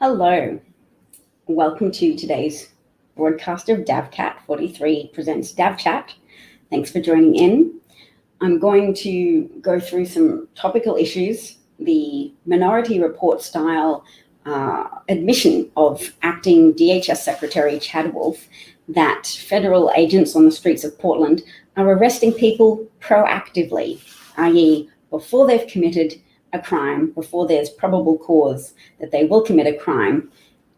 Hello, welcome to today's broadcast of DavCat 43 presents DavChat. Thanks for joining in. I'm going to go through some topical issues, the Minority Report style admission of acting DHS Secretary Chad Wolf that federal agents on the streets of Portland are arresting people proactively, i.e. before they've committed a crime, before there's probable cause that they will commit a crime.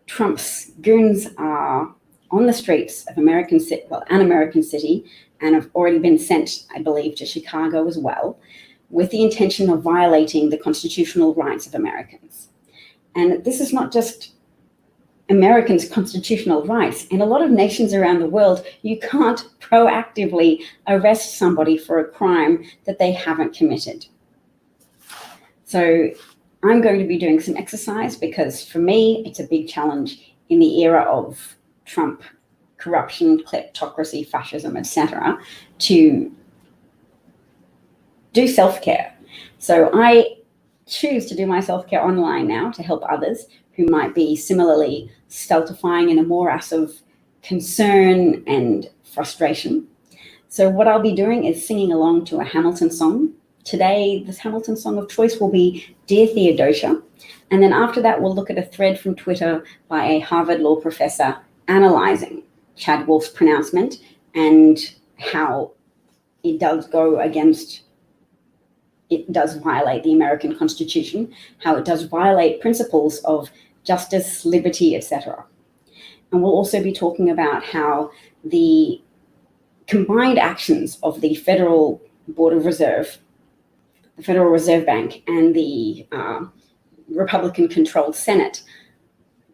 Trump's goons are on the streets of an American city, and have already been sent, I believe, to Chicago as well, with the intention of violating the constitutional rights of Americans. And this is not just Americans' constitutional rights. In a lot of nations around the world, you can't proactively arrest somebody for a crime that they haven't committed. So I'm going to be doing some exercise because for me, it's a big challenge in the era of Trump, corruption, kleptocracy, fascism, etc., to do self-care. So I choose to do my self-care online now to help others who might be similarly stultifying in a morass of concern and frustration. So what I'll be doing is singing along to a Hamilton song. Today, this Hamilton song of choice will be Dear Theodosia. And then after that, we'll look at a thread from Twitter by a Harvard law professor analyzing Chad Wolf's pronouncement and how it does violate the American Constitution, how it does violate principles of justice, liberty, etc. And we'll also be talking about how the combined actions of the Federal Board of Reserve, the Federal Reserve Bank, and the Republican-controlled Senate,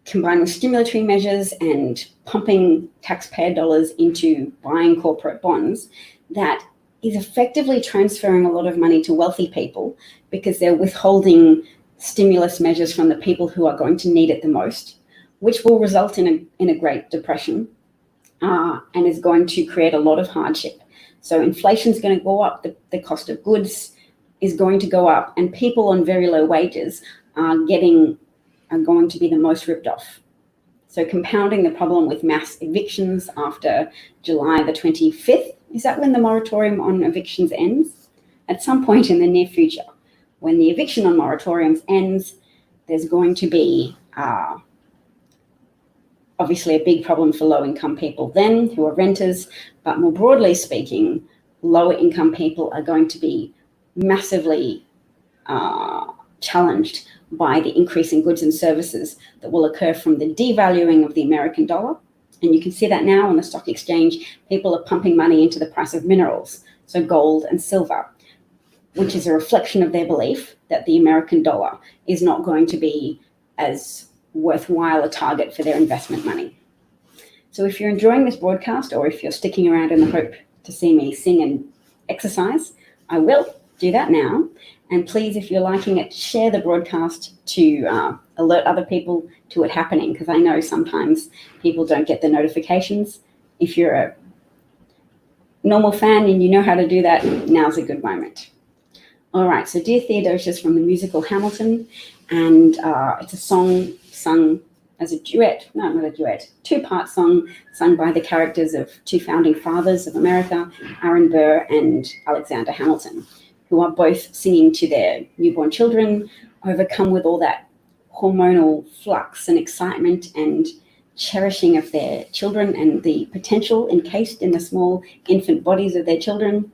combining stimulatory measures and pumping taxpayer dollars into buying corporate bonds, that is effectively transferring a lot of money to wealthy people because they're withholding stimulus measures from the people who are going to need it the most, which will result in a Great Depression and is going to create a lot of hardship. So inflation is going to go up, the cost of goods is going to go up, and people on very low wages are going to be the most ripped off. So compounding the problem with mass evictions after July the 25th, is that when the moratorium on evictions ends? At some point in the near future, when the eviction on moratoriums ends, there's going to be obviously a big problem for low-income people then who are renters, but more broadly speaking, lower-income people are going to be massively challenged by the increase in goods and services that will occur from the devaluing of the American dollar. And you can see that now on the stock exchange. People are pumping money into the price of minerals, so gold and silver, which is a reflection of their belief that the American dollar is not going to be as worthwhile a target for their investment money. So if you're enjoying this broadcast, or if you're sticking around in the hope to see me sing and exercise, I will do that now. And please, if you're liking it, share the broadcast to alert other people to it happening, because I know sometimes people don't get the notifications. If you're a normal fan and you know how to do that, now's a good moment. All right, so Dear Theodosia is from the musical Hamilton, and it's a song sung as a duet, no, not a duet, two-part song sung by the characters of two founding fathers of America, Aaron Burr and Alexander Hamilton, who are both singing to their newborn children, overcome with all that hormonal flux and excitement and cherishing of their children and the potential encased in the small infant bodies of their children.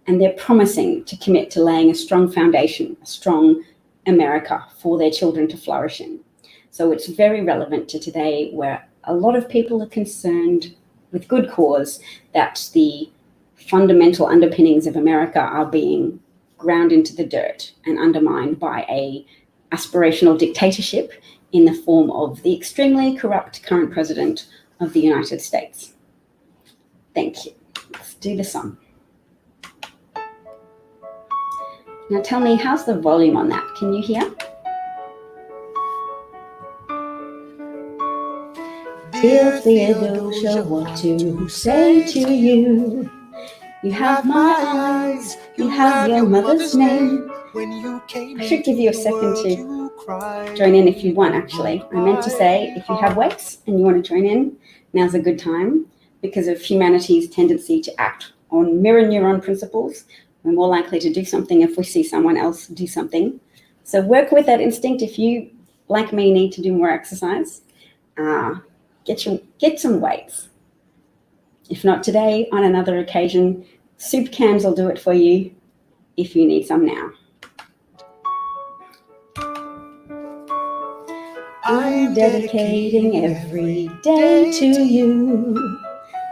And they're promising to commit to laying a strong foundation, a strong America for their children to flourish in. So it's very relevant to today, where a lot of people are concerned, with good cause, that the fundamental underpinnings of America are being ground into the dirt and undermined by a aspirational dictatorship in the form of the extremely corrupt current president of the United States. Thank you. Let's do the song. Now tell me, how's the volume on that? Can you hear? Dear Theodosia, what to say to you? You have my eyes, you have your mother's name. I should give you a second to Join in if you want, actually. I meant to say, if you have weights and you want to join in, now's a good time. Because of humanity's tendency to act on mirror neuron principles, we're more likely to do something if we see someone else do something. So work with that instinct. If you, like me, need to do more exercise, get some weights. If not today, on another occasion, soup cans will do it for you if you need some now. I'm dedicating every day to you.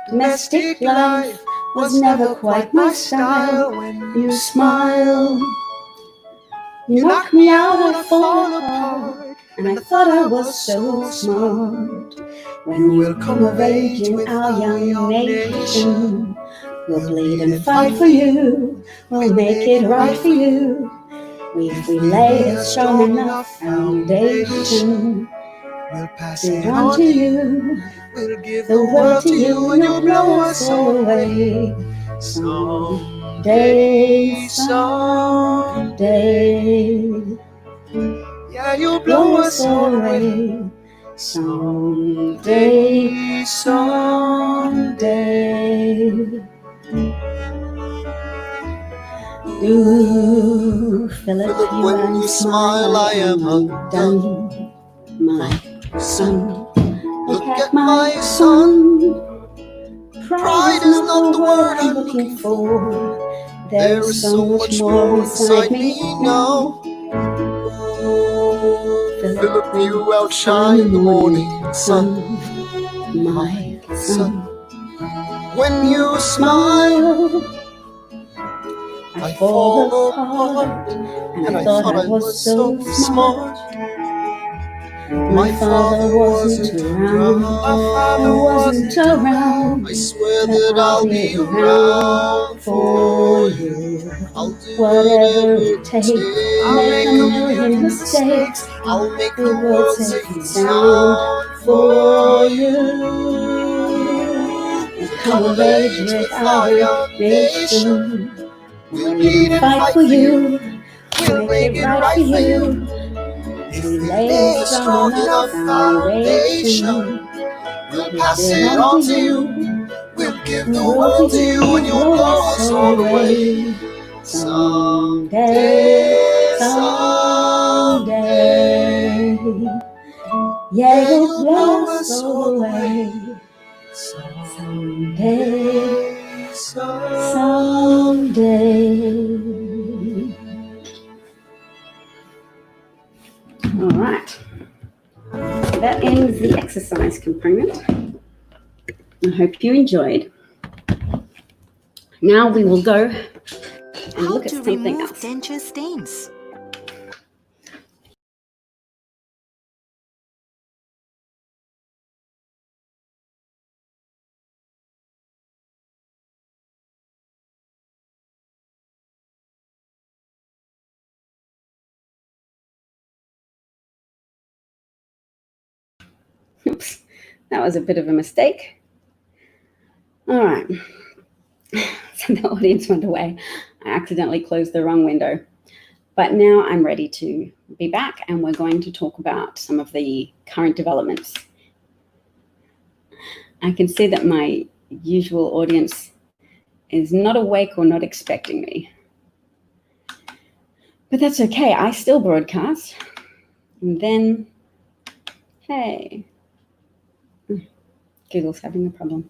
Domestic life was never quite my style. When you smile, you knock me out, I fall apart. And I thought I was so smart. When you will come of age in our young nation, we'll bleed and fight for you. We'll make it right for you. If we lay a strong enough foundation, we'll pass it on to you. We'll give the world to you, and you'll blow us all away. Someday, someday. Yeah, you'll blow us all away. Someday, someday. Ooh, Philip, when you smile, I am undone. My son, look at my son. Pride is not the word I'm looking for. There is so much more inside me now. Philip, you outshine the morning sun. My son, when you smile, I fall apart. And I thought I was so smart. My father wasn't around. I swear that I'll be around for you. I'll do whatever it takes. I'll make a million mistakes. I'll make the world safe and sound for you. We'll come of age with our nation. We'll bleed and fight for you. We'll make it right for you. If we lay a strong enough foundation, we'll pass it on to you. We'll give the world to you, and you'll blow us all away. Someday, someday. Yeah, you'll blow us all away. Someday, someday. All right, that ends the exercise component. I hope you enjoyed. Now we will go and look at something else. Denture stains. Oops, that was a bit of a mistake. All right, so the audience went away. I accidentally closed the wrong window. But now I'm ready to be back, and we're going to talk about some of the current developments. I can see that my usual audience is not awake or not expecting me. But that's okay, I still broadcast. And then, hey, Google's having a problem.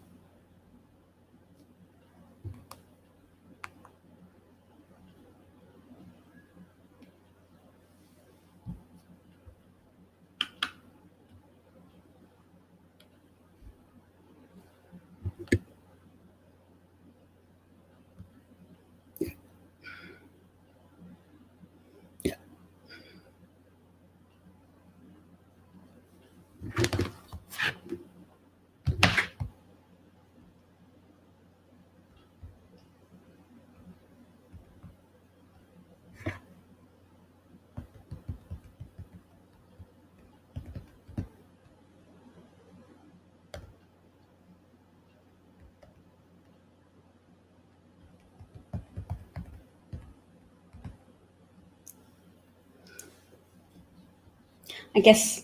I guess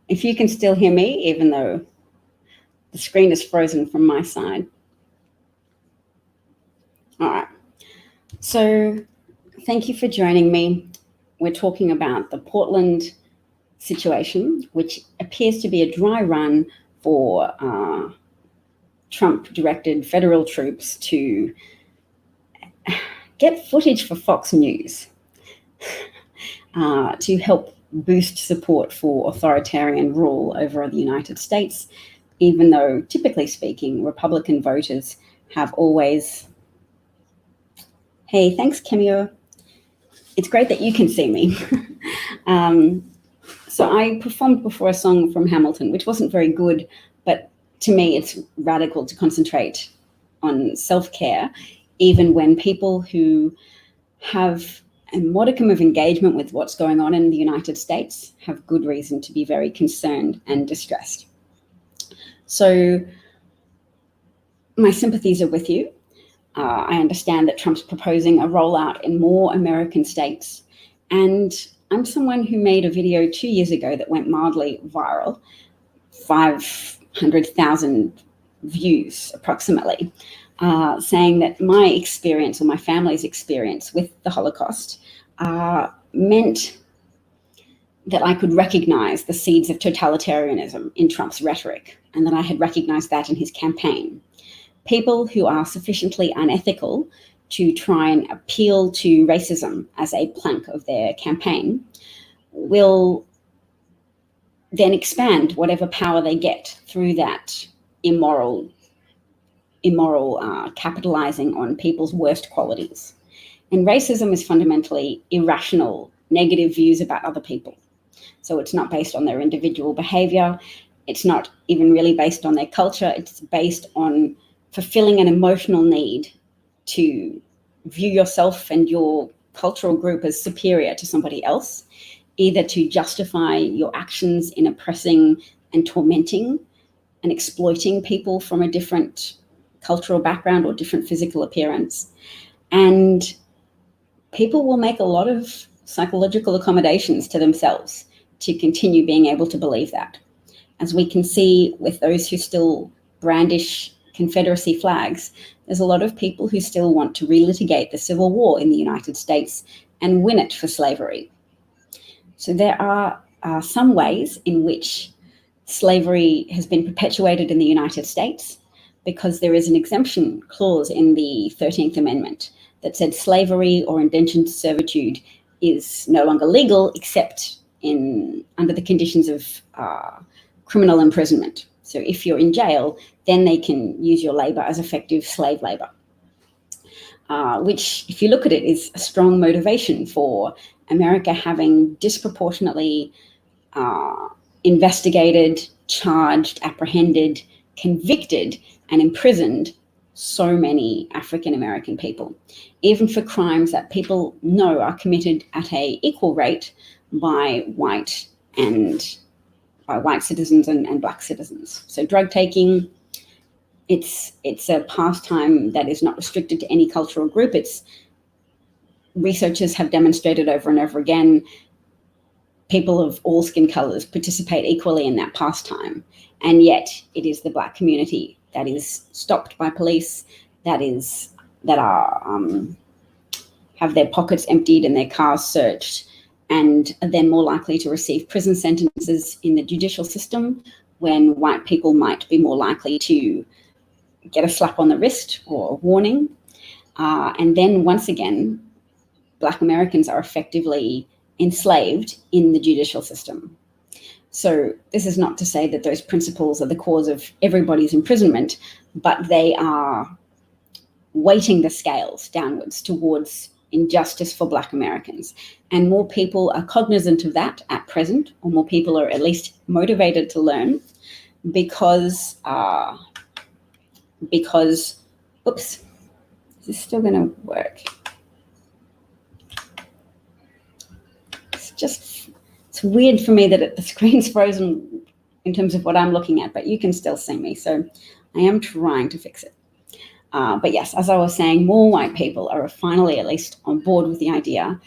if you can still hear me, even though the screen is frozen from my side. All right. So thank you for joining me. We're talking about the Portland situation, which appears to be a dry run for Trump-directed federal troops to get footage for Fox News to help boost support for authoritarian rule over the United States, even though, typically speaking, Republican voters have always... Hey, thanks, Cameo. It's great that you can see me. So I performed before a song from Hamilton, which wasn't very good, but to me, it's radical to concentrate on self-care, even when people who have a modicum of engagement with what's going on in the United States have good reason to be very concerned and distressed. So my sympathies are with you. I understand that Trump's proposing a rollout in more American states. And I'm someone who made a video 2 years ago that went mildly viral, 500,000 views approximately, saying that my experience or my family's experience with the Holocaust meant that I could recognize the seeds of totalitarianism in Trump's rhetoric, and that I had recognized that in his campaign. People who are sufficiently unethical to try and appeal to racism as a plank of their campaign will then expand whatever power they get through that immoral capitalizing on people's worst qualities. And racism is fundamentally irrational, negative views about other people. So it's not based on their individual behavior. It's not even really based on their culture. It's based on fulfilling an emotional need to view yourself and your cultural group as superior to somebody else, either to justify your actions in oppressing and tormenting and exploiting people from a different cultural background or different physical appearance. And people will make a lot of psychological accommodations to themselves to continue being able to believe that. As we can see with those who still brandish Confederacy flags, there's a lot of people who still want to relitigate the Civil War in the United States and win it for slavery. So there are some ways in which slavery has been perpetuated in the United States, because there is an exemption clause in the 13th Amendment that said slavery or indentured servitude is no longer legal except under the conditions of criminal imprisonment. So if you're in jail, then they can use your labor as effective slave labor, which, if you look at it, is a strong motivation for America having disproportionately investigated, charged, apprehended, convicted, and imprisoned so many African American people, even for crimes that people know are committed at an equal rate by white citizens and black citizens. So drug taking, it's a pastime that is not restricted to any cultural group. Researchers have demonstrated over and over again, people of all skin colors participate equally in that pastime. And yet it is the black community that is stopped by police, that have their pockets emptied and their cars searched, and are then more likely to receive prison sentences in the judicial system, when white people might be more likely to get a slap on the wrist or a warning. And then once again, Black Americans are effectively enslaved in the judicial system. So this is not to say that those principles are the cause of everybody's imprisonment, but they are weighting the scales downwards towards injustice for Black Americans. And more people are cognizant of that at present, or more people are at least motivated to learn, because oops, is this still going to work? It's weird for me that the screen's frozen in terms of what I'm looking at, but you can still see me. So I am trying to fix it. But yes, as I was saying, more white people are finally at least on board with the idea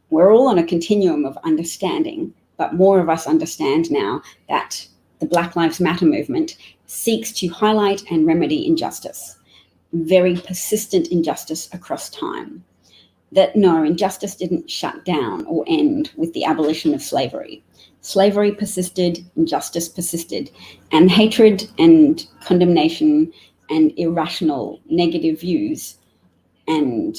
We're all on a continuum of understanding, but more of us understand now that the Black Lives Matter movement seeks to highlight and remedy injustice, very persistent injustice across time. That no, injustice didn't shut down or end with the abolition of slavery. Slavery persisted, injustice persisted, and hatred and condemnation and irrational negative views and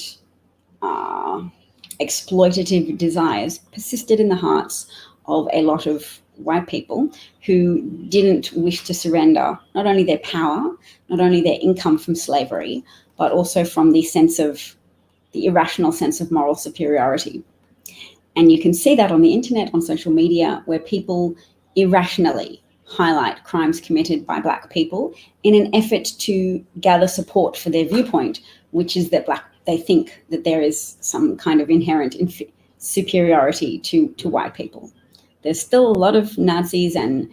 exploitative desires persisted in the hearts of a lot of white people who didn't wish to surrender not only their power, not only their income from slavery, but also from the irrational sense of moral superiority. And you can see that on the internet, on social media, where people irrationally highlight crimes committed by Black people in an effort to gather support for their viewpoint, which is that they think that there is some kind of inherent superiority to white people. There's still a lot of Nazis and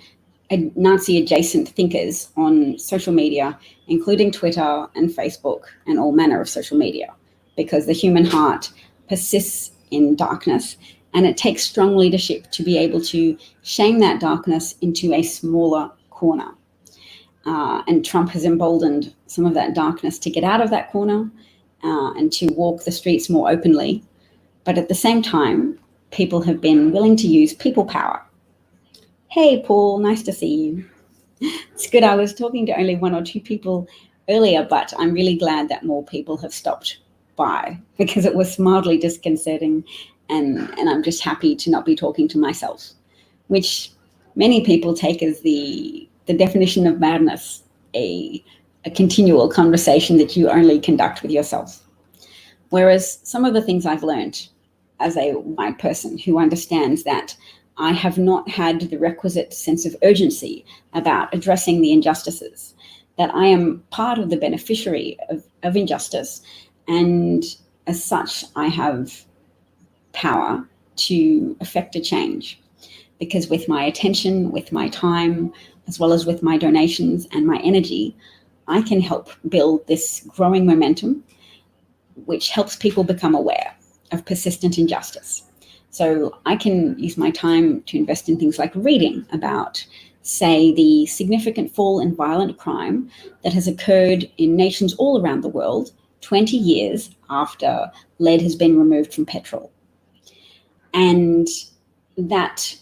Nazi-adjacent thinkers on social media, including Twitter and Facebook and all manner of social media, because the human heart persists in darkness, and it takes strong leadership to be able to shame that darkness into a smaller corner. And Trump has emboldened some of that darkness to get out of that corner and to walk the streets more openly. But at the same time, people have been willing to use people power. Hey, Paul, nice to see you. It's good. I was talking to only 1 or 2 people earlier, but I'm really glad that more people have stopped by, because it was mildly disconcerting, and I'm just happy to not be talking to myself, which many people take as the definition of madness, a continual conversation that you only conduct with yourself. Whereas some of the things I've learned as a white person who understands that I have not had the requisite sense of urgency about addressing the injustices, that I am part of the beneficiary of injustice, and as such, I have power to effect a change. Because with my attention, with my time, as well as with my donations and my energy, I can help build this growing momentum, which helps people become aware of persistent injustice. So I can use my time to invest in things like reading about, say, the significant fall in violent crime that has occurred in nations all around the world 20 years after lead has been removed from petrol. And that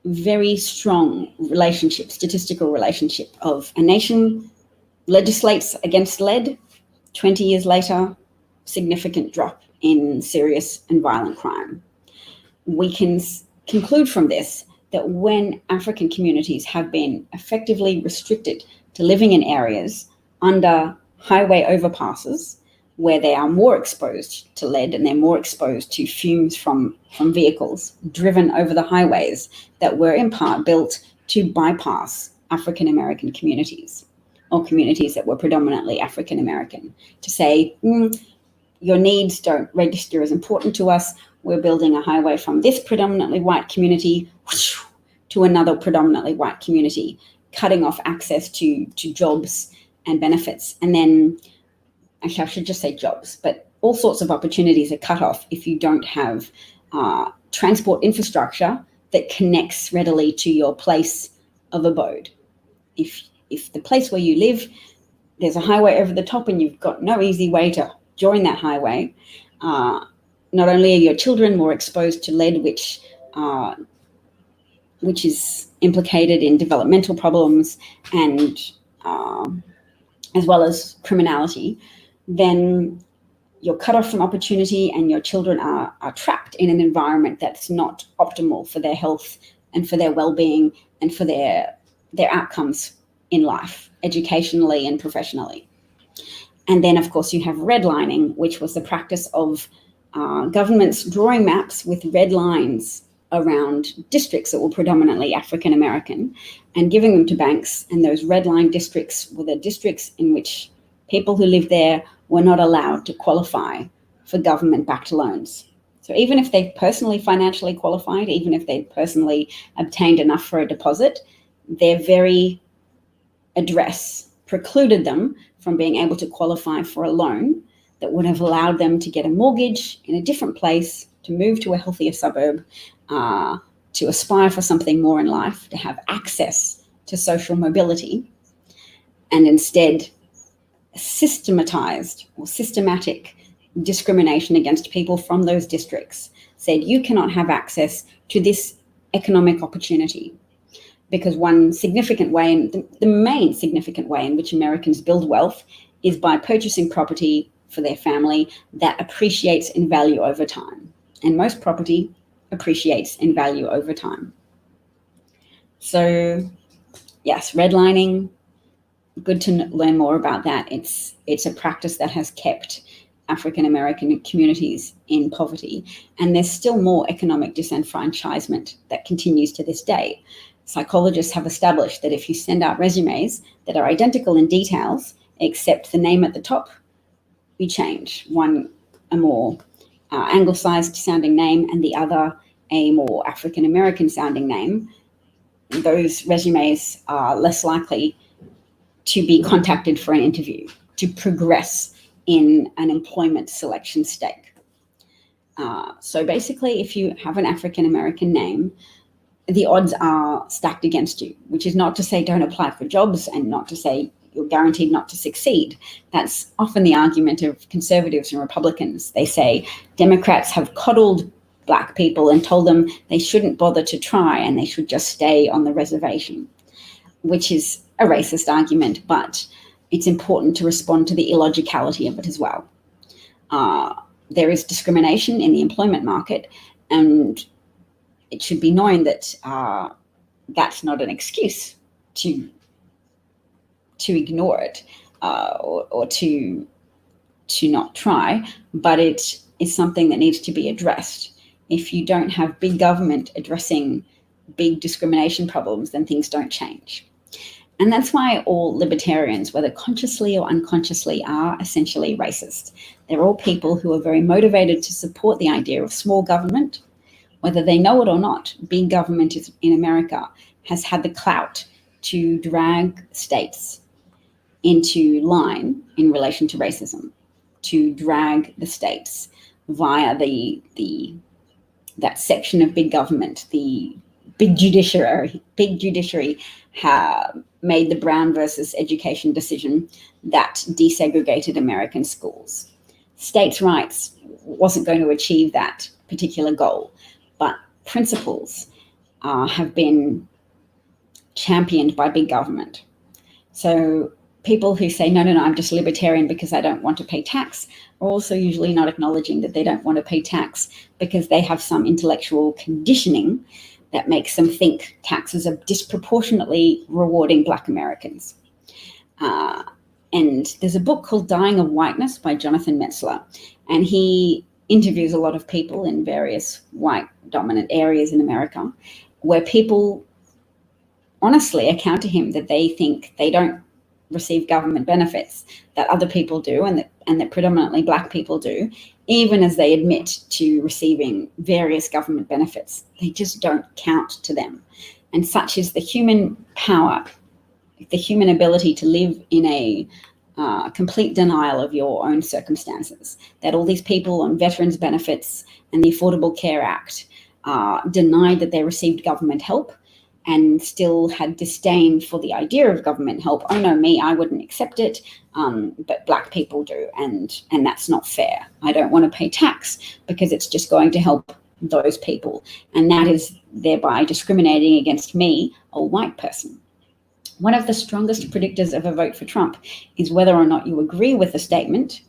very strong relationship, statistical relationship of a nation legislates against lead, 20 years later, significant drop in serious and violent crime. We can conclude from this that when African communities have been effectively restricted to living in areas under highway overpasses, where they are more exposed to lead and they're more exposed to fumes from vehicles driven over the highways that were in part built to bypass African American communities, or communities that were predominantly African American, to say, your needs don't register as important to us. We're building a highway from this predominantly white community to another predominantly white community, cutting off access to jobs and benefits. And then, actually, I should just say jobs, but all sorts of opportunities are cut off if you don't have transport infrastructure that connects readily to your place of abode. If the place where you live, there's a highway over the top and you've got no easy way to join that highway, not only are your children more exposed to lead, which is implicated in developmental problems and as well as criminality, then you're cut off from opportunity and your children are trapped in an environment that's not optimal for their health and for their well-being and for their outcomes in life, educationally and professionally. And then, of course, you have redlining, which was the practice of governments drawing maps with red lines around districts that were predominantly African American and giving them to banks. And those red line districts were the districts in which people who lived there were not allowed to qualify for government-backed loans. So even if they personally financially qualified, even if they personally obtained enough for a deposit, their very address precluded them from being able to qualify for a loan that would have allowed them to get a mortgage in a different place to move to a healthier suburb, to aspire for something more in life, to have access to social mobility, and instead systematic discrimination against people from those districts, said you cannot have access to this economic opportunity. Because one significant way, and the main significant way in which Americans build wealth, is by purchasing property for their family that appreciates in value over time. And most property appreciates in value over time. So yes, redlining, good to learn more about that. It's a practice that has kept African American communities in poverty, and there's still more economic disenfranchisement that continues to this day. Psychologists have established that if you send out resumes that are identical in details, except the name at the top, you change. One, a more anglicized sounding name, and the other, a more African American sounding name, those resumes are less likely to be contacted for an interview, to progress in an employment selection stake. So basically, if you have an African American name, the odds are stacked against you, which is not to say don't apply for jobs and not to say you're guaranteed not to succeed. That's often the argument of conservatives and Republicans. They say Democrats have coddled Black people and told them they shouldn't bother to try and they should just stay on the reservation, which is a racist argument, but it's important to respond to the illogicality of it as well. There is discrimination in the employment market, and it should be known that that's not an excuse to ignore it or to not try, but it is something that needs to be addressed. If you don't have big government addressing big discrimination problems, then things don't change. And that's why all libertarians, whether consciously or unconsciously, are essentially racist. They're all people who are very motivated to support the idea of small government. Whether they know it or not, big government in America has had the clout to drag states into line in relation to racism, to drag the states via that section of big government, the big judiciary made the Brown versus Education decision that desegregated American schools. States' rights wasn't going to achieve that particular goal, but principles have been championed by big government. So people who say, no, I'm just libertarian because I don't want to pay tax, are also usually not acknowledging that they don't want to pay tax because they have some intellectual conditioning that makes them think taxes are disproportionately rewarding Black Americans. And there's a book called Dying of Whiteness by Jonathan Metzler, and he interviews a lot of people in various white dominant areas in America where people honestly account to him that they think they don't receive government benefits that other people do and that predominantly Black people do, even as they admit to receiving various government benefits. They just don't count to them. And such is the human power, the human ability to live in a complete denial of your own circumstances, that all these people on veterans benefits and the Affordable Care Act denied that they received government help and still had disdain for the idea of government help. Oh no, me, I wouldn't accept it, but Black people do, and that's not fair. I don't want to pay tax because it's just going to help those people, and that is thereby discriminating against me, a white person. One of the strongest predictors of a vote for Trump is whether or not you agree with the statement,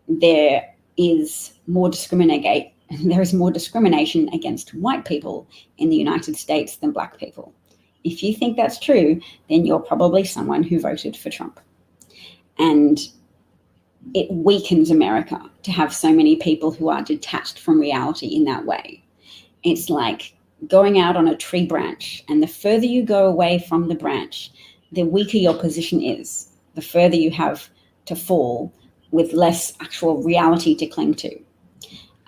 there is more discrimination against white people in the United States than Black people. If you think that's true, then you're probably someone who voted for Trump. And it weakens America to have so many people who are detached from reality in that way. It's like going out on a tree branch, and the further you go away from the branch, the weaker your position is, the further you have to fall with less actual reality to cling to.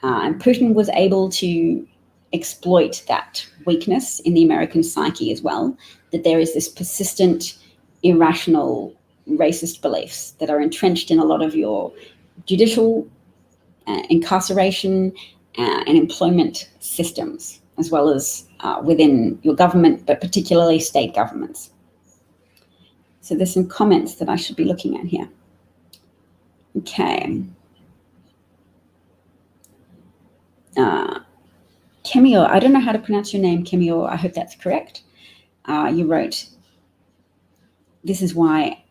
And Putin was able to exploit that weakness in the American psyche as well, that there is this persistent, irrational, racist beliefs that are entrenched in a lot of your judicial incarceration and employment systems, as well as within your government, but particularly state governments. So there's some comments that I should be looking at here. Okay. Kemio, I don't know how to pronounce your name, Kemio. I hope that's correct. You wrote, this is why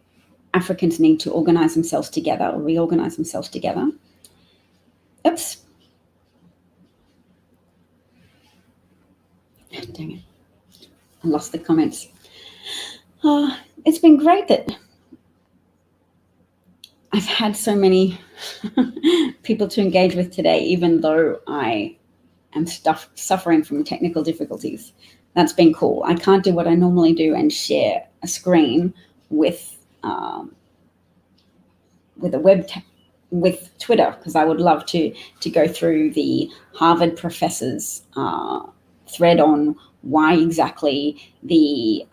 Africans need to organize themselves together or reorganize themselves together. Oops. Dang it. I lost the comments. It's been great that I've had so many people to engage with today, even though I am suffering from technical difficulties. That's been cool. I can't do what I normally do and share a screen with with Twitter, because I would love to go through the Harvard professor's thread on why exactly the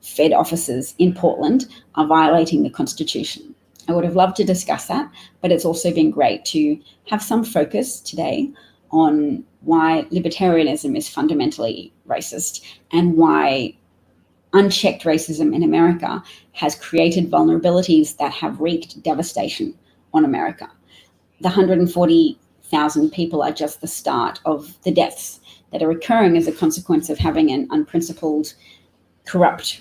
Fed officers in Portland are violating the Constitution. I would have loved to discuss that, but it's also been great to have some focus today on why libertarianism is fundamentally racist and why unchecked racism in America has created vulnerabilities that have wreaked devastation on America. The 140,000 people are just the start of the deaths that are occurring as a consequence of having an unprincipled, corrupt,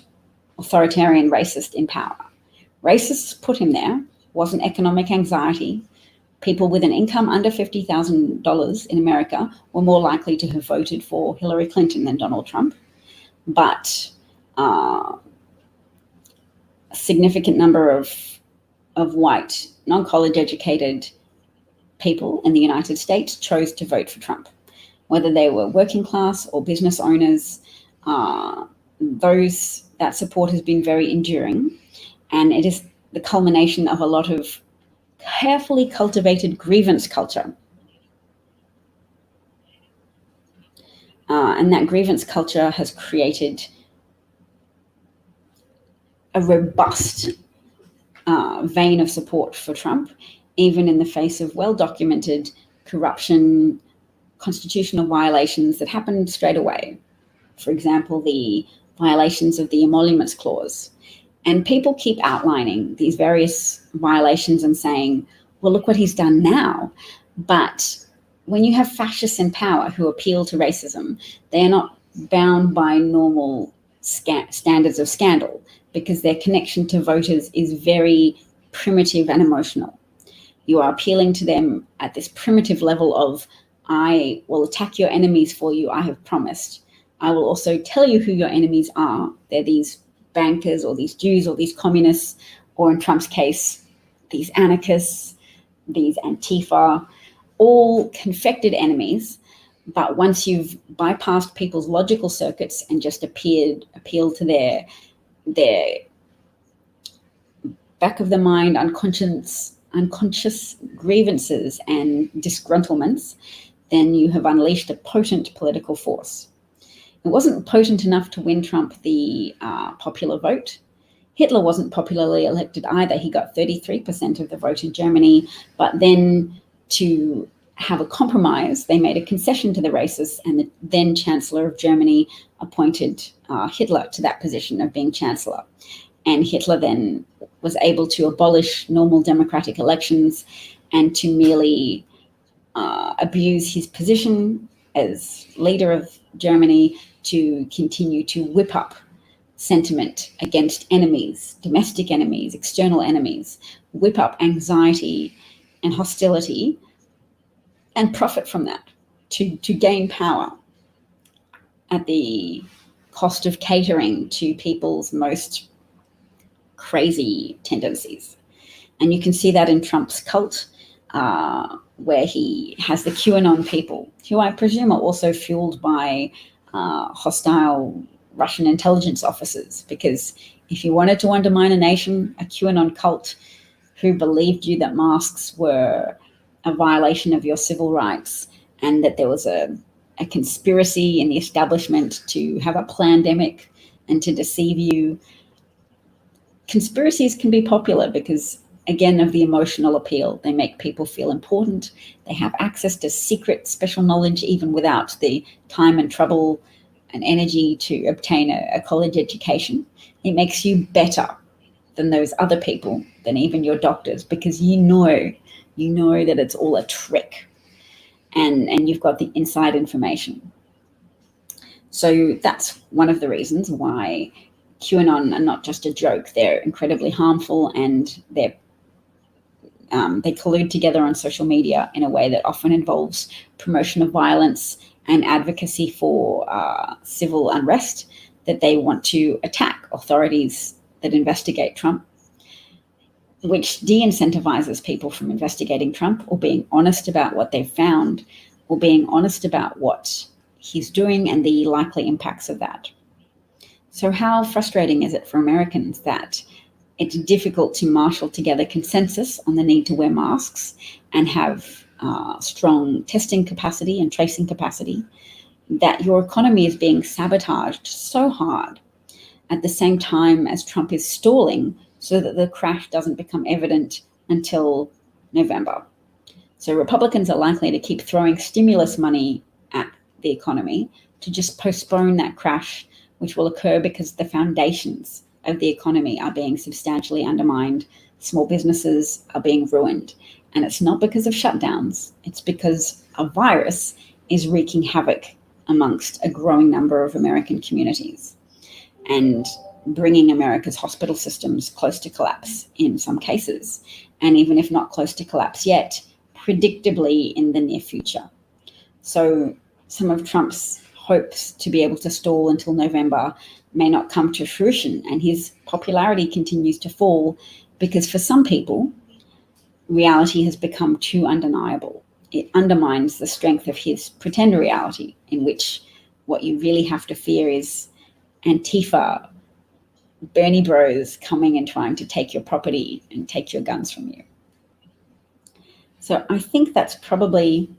authoritarian racist in power. Racists put him there, wasn't economic anxiety. People with an income under $50,000 in America were more likely to have voted for Hillary Clinton than Donald Trump. But a significant number of white, non-college educated people in the United States chose to vote for Trump. Whether they were working class or business owners, that support has been very enduring. And it is the culmination of a lot of carefully cultivated grievance culture. And that grievance culture has created a robust vein of support for Trump, even in the face of well-documented corruption, constitutional violations that happened straight away. For example, the violations of the Emoluments Clause. And people keep outlining these various violations and saying, well, look what he's done now. But when you have fascists in power who appeal to racism, they are not bound by normal standards of scandal, because their connection to voters is very primitive and emotional. You are appealing to them at this primitive level of, I will attack your enemies for you, I have promised. I will also tell you who your enemies are. They're these bankers or these Jews or these communists, or in Trump's case, these anarchists, these Antifa, all confected enemies. But once you've bypassed people's logical circuits and just appealed to their back of the mind, unconscious grievances and disgruntlements, then you have unleashed a potent political force. It wasn't potent enough to win Trump the popular vote. Hitler wasn't popularly elected either. He got 33% of the vote in Germany, but then to have a compromise, they made a concession to the racists, and the then Chancellor of Germany appointed Hitler to that position of being Chancellor. And Hitler then was able to abolish normal democratic elections and to merely abuse his position as leader of Germany to continue to whip up sentiment against enemies, domestic enemies, external enemies, whip up anxiety and hostility, and profit from that to gain power at the cost of catering to people's most crazy tendencies. And you can see that in Trump's cult, where he has the QAnon people, who I presume are also fueled by hostile Russian intelligence officers. Because if you wanted to undermine a nation, a QAnon cult who believed you that masks were a violation of your civil rights and that there was a conspiracy in the establishment to have a pandemic and to deceive you. Conspiracies can be popular because again, of the emotional appeal. They make people feel important. They have access to secret special knowledge, even without the time and trouble and energy to obtain a college education. It makes you better than those other people, than even your doctors, because you know that it's all a trick, and you've got the inside information. So that's one of the reasons why QAnon are not just a joke. They're incredibly harmful, and they collude together on social media in a way that often involves promotion of violence and advocacy for civil unrest, that they want to attack authorities that investigate Trump, which de-incentivizes people from investigating Trump or being honest about what they've found or being honest about what he's doing and the likely impacts of that. So how frustrating is it for Americans that it's difficult to marshal together consensus on the need to wear masks and have strong testing capacity and tracing capacity, that your economy is being sabotaged so hard at the same time as Trump is stalling so that the crash doesn't become evident until November. So Republicans are likely to keep throwing stimulus money at the economy to just postpone that crash, which will occur because the foundations of the economy are being substantially undermined. Small businesses are being ruined. And it's not because of shutdowns. It's because a virus is wreaking havoc amongst a growing number of American communities and bringing America's hospital systems close to collapse in some cases. And even if not close to collapse yet, predictably in the near future. So some of Trump's hopes to be able to stall until November may not come to fruition, and his popularity continues to fall because for some people, reality has become too undeniable. It undermines the strength of his pretend reality, in which what you really have to fear is Antifa, Bernie Bros coming and trying to take your property and take your guns from you. So I think that's probably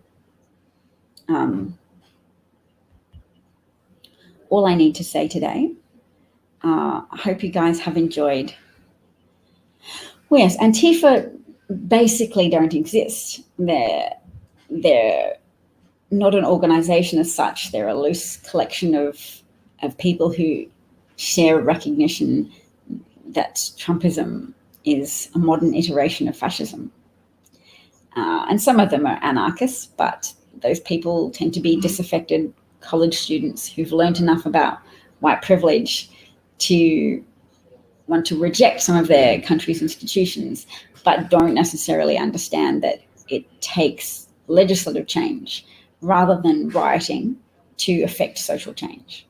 all I need to say today. I hope you guys have enjoyed. Well, yes, Antifa basically don't exist. They're not an organization as such. They're a loose collection of people who share recognition that Trumpism is a modern iteration of fascism. And some of them are anarchists, but those people tend to be disaffected college students who've learned enough about white privilege to want to reject some of their country's institutions, but don't necessarily understand that it takes legislative change rather than rioting to affect social change.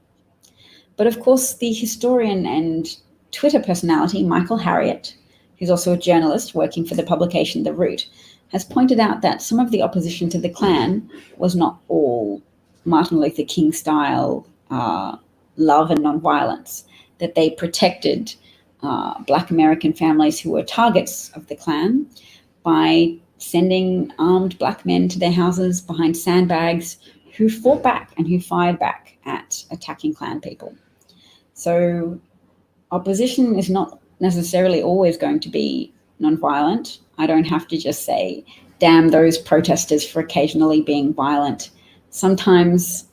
But of course, the historian and Twitter personality, Michael Harriot, who's also a journalist working for the publication The Root, has pointed out that some of the opposition to the Klan was not all Martin Luther King style love and nonviolence, that they protected Black American families who were targets of the Klan by sending armed Black men to their houses behind sandbags who fought back and who fired back at attacking Klan people. So opposition is not necessarily always going to be nonviolent. I don't have to just say, damn those protesters for occasionally being violent. Sometimes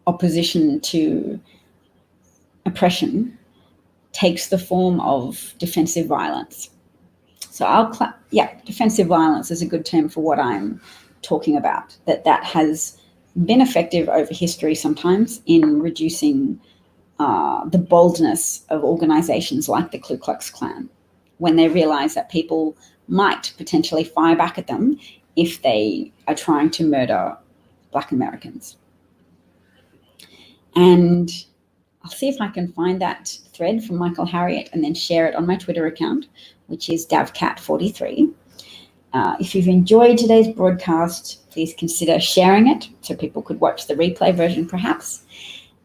opposition to oppression takes the form of defensive violence. So defensive violence is a good term for what I'm talking about, that has been effective over history sometimes in reducing the boldness of organizations like the Ku Klux Klan, when they realize that people might potentially fire back at them if they are trying to murder Black Americans. And I'll see if I can find that thread from Michael Harriot and then share it on my Twitter account, which is davcat43. If you've enjoyed today's broadcast, please consider sharing it so people could watch the replay version perhaps.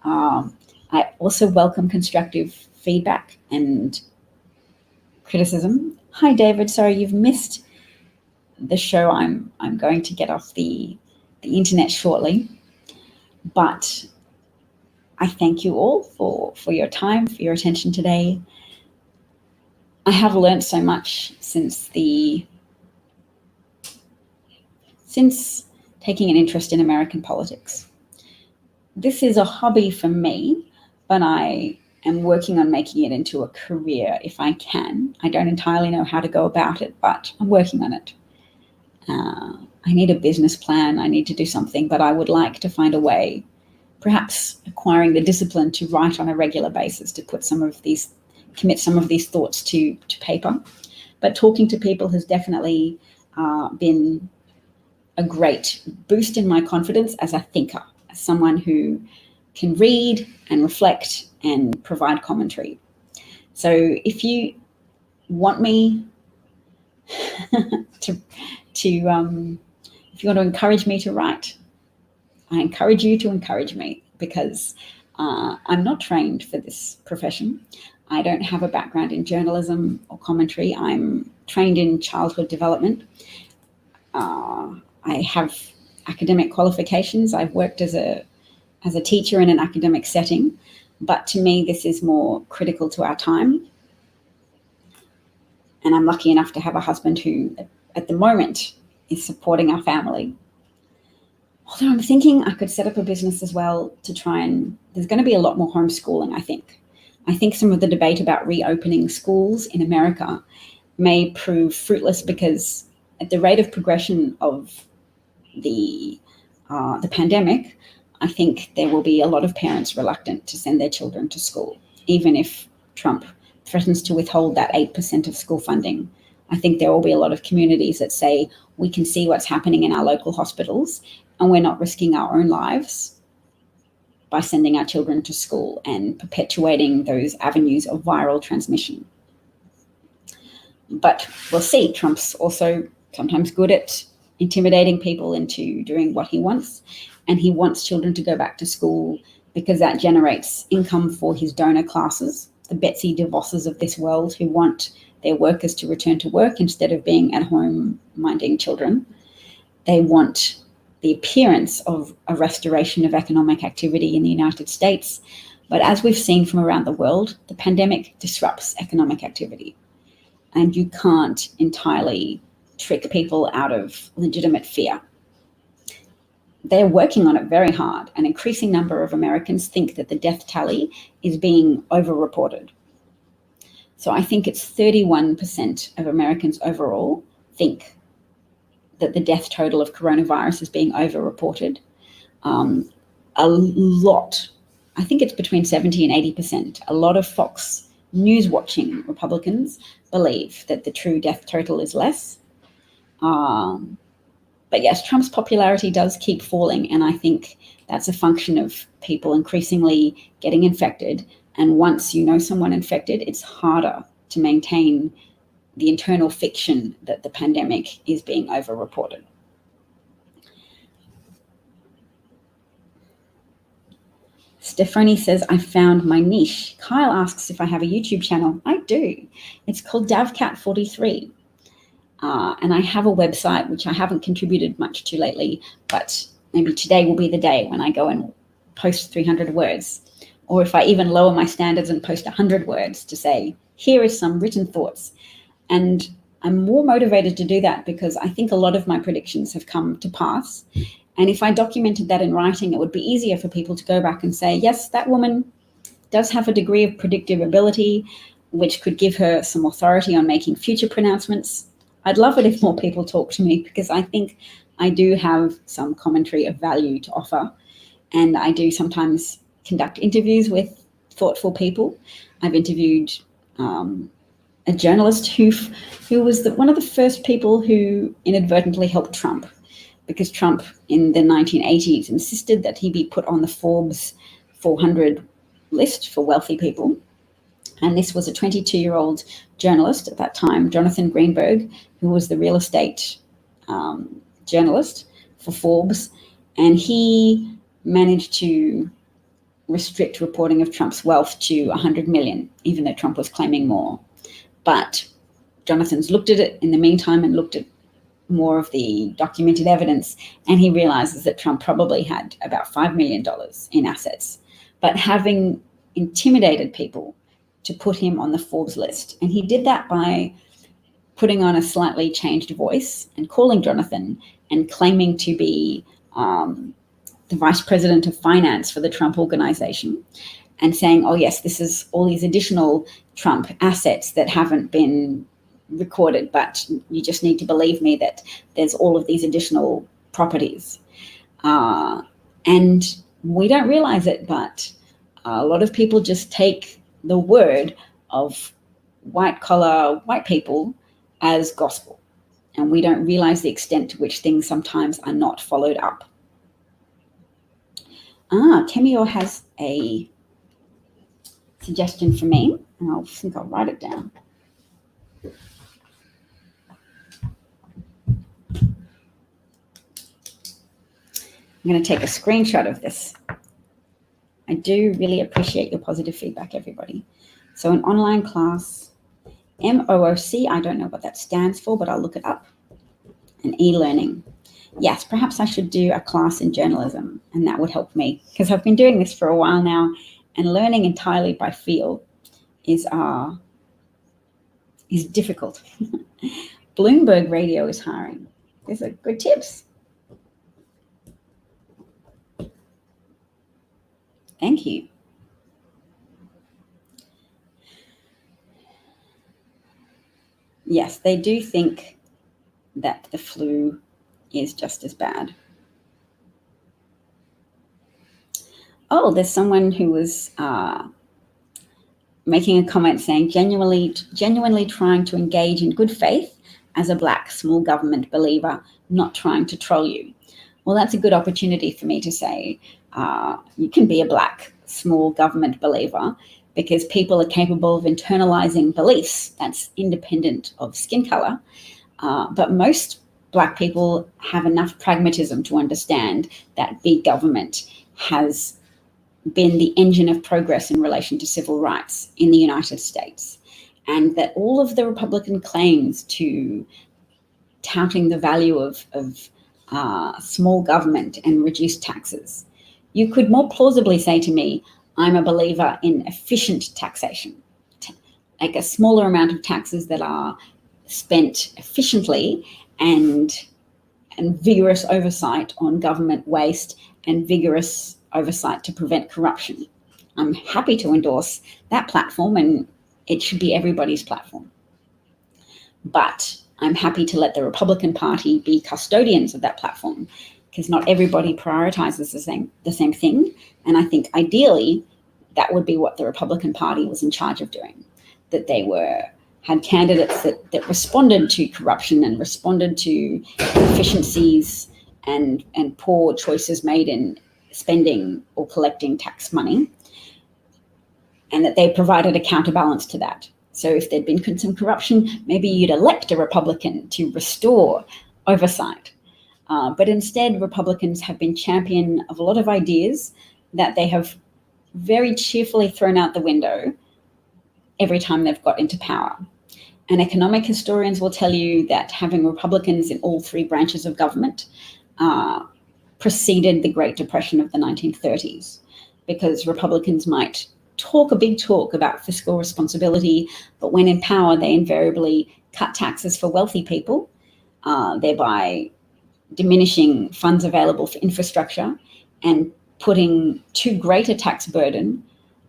I also welcome constructive feedback and criticism. Hi, David. Sorry, you've missed the show. I'm going to get off the internet shortly, but I thank you all for your time, for your attention today. I have learned so much since taking an interest in American politics. This is a hobby for me, but I am working on making it into a career if I can. I don't entirely know how to go about it, but I'm working on it. I need a business plan. I need to do something, but I would like to find a way, perhaps acquiring the discipline to write on a regular basis, to commit some of these thoughts to paper. But talking to people has definitely been a great boost in my confidence as a thinker, as someone who can read and reflect and provide commentary. So if you want me if you want to encourage me to write, I encourage you to encourage me, because I'm not trained for this profession. I don't have a background in journalism or commentary. I'm trained in childhood development. I have academic qualifications. I've worked as a teacher in an academic setting, but to me, this is more critical to our time. And I'm lucky enough to have a husband who, at the moment, is supporting our family. Although I'm thinking I could set up a business as well to try and, there's going to be a lot more homeschooling, I think. I think some of the debate about reopening schools in America may prove fruitless, because at the rate of progression of the pandemic, I think there will be a lot of parents reluctant to send their children to school, even if Trump threatens to withhold that 8% of school funding. I think there will be a lot of communities that say, we can see what's happening in our local hospitals and we're not risking our own lives by sending our children to school and perpetuating those avenues of viral transmission. But we'll see. Trump's also sometimes good at intimidating people into doing what he wants. And he wants children to go back to school because that generates income for his donor classes, the Betsy DeVosses of this world, who want their workers to return to work instead of being at home minding children. They want the appearance of a restoration of economic activity in the United States. But as we've seen from around the world, the pandemic disrupts economic activity. And you can't entirely trick people out of legitimate fear. They're working on it very hard. An increasing number of Americans think that the death tally is being overreported. So I think it's 31% of Americans overall think that the death total of coronavirus is being overreported. A lot, I think it's between 70 and 80%. A lot of Fox News watching Republicans believe that the true death total is less. But yes, Trump's popularity does keep falling, and I think that's a function of people increasingly getting infected. And once you know someone infected, it's harder to maintain the internal fiction that the pandemic is being overreported. Stephanie says, I found my niche. Kyle asks if I have a YouTube channel. I do. It's called DavCat43. And I have a website, which I haven't contributed much to lately, but maybe today will be the day when I go and post 300 words. Or if I even lower my standards and post 100 words to say, here is some written thoughts. And I'm more motivated to do that because I think a lot of my predictions have come to pass. And if I documented that in writing, it would be easier for people to go back and say, yes, that woman does have a degree of predictive ability, which could give her some authority on making future pronouncements. I'd love it if more people talk to me, because I think I do have some commentary of value to offer. And I do sometimes conduct interviews with thoughtful people. I've interviewed a journalist who was one of the first people who inadvertently helped Trump, because Trump in the 1980s insisted that he be put on the Forbes 400 list for wealthy people. And this was a 22-year-old journalist at that time, Jonathan Greenberg, who was the real estate journalist for Forbes. And he managed to restrict reporting of Trump's wealth to 100 million, even though Trump was claiming more. But Jonathan's looked at it in the meantime and looked at more of the documented evidence, and he realizes that Trump probably had about $5 million in assets. But having intimidated people to put him on the Forbes list. And he did that by putting on a slightly changed voice and calling Jonathan and claiming to be the vice president of finance for the Trump organization, and saying, oh yes, this is all these additional Trump assets that haven't been recorded, but you just need to believe me that there's all of these additional properties. And we don't realize it, but a lot of people just take the word of white-collar white people as gospel, and we don't realize the extent to which things sometimes are not followed up. Kemior has a suggestion for me, and I think I'll write it down. I'm going to take a screenshot of this. I do really appreciate your positive feedback, everybody. So an online class, MOOC, I don't know what that stands for, but I'll look it up. And e-learning. Yes, perhaps I should do a class in journalism, and that would help me, because I've been doing this for a while now, and learning entirely by feel is difficult. Bloomberg Radio is hiring. These are good tips. Thank you. Yes, they do think that the flu is just as bad. Oh, there's someone who was making a comment saying genuinely trying to engage in good faith as a Black small government believer, not trying to troll you. Well, that's a good opportunity for me to say you can be a Black small government believer, because people are capable of internalizing beliefs that's independent of skin color. But most Black people have enough pragmatism to understand that big government has been the engine of progress in relation to civil rights in the United States, and that all of the Republican claims to touting the value of small government and reduced taxes, you could more plausibly say to me, I'm a believer in efficient taxation, like a smaller amount of taxes that are spent efficiently, and vigorous oversight on government waste and vigorous oversight to prevent corruption. I'm happy to endorse that platform, and it should be everybody's platform. But I'm happy to let the Republican Party be custodians of that platform, because not everybody prioritizes the same thing. And I think ideally that would be what the Republican Party was in charge of doing, that they had candidates that responded to corruption and responded to efficiencies and poor choices made in spending or collecting tax money, and that they provided a counterbalance to that. So if there'd been some corruption, maybe you'd elect a Republican to restore oversight. But instead, Republicans have been champion of a lot of ideas that they have very cheerfully thrown out the window every time they've got into power. And economic historians will tell you that having Republicans in all three branches of government preceded the Great Depression of the 1930s, because Republicans might talk a big talk about fiscal responsibility, but when in power, they invariably cut taxes for wealthy people, thereby diminishing funds available for infrastructure and putting too great a tax burden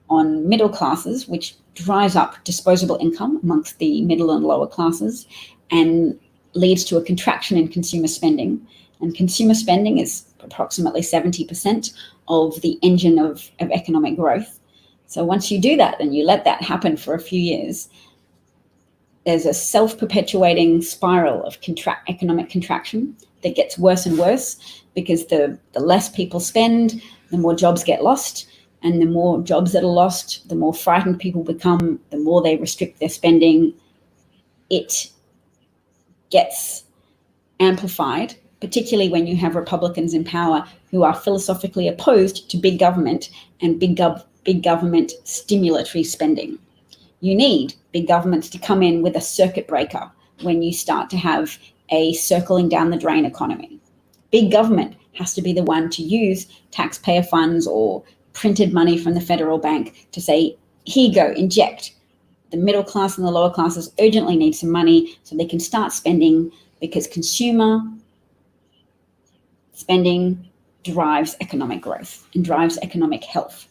on middle classes, which drives up disposable income amongst the middle and lower classes and leads to a contraction in consumer spending. And consumer spending is approximately 70% of the engine of economic growth. So once you do that and you let that happen for a few years, there's a self-perpetuating spiral of economic contraction that gets worse and worse, because the less people spend, the more jobs get lost. And the more jobs that are lost, the more frightened people become, the more they restrict their spending. It gets amplified, particularly when you have Republicans in power who are philosophically opposed to big government and big government stimulatory spending. You need big governments to come in with a circuit breaker when you start to have a circling down the drain economy. Big government has to be the one to use taxpayer funds or printed money from the federal bank to say, here you go, inject the middle class and the lower classes urgently need some money so they can start spending, because consumer spending drives economic growth and drives economic health.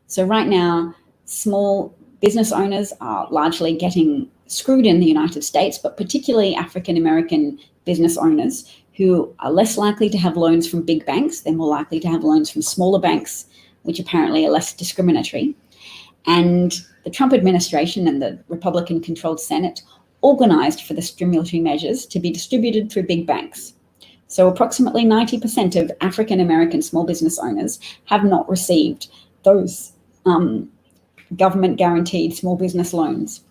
So right now, small business owners are largely getting screwed in the United States, but particularly African American business owners who are less likely to have loans from big banks. They're more likely to have loans from smaller banks, which apparently are less discriminatory. And the Trump administration and the Republican-controlled Senate organized for the stimulatory measures to be distributed through big banks. So approximately 90% of African American small business owners have not received those government-guaranteed small business loans.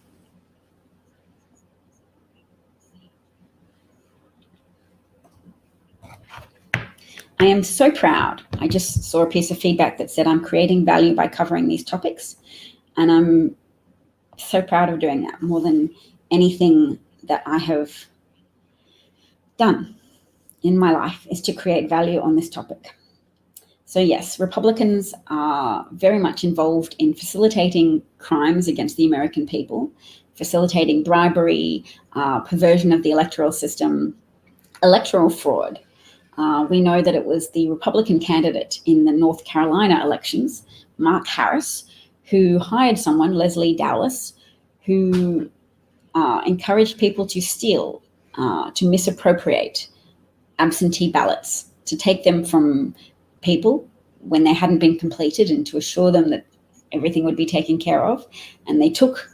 I am so proud. I just saw a piece of feedback that said I'm creating value by covering these topics, and I'm so proud of doing that, more than anything that I have done in my life is to create value on this topic. So yes, Republicans are very much involved in facilitating crimes against the American people, facilitating bribery, perversion of the electoral system, electoral fraud. We know that it was the Republican candidate in the North Carolina elections, Mark Harris, who hired someone, Leslie Dowless, who encouraged people to steal, to misappropriate absentee ballots, to take them from people when they hadn't been completed and to assure them that everything would be taken care of. And they took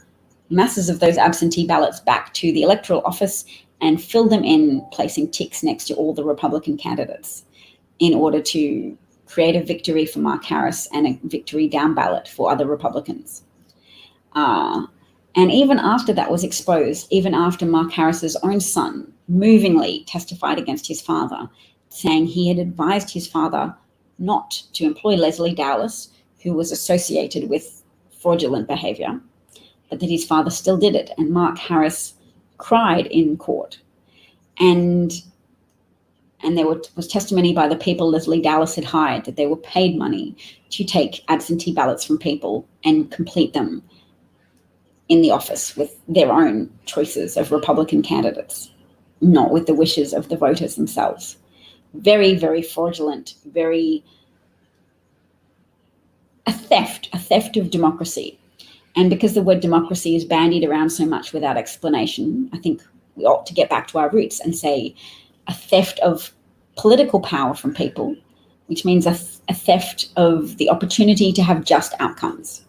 masses of those absentee ballots back to the electoral office and filled them in, placing ticks next to all the Republican candidates in order to create a victory for Mark Harris and a victory down ballot for other Republicans. And even after that was exposed, even after Mark Harris's own son movingly testified against his father, saying he had advised his father not to employ Leslie Dowless, who was associated with fraudulent behavior, but that his father still did it. And Mark Harris cried in court. And there was testimony by the people Leslie Dowless had hired that they were paid money to take absentee ballots from people and complete them in the office with their own choices of Republican candidates, not with the wishes of the voters themselves. Very, very fraudulent, a theft of democracy. And because the word democracy is bandied around so much without explanation, I think we ought to get back to our roots and say a theft of political power from people, which means a theft of the opportunity to have just outcomes.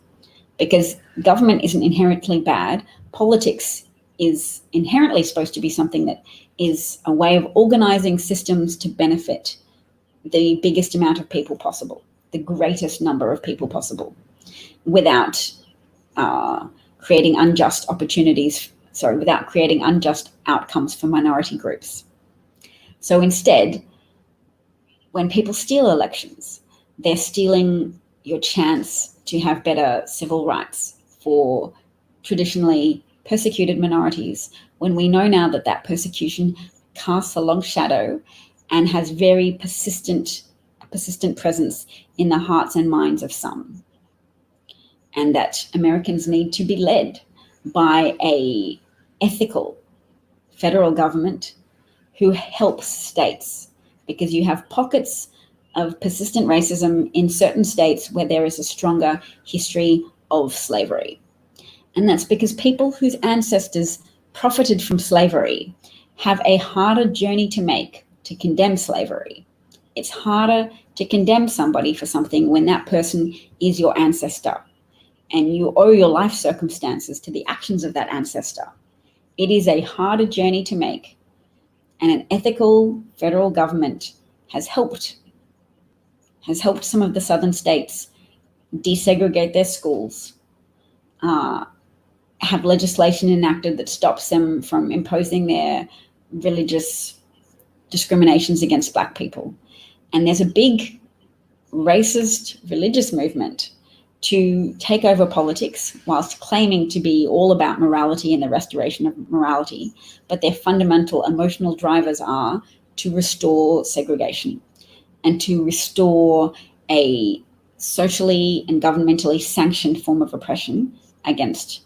Because government isn't inherently bad. Politics is inherently supposed to be something that is a way of organizing systems to benefit the biggest amount of people possible, the greatest number of people possible, without creating unjust outcomes for minority groups. So instead, when people steal elections, they're stealing your chance to have better civil rights for traditionally persecuted minorities, when we know now that that persecution casts a long shadow and has very persistent presence in the hearts and minds of some. And that Americans need to be led by an ethical federal government who helps states, because you have pockets of persistent racism in certain states where there is a stronger history of slavery. And that's because people whose ancestors profited from slavery have a harder journey to make to condemn slavery. It's harder to condemn somebody for something when that person is your ancestor and you owe your life circumstances to the actions of that ancestor. It is a harder journey to make, and an ethical federal government has helped some of the southern states desegregate their schools, have legislation enacted that stops them from imposing their religious discriminations against Black people. And there's a big racist religious movement to take over politics whilst claiming to be all about morality and the restoration of morality. But their fundamental emotional drivers are to restore segregation and to restore a socially and governmentally sanctioned form of oppression against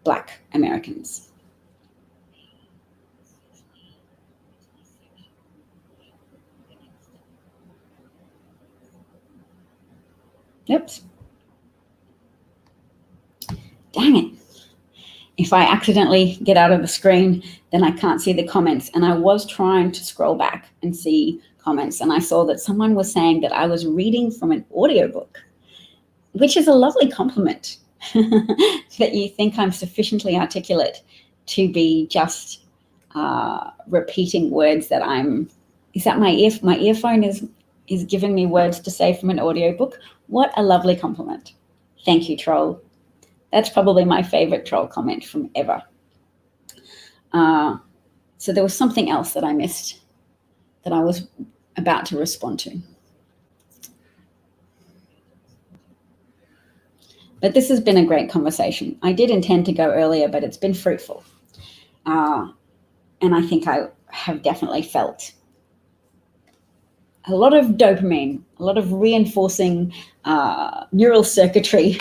Black Americans. Oops. Dang it. If I accidentally get out of the screen, then I can't see the comments. And I was trying to scroll back and see comments, and I saw that someone was saying that I was reading from an audiobook, which is a lovely compliment, that you think I'm sufficiently articulate to be just repeating words that is that my earphone is giving me words to say from an audiobook? What a lovely compliment. Thank you, troll. That's probably my favorite troll comment from ever. So there was something else that I missed that I was about to respond to. But this has been a great conversation. I did intend to go earlier, but it's been fruitful. And I think I have definitely felt a lot of dopamine, a lot of reinforcing neural circuitry,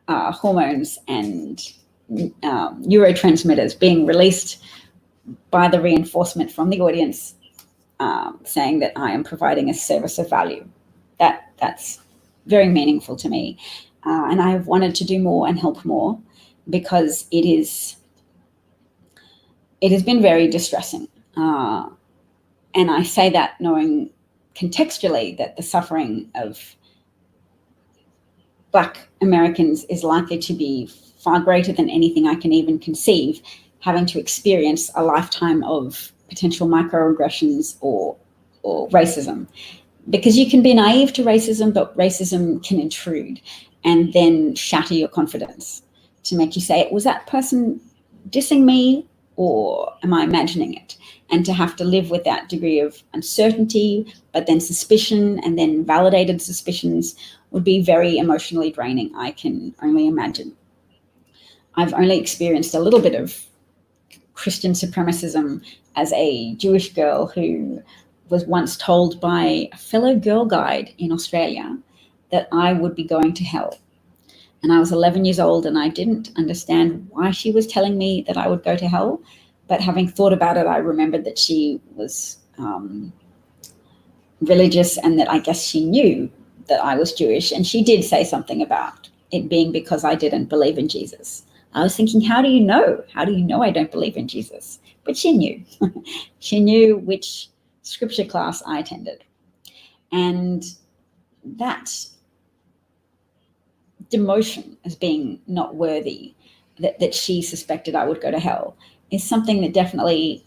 hormones and neurotransmitters being released by the reinforcement from the audience, saying that I am providing a service of value. That's very meaningful to me. And I have wanted to do more and help more, because it has been very distressing. And I say that knowing contextually that the suffering of Black Americans is likely to be far greater than anything I can even conceive, having to experience a lifetime of potential microaggressions or racism. Because you can be naive to racism, but racism can intrude and then shatter your confidence to make you say, was that person dissing me, or am I imagining it? And to have to live with that degree of uncertainty, but then suspicion, and then validated suspicions, would be very emotionally draining, I can only imagine. I've only experienced a little bit of Christian supremacism as a Jewish girl who was once told by a fellow girl guide in Australia that I would be going to hell. And I was 11 years old, and I didn't understand why she was telling me that I would go to hell. But having thought about it, I remembered that she was religious, and that I guess she knew that I was Jewish. And she did say something about it being because I didn't believe in Jesus. I was thinking, how do you know? How do you know I don't believe in Jesus? But she knew. She knew which scripture class I attended. And that demotion as being not worthy, that she suspected I would go to hell, is something that definitely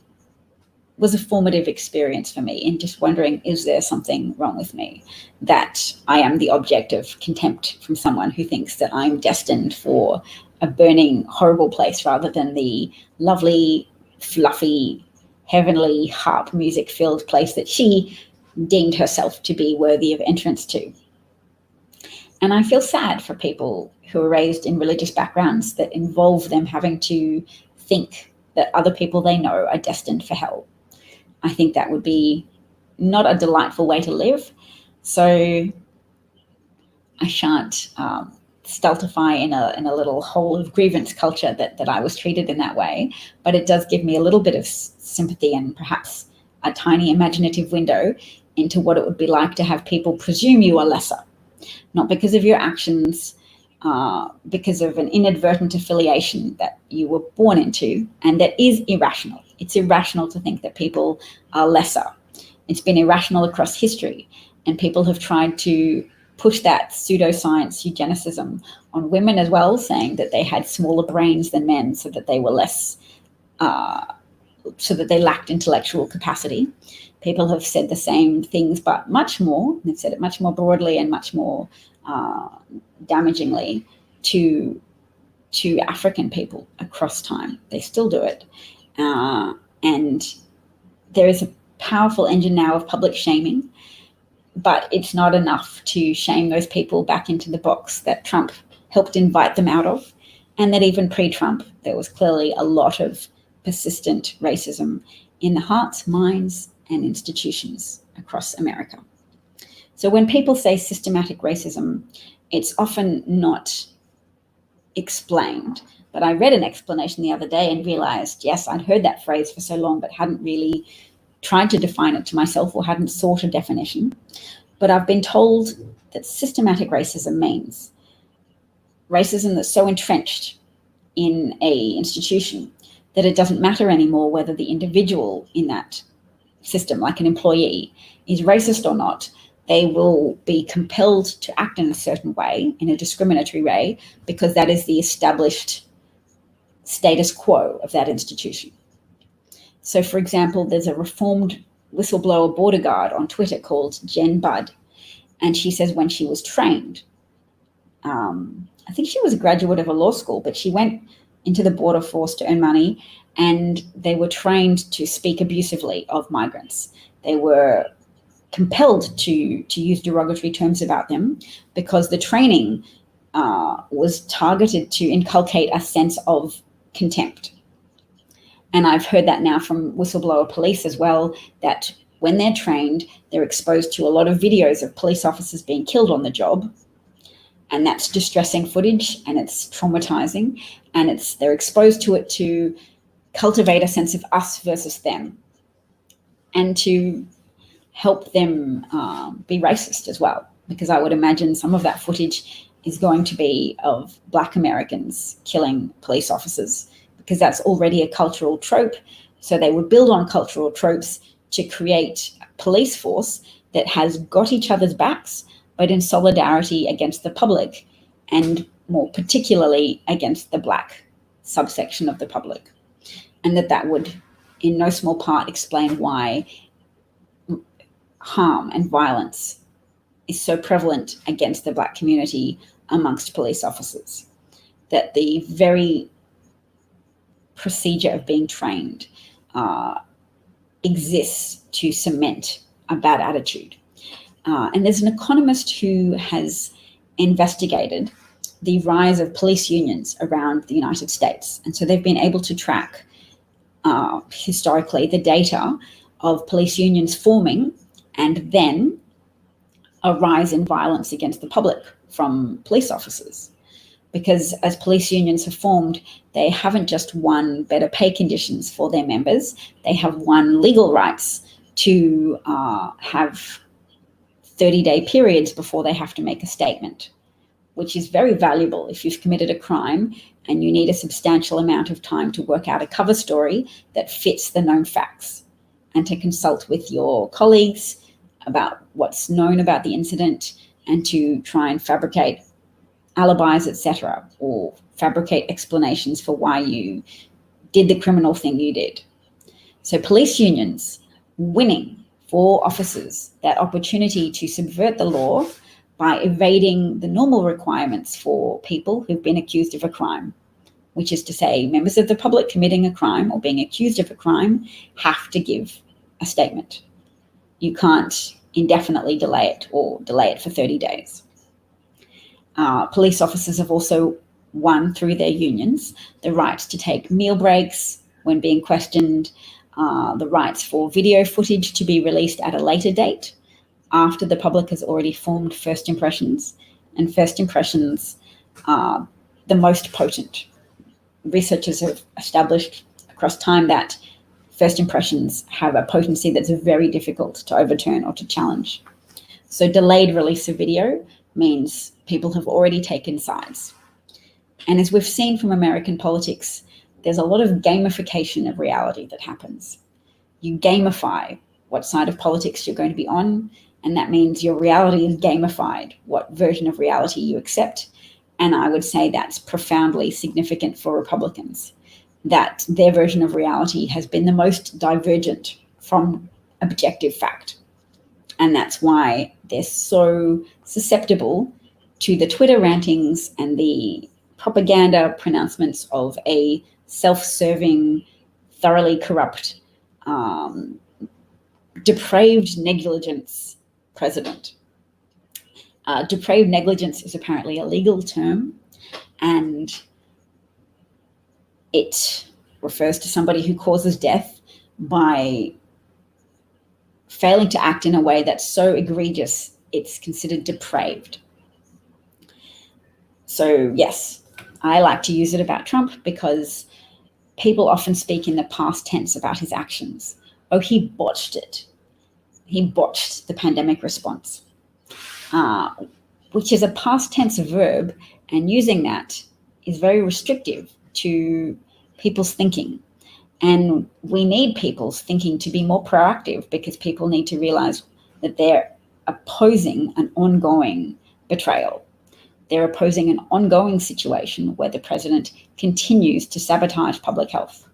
was a formative experience for me, in just wondering, is there something wrong with me, that I am the object of contempt from someone who thinks that I'm destined for a burning, horrible place, rather than the lovely, fluffy, heavenly harp music filled place that she deemed herself to be worthy of entrance to. And I feel sad for people who are raised in religious backgrounds that involve them having to think that other people they know are destined for hell. I think that would be not a delightful way to live. So I shan't stultify in a little hole of grievance culture that I was treated in that way. But it does give me a little bit of sympathy, and perhaps a tiny imaginative window into what it would be like to have people presume you are lesser. Not because of your actions, because of an inadvertent affiliation that you were born into, and that is irrational. It's irrational to think that people are lesser. It's been irrational across history, and people have tried to push that pseudoscience eugenicism on women as well, saying that they had smaller brains than men, so that they were less, so that they lacked intellectual capacity. People have said the same things, but much more. They've said it much more broadly and much more damagingly to African people across time. They still do it. And there is a powerful engine now of public shaming, but it's not enough to shame those people back into the box that Trump helped invite them out of, and that even pre-Trump, there was clearly a lot of persistent racism in the hearts, minds, and institutions across America. So when people say systematic racism, it's often not explained. But I read an explanation the other day and realized, yes, I'd heard that phrase for so long, but hadn't really tried to define it to myself or hadn't sought a definition. But I've been told that systematic racism means racism that's so entrenched in a institution that it doesn't matter anymore whether the individual in that system, like an employee, is racist or not. They will be compelled to act in a certain way, in a discriminatory way, because that is the established status quo of that institution. So, for example, there's a reformed whistleblower border guard on Twitter called Jen Budd, and she says when she was trained, I think she was a graduate of a law school, but she went into the border force to earn money, and they were trained to speak abusively of migrants. They were compelled to use derogatory terms about them because the training was targeted to inculcate a sense of contempt. And I've heard that now from whistleblower police as well, that when they're trained, they're exposed to a lot of videos of police officers being killed on the job. And that's distressing footage, and it's traumatizing, and they're exposed to it to cultivate a sense of us versus them, and to help them be racist as well. Because I would imagine some of that footage is going to be of Black Americans killing police officers, because that's already a cultural trope. So they would build on cultural tropes to create a police force that has got each other's backs, but in solidarity against the public, and more particularly against the Black subsection of the public. And that would, in no small part, explain why harm and violence is so prevalent against the Black community amongst police officers. That the very procedure of being trained exists to cement a bad attitude. And there's an economist who has investigated the rise of police unions around the United States. And so they've been able to track historically the data of police unions forming and then a rise in violence against the public from police officers. Because as police unions have formed, they haven't just won better pay conditions for their members, they have won legal rights to have 30-day periods before they have to make a statement, which is very valuable if you've committed a crime and you need a substantial amount of time to work out a cover story that fits the known facts, and to consult with your colleagues about what's known about the incident, and to try and fabricate alibis, etc., or fabricate explanations for why you did the criminal thing you did. So police unions winning for officers that opportunity to subvert the law by evading the normal requirements for people who've been accused of a crime, which is to say members of the public committing a crime or being accused of a crime have to give a statement. You can't indefinitely delay it or delay it for 30 days. Police officers have also won through their unions the right to take meal breaks when being questioned, the rights for video footage to be released at a later date after the public has already formed first impressions, and first impressions are the most potent. Researchers have established across time that first impressions have a potency that's very difficult to overturn or to challenge. So delayed release of video means people have already taken sides. And as we've seen from American politics, there's a lot of gamification of reality that happens. You gamify what side of politics you're going to be on, and that means your reality is gamified, what version of reality you accept. And I would say that's profoundly significant for Republicans, that their version of reality has been the most divergent from objective fact. And that's why they're so susceptible to the Twitter rantings and the propaganda pronouncements of a self-serving, thoroughly corrupt, depraved negligence president. Depraved negligence is apparently a legal term, and it refers to somebody who causes death by failing to act in a way that's so egregious it's considered depraved. So yes, I like to use it about Trump because people often speak in the past tense about his actions. Oh, he botched it. He botched the pandemic response, which is a past tense verb, and using that is very restrictive to people's thinking. And we need people's thinking to be more proactive, because people need to realize that they're opposing an ongoing betrayal. They're opposing an ongoing situation where the president continues to sabotage public health,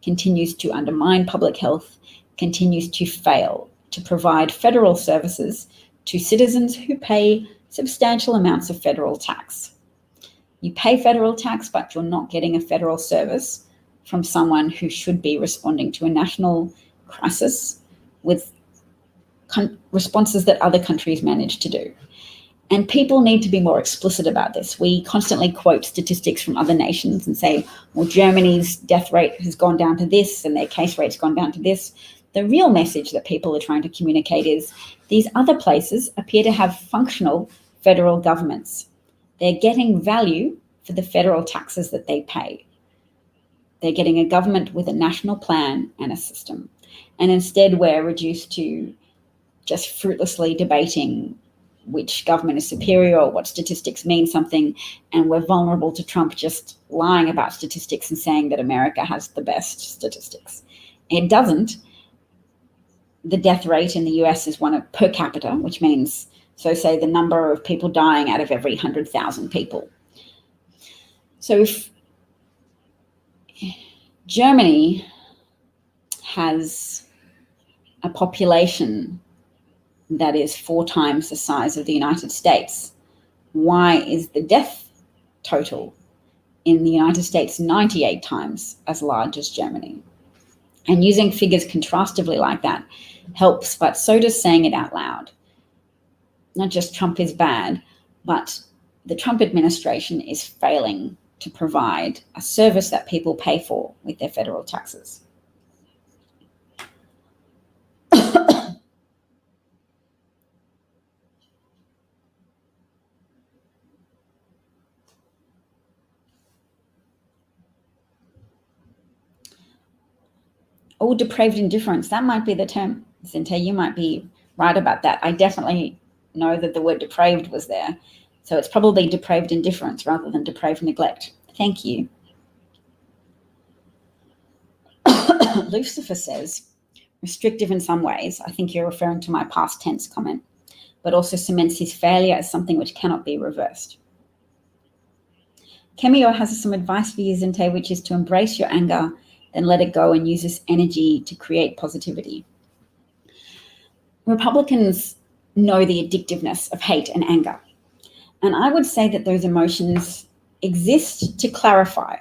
continues to undermine public health, continues to fail to provide federal services to citizens who pay substantial amounts of federal tax. You pay federal tax, but you're not getting a federal service from someone who should be responding to a national crisis with responses that other countries manage to do. And people need to be more explicit about this. We constantly quote statistics from other nations and say, well, Germany's death rate has gone down to this and their case rate's gone down to this. The real message that people are trying to communicate is these other places appear to have functional federal governments. They're getting value for the federal taxes that they pay. They're getting a government with a national plan and a system. And instead, we're reduced to just fruitlessly debating which government is superior or what statistics mean something. And we're vulnerable to Trump just lying about statistics and saying that America has the best statistics. It doesn't. The death rate in the US is one per capita, which means, so say the number of people dying out of every 100,000 people. So if Germany has a population that is 4 times the size of the United States, why is the death total in the United States 98 times as large as Germany? And using figures contrastively like that helps, but so does saying it out loud. Not just Trump is bad, but the Trump administration is failing to provide a service that people pay for with their federal taxes. Oh, depraved indifference. That might be the term. Zinte, you might be right about that. I definitely know that the word depraved was there. So it's probably depraved indifference rather than depraved neglect. Thank you. Lucifer says, restrictive in some ways. I think you're referring to my past tense comment, but also cements his failure as something which cannot be reversed. Kemio has some advice for you, Zinte, which is to embrace your anger, then let it go and use this energy to create positivity. Republicans know the addictiveness of hate and anger. And I would say that those emotions exist to clarify.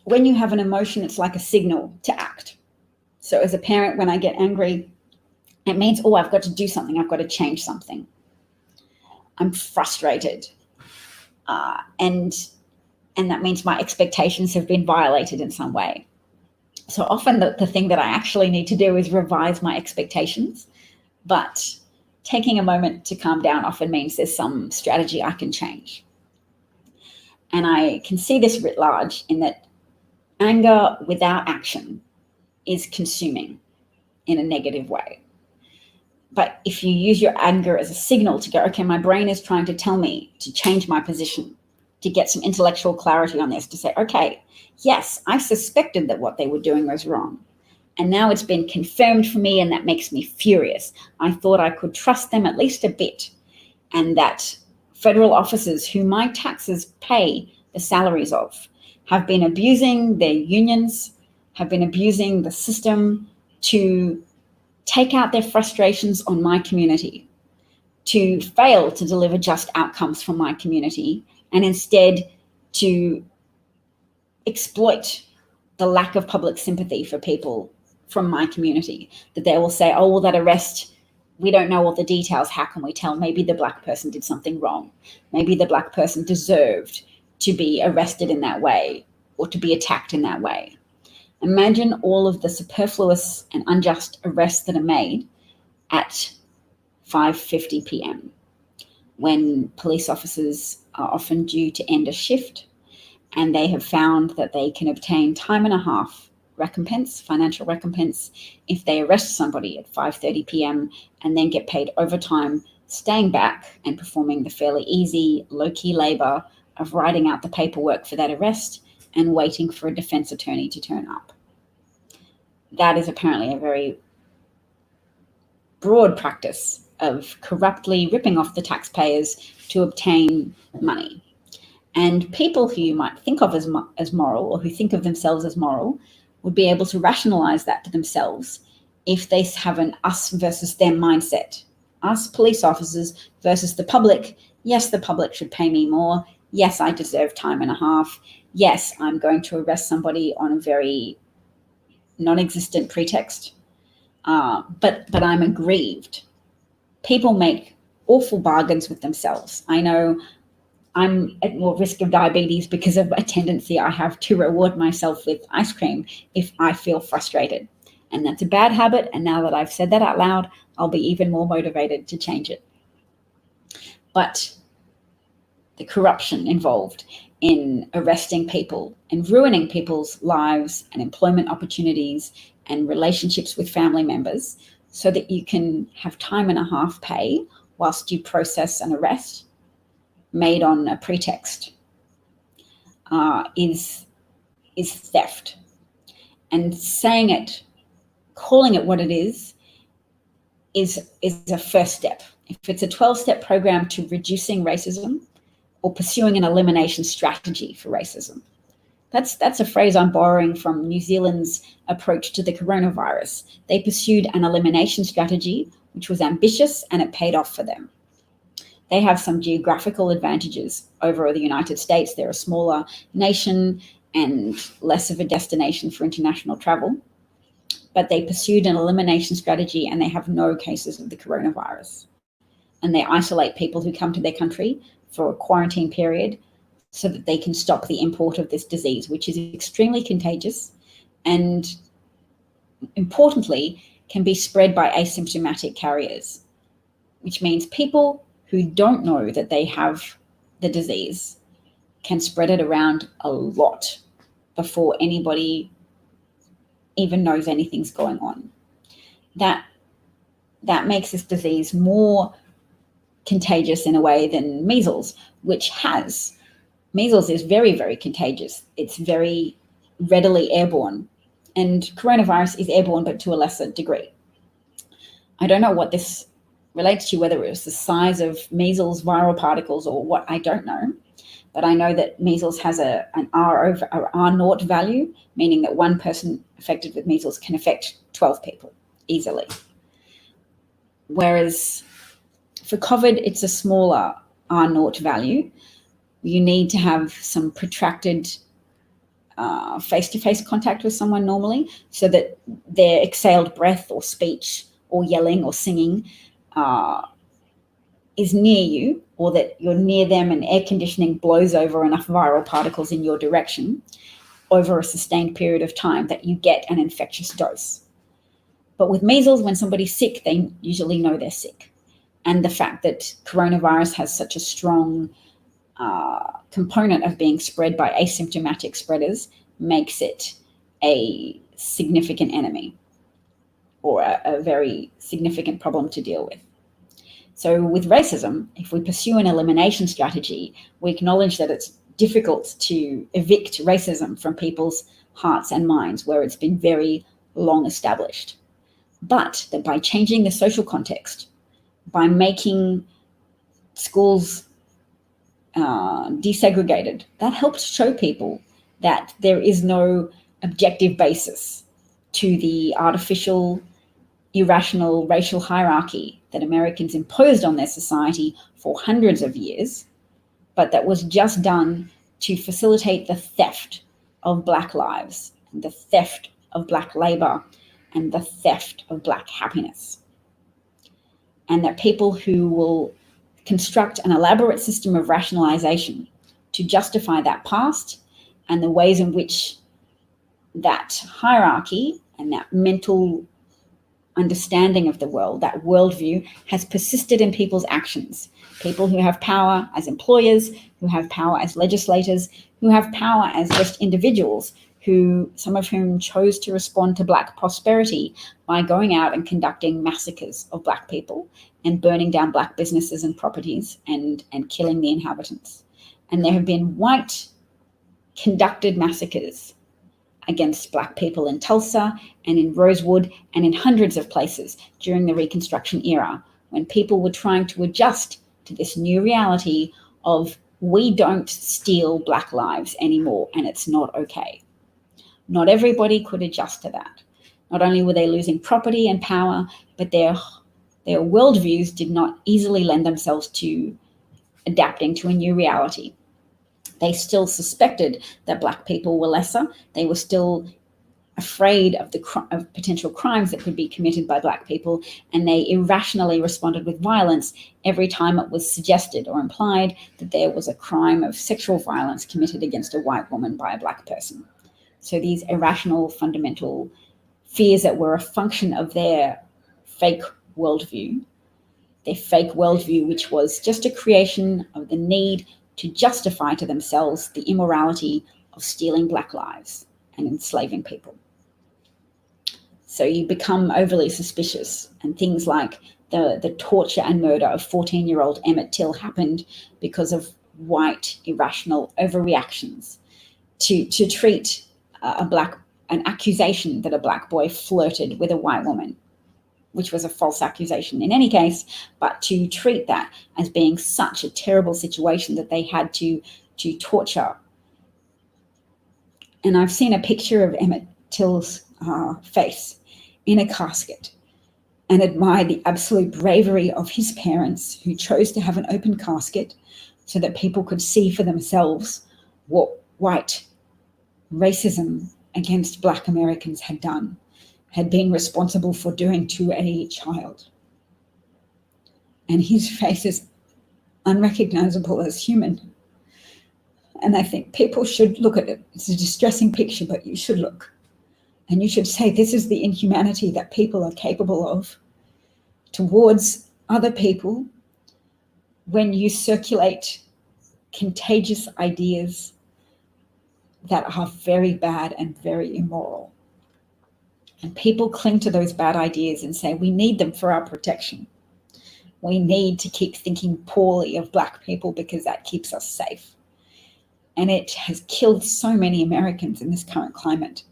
When you have an emotion, it's like a signal to act. So as a parent, when I get angry, it means, oh, I've got to do something. I've got to change something. I'm frustrated. And that means my expectations have been violated in some way. So often the thing that I actually need to do is revise my expectations. But taking a moment to calm down often means there's some strategy I can change. And I can see this writ large in that anger without action is consuming in a negative way. But if you use your anger as a signal to go, okay, my brain is trying to tell me to change my position, to get some intellectual clarity on this, to say, okay, yes, I suspected that what they were doing was wrong. And now it's been confirmed for me, and that makes me furious. I thought I could trust them at least a bit, and that federal officers who my taxes pay the salaries of have been abusing their unions, have been abusing the system to take out their frustrations on my community, to fail to deliver just outcomes for my community, and instead to exploit the lack of public sympathy for people from my community. That they will say, oh, well, that arrest, we don't know all the details. How can we tell? Maybe the black person did something wrong. Maybe the black person deserved to be arrested in that way or to be attacked in that way. Imagine all of the superfluous and unjust arrests that are made at 5:50 p.m. when police officers are often due to end a shift, and they have found that they can obtain time and a half recompense, financial recompense, if they arrest somebody at 5:30 p.m. and then get paid overtime, staying back and performing the fairly easy, low-key labor of writing out the paperwork for that arrest and waiting for a defense attorney to turn up. That is apparently a very broad practice of corruptly ripping off the taxpayers to obtain money. And people who you might think of as moral, or who think of themselves as moral, would be able to rationalize that to themselves if they have an us versus them mindset. Us police officers versus the public. Yes, the public should pay me more. Yes, I deserve time and a half. Yes, I'm going to arrest somebody on a very non-existent pretext. But I'm aggrieved. People make awful bargains with themselves. I know I'm at more risk of diabetes because of a tendency I have to reward myself with ice cream if I feel frustrated. And that's a bad habit. And now that I've said that out loud, I'll be even more motivated to change it. But the corruption involved in arresting people and ruining people's lives and employment opportunities and relationships with family members so that you can have time and a half pay whilst you process an arrest made on a pretext is theft. And saying it, calling it what it is a first step. If it's a 12-step program to reducing racism or pursuing an elimination strategy for racism, that's a phrase I'm borrowing from New Zealand's approach to the coronavirus. They pursued an elimination strategy which was ambitious, and it paid off for them. They have some geographical advantages over the United States. They're a smaller nation and less of a destination for international travel. But they pursued an elimination strategy, and they have no cases of the coronavirus. And they isolate people who come to their country for a quarantine period so that they can stop the import of this disease, which is extremely contagious and, importantly, can be spread by asymptomatic carriers, which means people who don't know that they have the disease can spread it around a lot before anybody even knows anything's going on. That makes this disease more contagious in a way than measles, measles is very, very contagious. It's very readily airborne, and coronavirus is airborne, but to a lesser degree. I don't know what this relates to, whether it was the size of measles viral particles or what, I don't know. But I know that measles has an R0 value, meaning that one person affected with measles can affect 12 people easily. Whereas for COVID, it's a smaller R0 value. You need to have some protracted face-to-face contact with someone normally so that their exhaled breath or speech or yelling or singing is near you, or that you're near them and air conditioning blows over enough viral particles in your direction over a sustained period of time that you get an infectious dose. But with measles, when somebody's sick, they usually know they're sick. And the fact that coronavirus has such a strong component of being spread by asymptomatic spreaders makes it a significant enemy, or a very significant problem to deal with. So with racism, if we pursue an elimination strategy, we acknowledge that it's difficult to evict racism from people's hearts and minds where it's been very long established. But that by changing the social context, by making schools desegregated, that helps show people that there is no objective basis to the artificial, irrational racial hierarchy that Americans imposed on their society for hundreds of years, but that was just done to facilitate the theft of Black lives, and the theft of Black labor, and the theft of Black happiness. And that people who will construct an elaborate system of rationalization to justify that past and the ways in which that hierarchy and that mental understanding of the world, that worldview, has persisted in people's actions. People who have power as employers, who have power as legislators, who have power as just individuals, some of whom chose to respond to Black prosperity by going out and conducting massacres of Black people and burning down Black businesses and properties and killing the inhabitants. And there have been white conducted massacres against Black people in Tulsa and in Rosewood and in hundreds of places during the Reconstruction era, when people were trying to adjust to this new reality of, we don't steal Black lives anymore and it's not okay. Not everybody could adjust to that. Not only were they losing property and power, but their worldviews did not easily lend themselves to adapting to a new reality. They still suspected that Black people were lesser. They were still afraid of potential crimes that could be committed by Black people, and they irrationally responded with violence every time it was suggested or implied that there was a crime of sexual violence committed against a white woman by a Black person. So these irrational, fundamental fears that were a function of their fake worldview, which was just a creation of the need to justify to themselves the immorality of stealing Black lives and enslaving people. So you become overly suspicious, and things like the torture and murder of 14-year-old Emmett Till happened because of white irrational overreactions to treat an accusation that a Black boy flirted with a white woman, which was a false accusation in any case, but to treat that as being such a terrible situation that they had to torture. And I've seen a picture of Emmett Till's face in a casket and admired the absolute bravery of his parents, who chose to have an open casket so that people could see for themselves what white racism against Black Americans had been responsible for doing to a child. And his face is unrecognizable as human. And I think people should look at it. It's a distressing picture, but you should look. And you should say, this is the inhumanity that people are capable of towards other people when you circulate contagious ideas that are very bad and very immoral. And people cling to those bad ideas and say, we need them for our protection. We need to keep thinking poorly of Black people because that keeps us safe. And it has killed so many Americans in this current climate,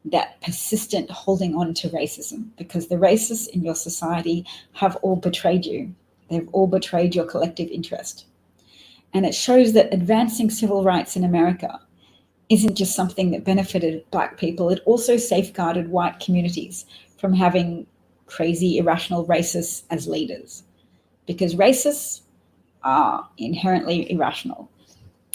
that persistent holding on to racism, because the racists in your society have all betrayed you. They've all betrayed your collective interest. And it shows that advancing civil rights in America isn't just something that benefited Black people, it also safeguarded white communities from having crazy, irrational racists as leaders. Because racists are inherently irrational,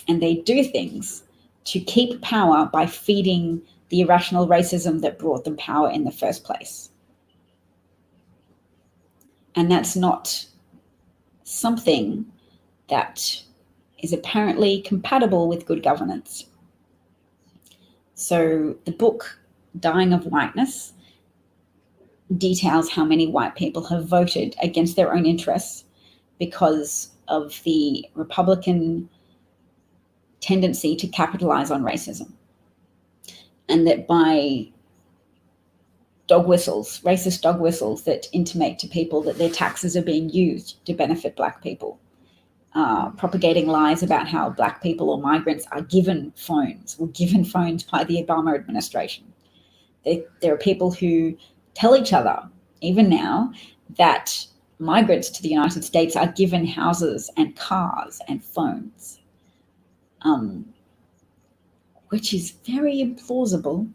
and they do things to keep power by feeding the irrational racism that brought them power in the first place. And that's not something that is apparently compatible with good governance. So the book, Dying of Whiteness, details how many white people have voted against their own interests because of the Republican tendency to capitalize on racism. And that by racist dog whistles that intimate to people that their taxes are being used to benefit Black people, propagating lies about how Black people or migrants are given phones by the Obama administration. There are people who tell each other, even now, that migrants to the United States are given houses and cars and phones, which is very implausible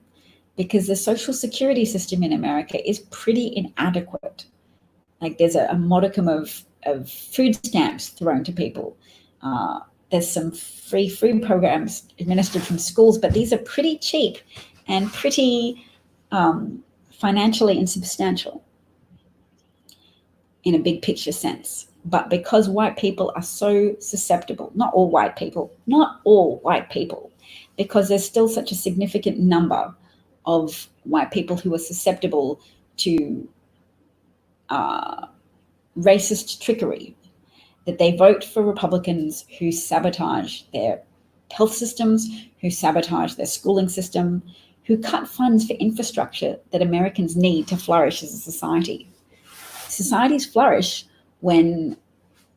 because the social security system in America is pretty inadequate. Like, there's a modicum of food stamps thrown to people. There's some free food programs administered from schools, but these are pretty cheap and pretty financially insubstantial in a big picture sense. But because white people are so susceptible, not all white people, because there's still such a significant number of white people who are susceptible to racist trickery, that they vote for Republicans who sabotage their health systems, who sabotage their schooling system, who cut funds for infrastructure that Americans need to flourish as a society. Societies flourish when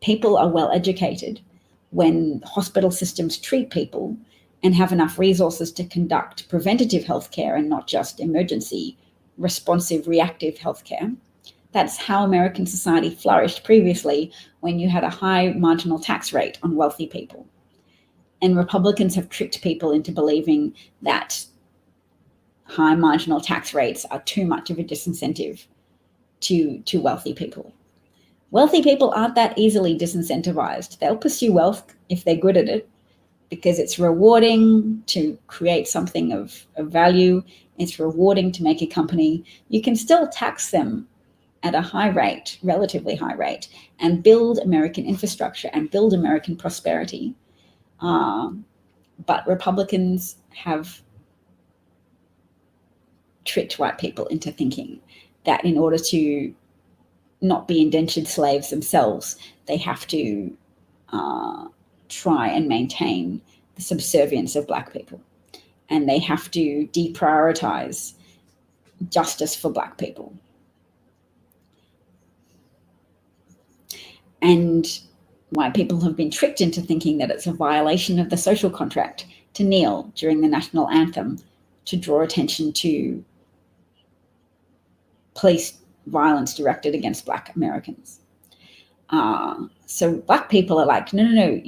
people are well educated, when hospital systems treat people and have enough resources to conduct preventative healthcare and not just emergency, responsive, reactive healthcare. That's how American society flourished previously, when you had a high marginal tax rate on wealthy people. And Republicans have tricked people into believing that high marginal tax rates are too much of a disincentive to wealthy people. Wealthy people aren't that easily disincentivized. They'll pursue wealth if they're good at it, because it's rewarding to create something of value. It's rewarding to make a company. You can still tax them at a high rate, relatively high rate, and build American infrastructure and build American prosperity. But Republicans have tricked white people into thinking that in order to not be indentured slaves themselves, they have to try and maintain the subservience of Black people. And they have to deprioritize justice for Black people. And white people have been tricked into thinking that it's a violation of the social contract to kneel during the national anthem to draw attention to police violence directed against Black Americans. So Black people are like, no,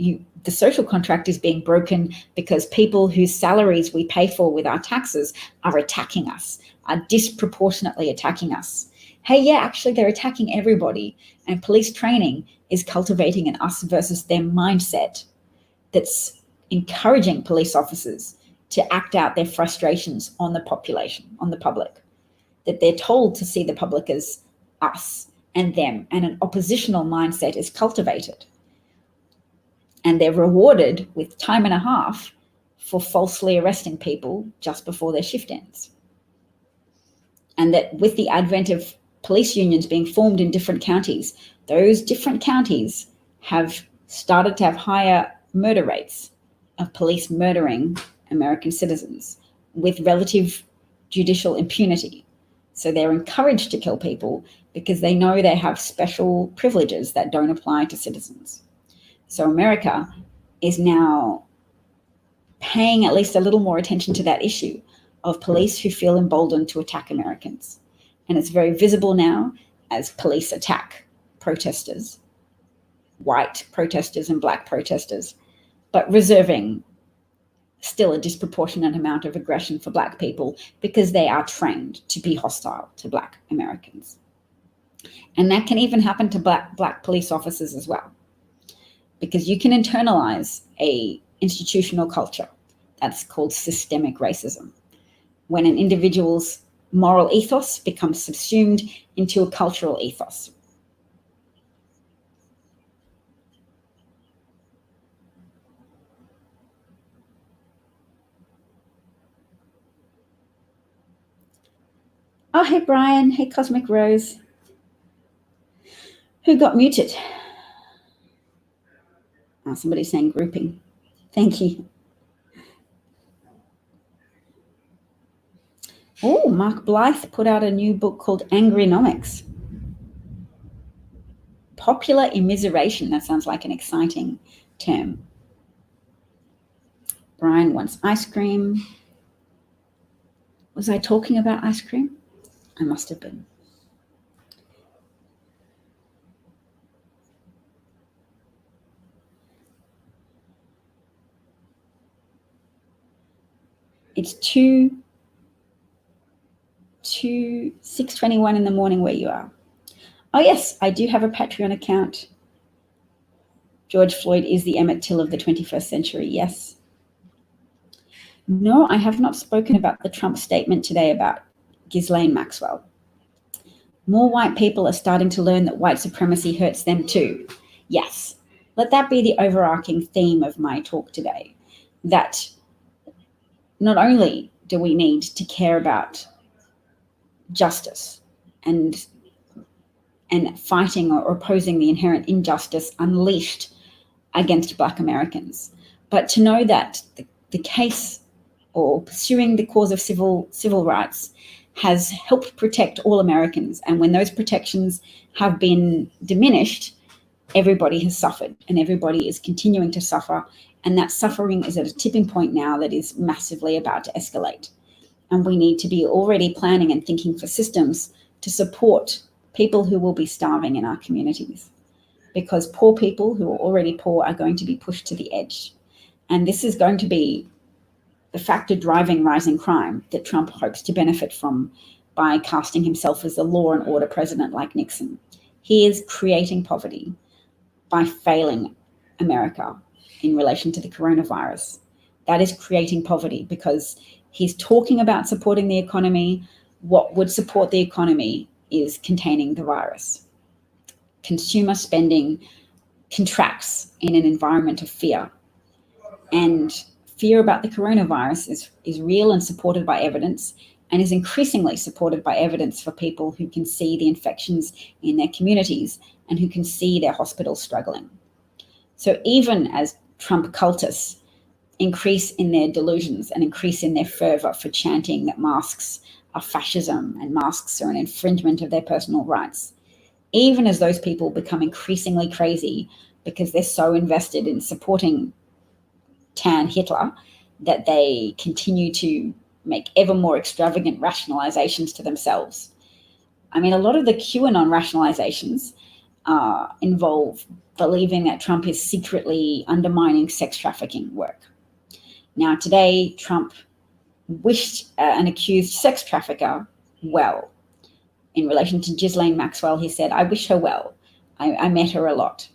the social contract is being broken because people whose salaries we pay for with our taxes are attacking us, are disproportionately attacking us. Hey, yeah, actually they're attacking everybody. And police training is cultivating an us versus them mindset that's encouraging police officers to act out their frustrations on the population, on the public, that they're told to see the public as us and them, and an oppositional mindset is cultivated. And they're rewarded with time and a half for falsely arresting people just before their shift ends. And that with the advent of police unions being formed in different counties, those different counties have started to have higher murder rates of police murdering American citizens with relative judicial impunity. So they're encouraged to kill people because they know they have special privileges that don't apply to citizens. So America is now paying at least a little more attention to that issue of police who feel emboldened to attack Americans. And it's very visible now as police attack protesters, white protesters and Black protesters, but reserving still a disproportionate amount of aggression for Black people because they are trained to be hostile to Black Americans. And that can even happen to Black police officers as well, because you can internalize a institutional culture that's called systemic racism, when an individual's moral ethos becomes subsumed into a cultural ethos. Oh, hey, Brian. Hey, Cosmic Rose. Who got muted? Oh, somebody's saying grouping. Thank you. Oh, Mark Blythe put out a new book called Angrynomics. Popular immiseration. That sounds like an exciting term. Brian wants ice cream. Was I talking about ice cream? I must have been. It's 6:21 in the morning where you are. Oh, yes, I do have a Patreon account. George Floyd is the Emmett Till of the 21st century, yes. No, I have not spoken about the Trump statement today about Ghislaine Maxwell. More white people are starting to learn that white supremacy hurts them too. Yes, let that be the overarching theme of my talk today, that not only do we need to care about justice and and fighting or opposing the inherent injustice unleashed against Black Americans. But to know that the case or pursuing the cause of civil rights has helped protect all Americans. And when those protections have been diminished, everybody has suffered and everybody is continuing to suffer. And that suffering is at a tipping point now that is massively about to escalate. And we need to be already planning and thinking for systems to support people who will be starving in our communities, because poor people who are already poor are going to be pushed to the edge. And this is going to be the factor driving rising crime that Trump hopes to benefit from by casting himself as a law and order president like Nixon. He is creating poverty by failing America in relation to the coronavirus. That is creating poverty because he's talking about supporting the economy. What would support the economy is containing the virus. Consumer spending contracts in an environment of fear. And fear about the coronavirus is real and supported by evidence, and is increasingly supported by evidence for people who can see the infections in their communities and who can see their hospitals struggling. So even as Trump cultists increase in their delusions and increase in their fervor for chanting that masks are fascism and masks are an infringement of their personal rights, even as those people become increasingly crazy because they're so invested in supporting tan Hitler that they continue to make ever more extravagant rationalizations to themselves. I mean, a lot of the QAnon rationalizations involve believing that Trump is secretly undermining sex trafficking work. Now, today, Trump wished an accused sex trafficker well. In relation to Ghislaine Maxwell, he said, "I wish her well. I met her a lot."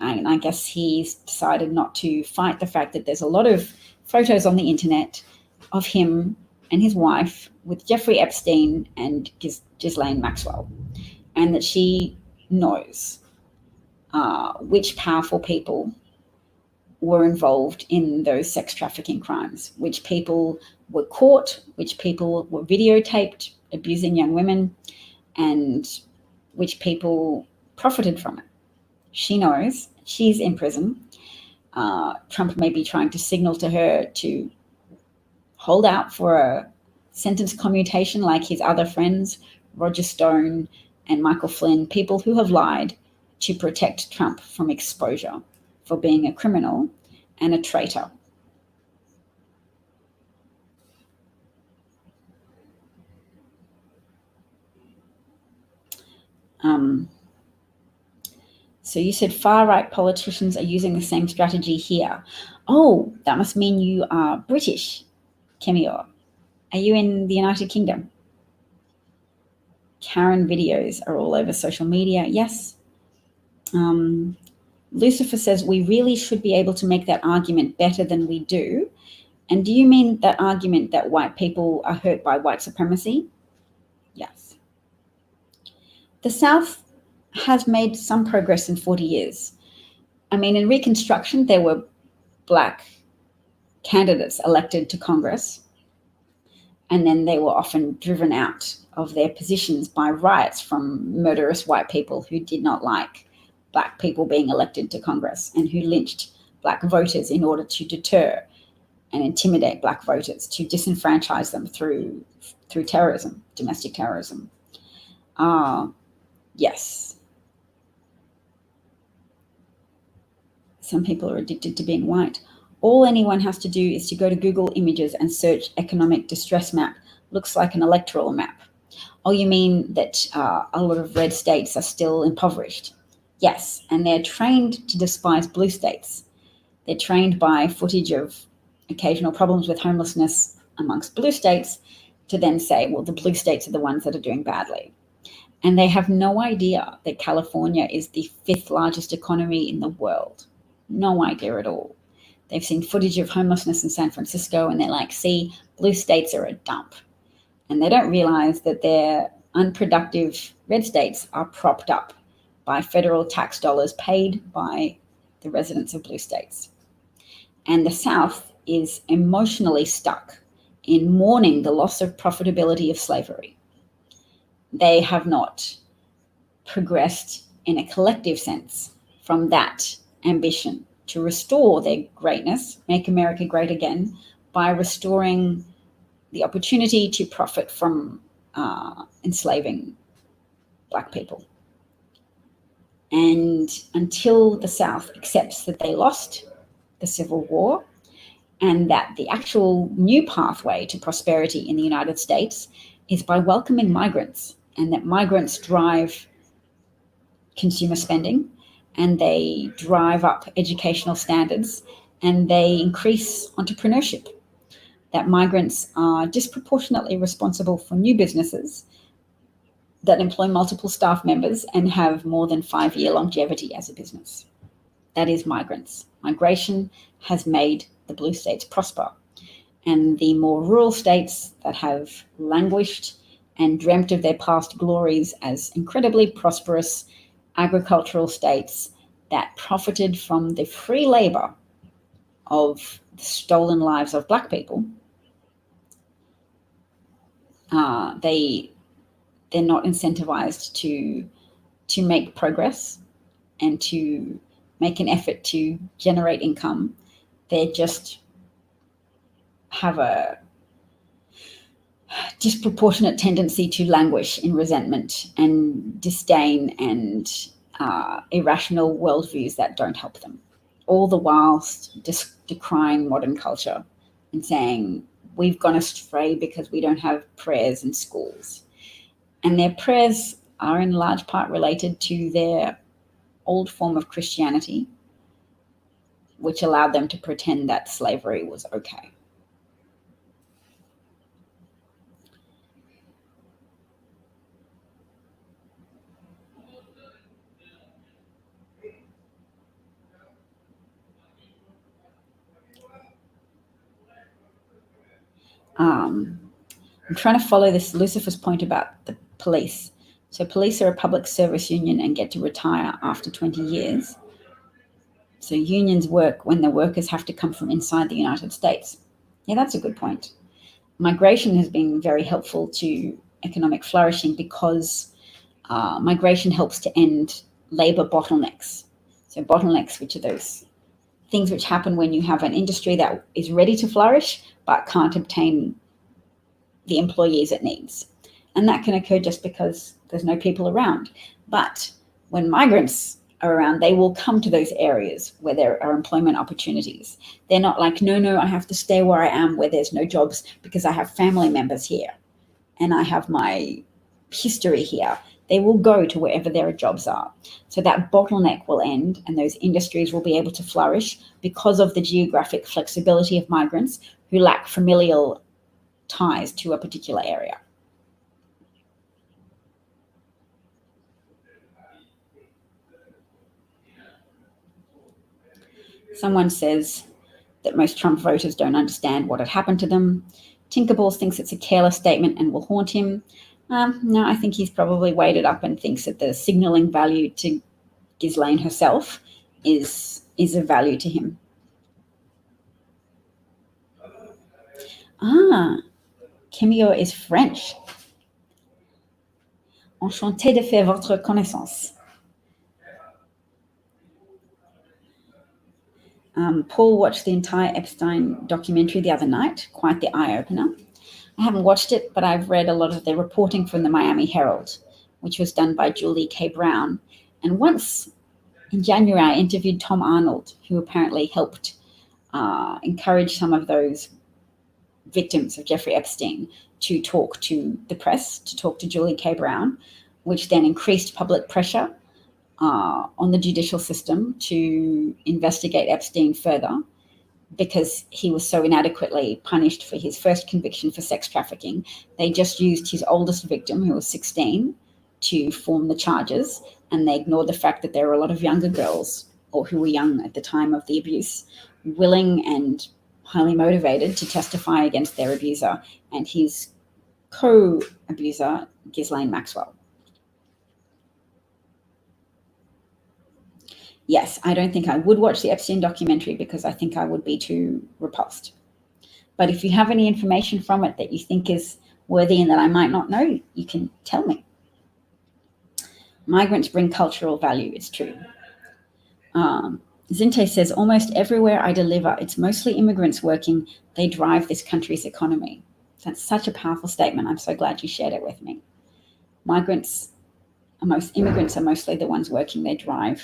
And I guess he's decided not to fight the fact that there's a lot of photos on the internet of him and his wife with Jeffrey Epstein and Ghislaine Maxwell, and that she knows which powerful people were involved in those sex trafficking crimes, which people were caught, which people were videotaped abusing young women, and which people profited from it. She knows. She's in prison. Trump may be trying to signal to her to hold out for a sentence commutation like his other friends, Roger Stone and Michael Flynn, people who have lied to protect Trump from exposure for being a criminal and a traitor. So you said far-right politicians are using the same strategy here. Oh, that must mean you are British, Kemior. Are you in the United Kingdom? Karen videos are all over social media. Yes. Lucifer says we really should be able to make that argument better than we do. And do you mean that argument that white people are hurt by white supremacy? Yes. The South has made some progress in 40 years. I mean, in Reconstruction, there were Black candidates elected to Congress, and then they were often driven out of their positions by riots from murderous white people who did not like Black people being elected to Congress and who lynched Black voters in order to deter and intimidate Black voters, to disenfranchise them through terrorism, domestic terrorism. Yes. Some people are addicted to being white. All anyone has to do is to go to Google Images and search economic distress map. Looks like an electoral map. Oh, you mean that a lot of red states are still impoverished? Yes, and they're trained to despise blue states. They're trained by footage of occasional problems with homelessness amongst blue states to then say, well, the blue states are the ones that are doing badly. And they have no idea that California is the 5th largest economy in the world. No idea at all. They've seen footage of homelessness in San Francisco and they're like, see, blue states are a dump. And they don't realize that their unproductive red states are propped up by federal tax dollars paid by the residents of blue states. And the South is emotionally stuck in mourning the loss of profitability of slavery. They have not progressed in a collective sense from that ambition to restore their greatness, make America great again, by restoring the opportunity to profit from enslaving Black people. And until the South accepts that they lost the Civil War and that the actual new pathway to prosperity in the United States is by welcoming migrants, and that migrants drive consumer spending and they drive up educational standards and they increase entrepreneurship, that migrants are disproportionately responsible for new businesses that employ multiple staff members and have more than 5-year longevity as a business. That is migrants. Migration has made the blue states prosper. And the more rural states that have languished and dreamt of their past glories as incredibly prosperous agricultural states that profited from the free labor of the stolen lives of Black people, they're not incentivized to make progress and to make an effort to generate income. They just have a disproportionate tendency to languish in resentment and disdain and irrational worldviews that don't help them, all the whilst decrying modern culture and saying we've gone astray because we don't have prayers in schools. And their prayers are in large part related to their old form of Christianity, which allowed them to pretend that slavery was okay. I'm trying to follow this Lucifer's point about the police. So police are a public service union and get to retire after 20 years. So unions work when the workers have to come from inside the United States. Yeah, that's a good point. Migration has been very helpful to economic flourishing because migration helps to end labor bottlenecks. So bottlenecks, which are those things which happen when you have an industry that is ready to flourish but can't obtain the employees it needs. And that can occur just because there's no people around. But when migrants are around, they will come to those areas where there are employment opportunities. They're not like, no, I have to stay where I am where there's no jobs because I have family members here and I have my history here. They will go to wherever their jobs are. So that bottleneck will end and those industries will be able to flourish because of the geographic flexibility of migrants who lack familial ties to a particular area. Someone says that most Trump voters don't understand what had happened to them. Tinkerballs thinks it's a careless statement and will haunt him. No, I think he's probably weighed it up and thinks that the signaling value to Ghislaine herself is of value to him. Camille is French. Enchantée de faire votre connaissance. Paul watched the entire Epstein documentary the other night, quite the eye-opener. I haven't watched it, but I've read a lot of the reporting from the Miami Herald, which was done by Julie K. Brown. And once in January, I interviewed Tom Arnold, who apparently helped encourage some of those victims of Jeffrey Epstein to talk to the press, to talk to Julie K. Brown, which then increased public pressure on the judicial system to investigate Epstein further because he was so inadequately punished for his first conviction for sex trafficking. They just used his oldest victim, who was 16, to form the charges, and they ignored the fact that there were a lot of younger girls, or who were young at the time of the abuse, willing and highly motivated to testify against their abuser and his co-abuser, Ghislaine Maxwell. Yes, I don't think I would watch the Epstein documentary because I think I would be too repulsed. But if you have any information from it that you think is worthy and that I might not know, you can tell me. Migrants bring cultural value, it's true. Zinte says, almost everywhere I deliver, it's mostly immigrants working. They drive this country's economy. That's such a powerful statement. I'm so glad you shared it with me. Immigrants are mostly the ones working. They drive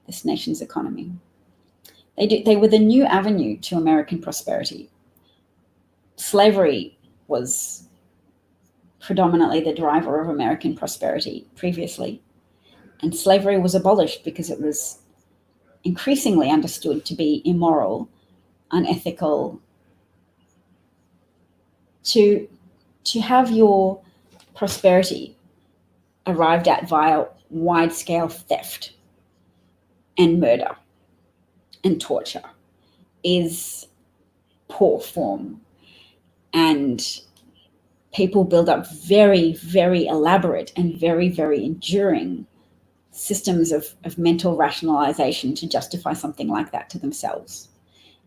this nation's economy. They were the new avenue to American prosperity. Slavery was predominantly the driver of American prosperity previously, and slavery was abolished because it was increasingly understood to be immoral, unethical. To have your prosperity arrived at via wide-scale theft and murder and torture is poor form. And people build up very, very elaborate and very, very enduring systems of mental rationalization to justify something like that to themselves.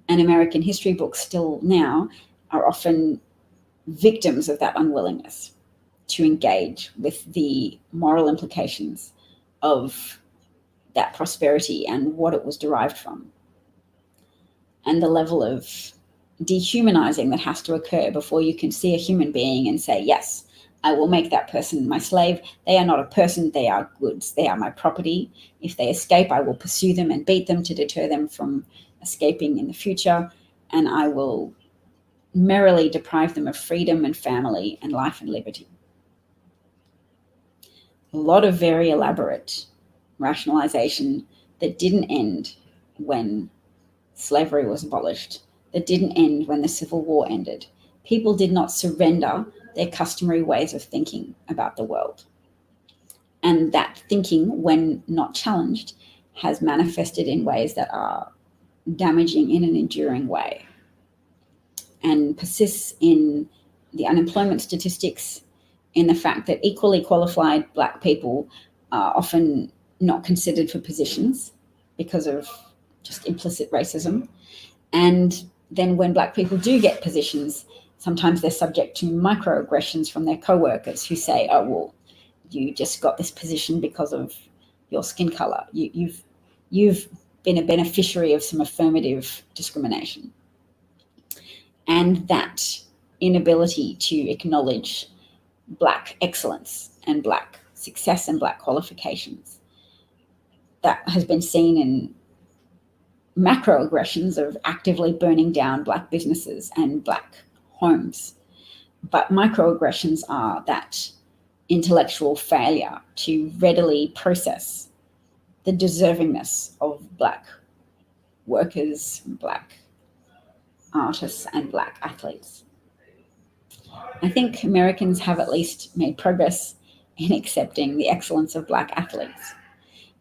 And American history books still now are often victims of that unwillingness to engage with the moral implications of that prosperity and what it was derived from, and the level of dehumanizing that has to occur before you can see a human being and say, yes, I will make that person my slave. They are not a person, they are goods. They are my property. If they escape, I will pursue them and beat them to deter them from escaping in the future, and I will merrily deprive them of freedom and family and life and liberty. A lot of very elaborate rationalization that didn't end when slavery was abolished, that didn't end when the Civil War ended. People did not surrender their customary ways of thinking about the world. And that thinking, when not challenged, has manifested in ways that are damaging in an enduring way and persists in the unemployment statistics, in the fact that equally qualified Black people are often not considered for positions because of just implicit racism. And then when Black people do get positions, sometimes they're subject to microaggressions from their co-workers who say, oh, well, you just got this position because of your skin color. You've been a beneficiary of some affirmative discrimination. And that inability to acknowledge Black excellence and Black success and Black qualifications, that has been seen in macroaggressions of actively burning down Black businesses and Black homes. But microaggressions are that intellectual failure to readily process the deservingness of Black workers, Black artists, and Black athletes. I think Americans have at least made progress in accepting the excellence of Black athletes.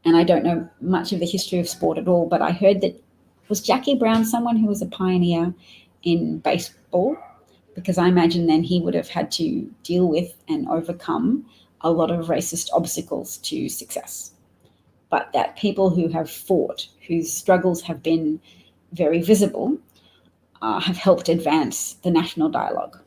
And I don't know much of the history of sport at all, but I heard that, was Jackie Brown someone who was a pioneer in baseball? Because I imagine then he would have had to deal with and overcome a lot of racist obstacles to success. But that people who have fought, whose struggles have been very visible, have helped advance the national dialogue.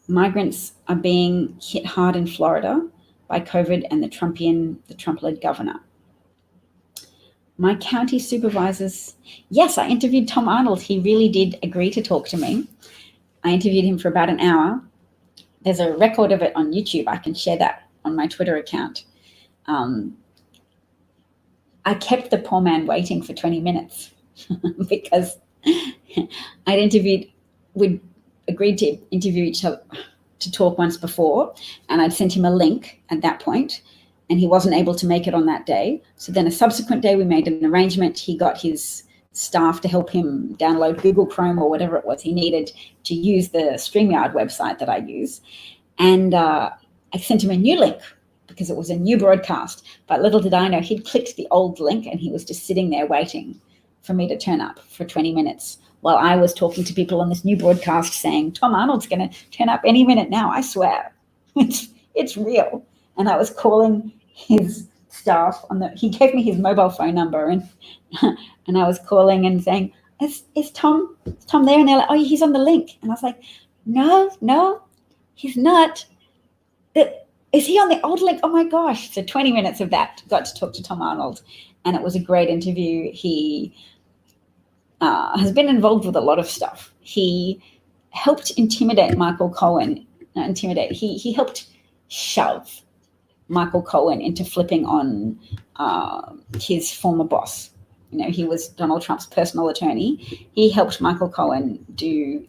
Migrants are being hit hard in Florida by COVID and the Trump-led governor. My county supervisors, yes, I interviewed Tom Arnold. He really did agree to talk to me. I interviewed him for about an hour. There's a record of it on YouTube. I can share that on my Twitter account. I kept the poor man waiting for 20 minutes because we'd agreed to interview each other, to talk once before, and I'd sent him a link at that point, and he wasn't able to make it on that day. So then a subsequent day, we made an arrangement. He got his staff to help him download Google Chrome or whatever it was he needed to use the StreamYard website that I use. And I sent him a new link because it was a new broadcast. But little did I know, he'd clicked the old link and he was just sitting there waiting for me to turn up for 20 minutes while I was talking to people on this new broadcast saying, Tom Arnold's going to turn up any minute now, I swear. It's real. And I was calling his staff he gave me his mobile phone number, and I was calling and saying, is Tom there? And they're like, oh, he's on the link. And I was like, no, he's not. Is he on the old link? Oh my gosh. So 20 minutes of that, got to talk to Tom Arnold, and it was a great interview. He has been involved with a lot of stuff. He helped intimidate Michael Cohen. Not intimidate. He helped shove Michael Cohen into flipping on his former boss. You know, he was Donald Trump's personal attorney. He helped Michael Cohen do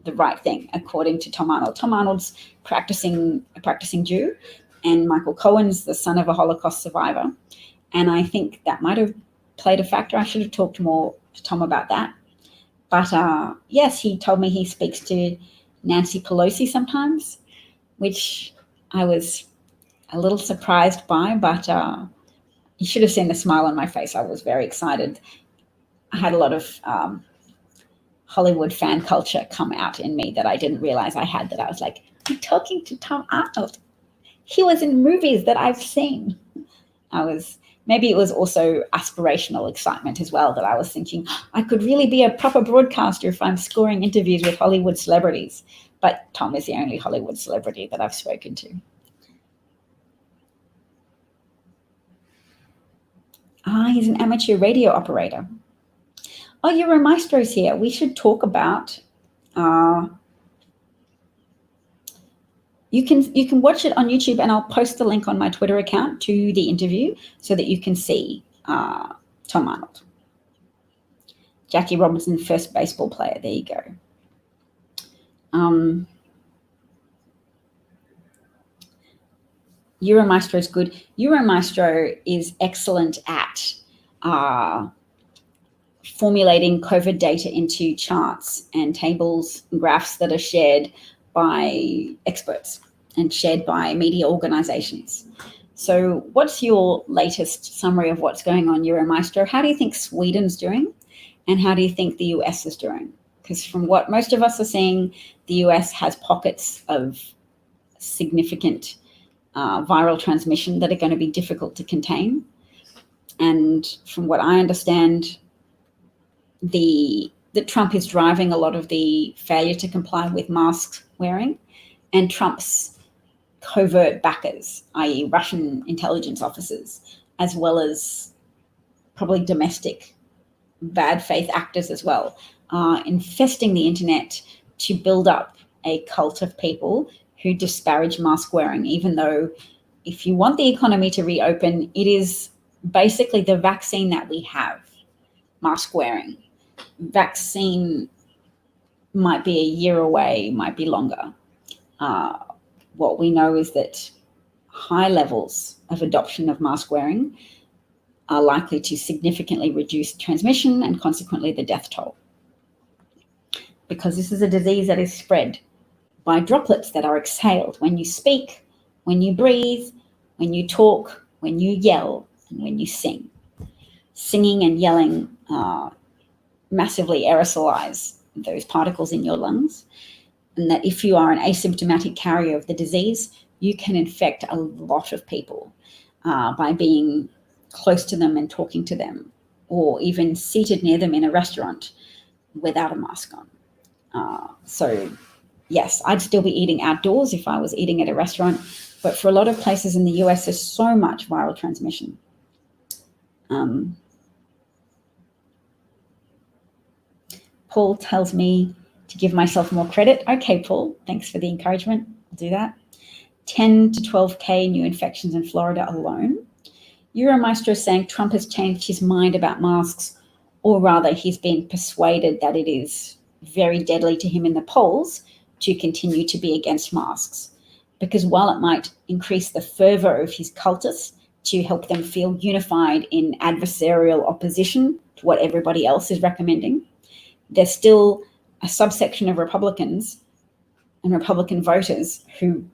the right thing, according to Tom Arnold. Tom Arnold's a practicing Jew, and Michael Cohen's the son of a Holocaust survivor. And I think that might have played a factor. I should have talked more to Tom about that. But yes, he told me he speaks to Nancy Pelosi sometimes, which I was a little surprised by, but you should have seen the smile on my face. I was very excited. I had a lot of Hollywood fan culture come out in me that I didn't realize I had, that I was like, I'm talking to Tom Arnold. He was in movies that I've seen. Maybe it was also aspirational excitement as well, that I was thinking I could really be a proper broadcaster if I'm scoring interviews with Hollywood celebrities. But Tom is the only Hollywood celebrity that I've spoken to. He's an amateur radio operator. Oh, Euromaestro's here. We should talk about. You can watch it on YouTube, and I'll post the link on my Twitter account to the interview so that you can see Tom Arnold. Jackie Robinson, first baseball player. There you go. Euromaestro is good. Euromaestro is excellent at formulating COVID data into charts and tables and graphs that are shared by experts and shared by media organizations. So what's your latest summary of what's going on, Euromaestro? How do you think Sweden's doing, and how do you think the US is doing? Because from what most of us are seeing, the US has pockets of significant viral transmission that are going to be difficult to contain. And from what I understand, that Trump is driving a lot of the failure to comply with mask wearing, and Trump's covert backers, i.e. Russian intelligence officers, as well as probably domestic bad faith actors as well, infesting the internet to build up a cult of people who disparage mask wearing, even though if you want the economy to reopen, it is basically the vaccine that we have, mask wearing. Vaccine might be a year away, might be longer. What we know is that high levels of adoption of mask wearing are likely to significantly reduce transmission and consequently the death toll. Because this is a disease that is spread by droplets that are exhaled when you speak, when you breathe, when you talk, when you yell, and when you sing. Singing and yelling massively aerosolize those particles in your lungs, and that if you are an asymptomatic carrier of the disease, you can infect a lot of people by being close to them and talking to them, or even seated near them in a restaurant without a mask on. So yes, I'd still be eating outdoors if I was eating at a restaurant, but for a lot of places in the US, there's so much viral transmission. Paul tells me to give myself more credit. Okay, Paul, thanks for the encouragement. I'll do that. 10 to 12K new infections in Florida alone. Euromaestro is saying Trump has changed his mind about masks, or rather he's been persuaded that it is very deadly to him in the polls to continue to be against masks. Because while it might increase the fervor of his cultists to help them feel unified in adversarial opposition to what everybody else is recommending, there's still a subsection of Republicans and Republican voters who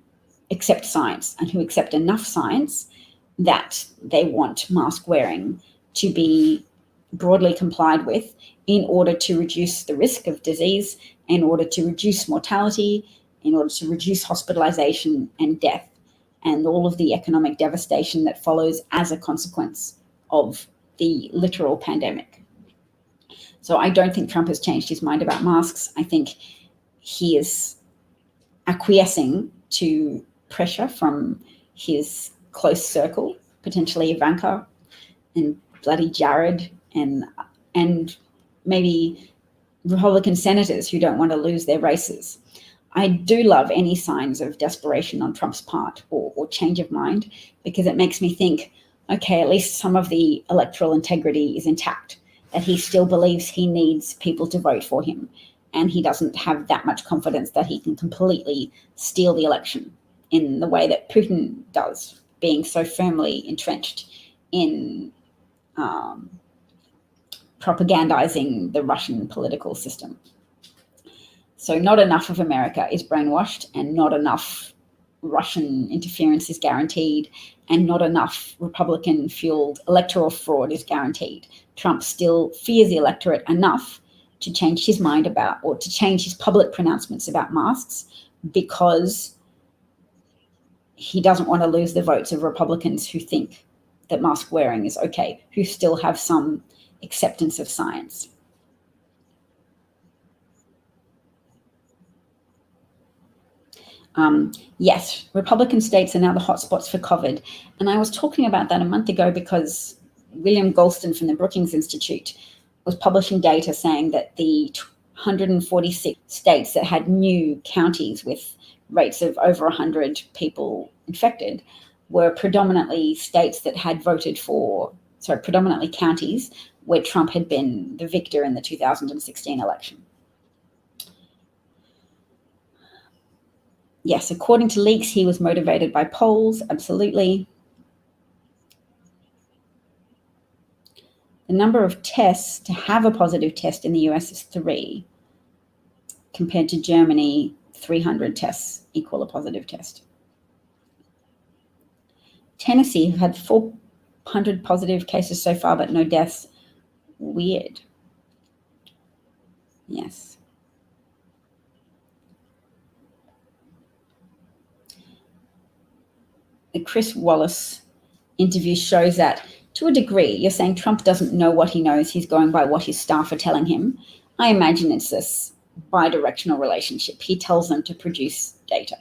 accept science and who accept enough science that they want mask wearing to be broadly complied with in order to reduce the risk of disease, in order to reduce mortality, in order to reduce hospitalization and death, and all of the economic devastation that follows as a consequence of the literal pandemic. So I don't think Trump has changed his mind about masks. I think he is acquiescing to pressure from his close circle, potentially Ivanka and bloody Jared and maybe Republican senators who don't want to lose their races. I do love any signs of desperation on Trump's part or change of mind, because it makes me think, okay, at least some of the electoral integrity is intact, that he still believes he needs people to vote for him, and he doesn't have that much confidence that he can completely steal the election in the way that Putin does, being so firmly entrenched in propagandizing the Russian political system. So not enough of America is brainwashed, and not enough Russian interference is guaranteed, and not enough Republican-fueled electoral fraud is guaranteed. Trump still fears the electorate enough to change his mind about, or to change his public pronouncements about masks, because he doesn't want to lose the votes of Republicans who think that mask wearing is okay, who still have some acceptance of science. Yes, Republican states are now the hotspots for COVID. And I was talking about that a month ago because William Galston from the Brookings Institute was publishing data saying that the 146 states that had new counties with rates of over 100 people infected were predominantly states that had voted for, predominantly counties where Trump had been the victor in the 2016 election. Yes, according to leaks, he was motivated by polls, absolutely. The number of tests to have a positive test in the US is 3, compared to Germany, 300 tests equal a positive test. Tennessee have had 400 positive cases so far, but no deaths. Weird. Yes. The Chris Wallace interview shows that, to a degree, you're saying Trump doesn't know what he knows. He's going by what his staff are telling him. I imagine it's this bi-directional relationship. He tells them to produce data.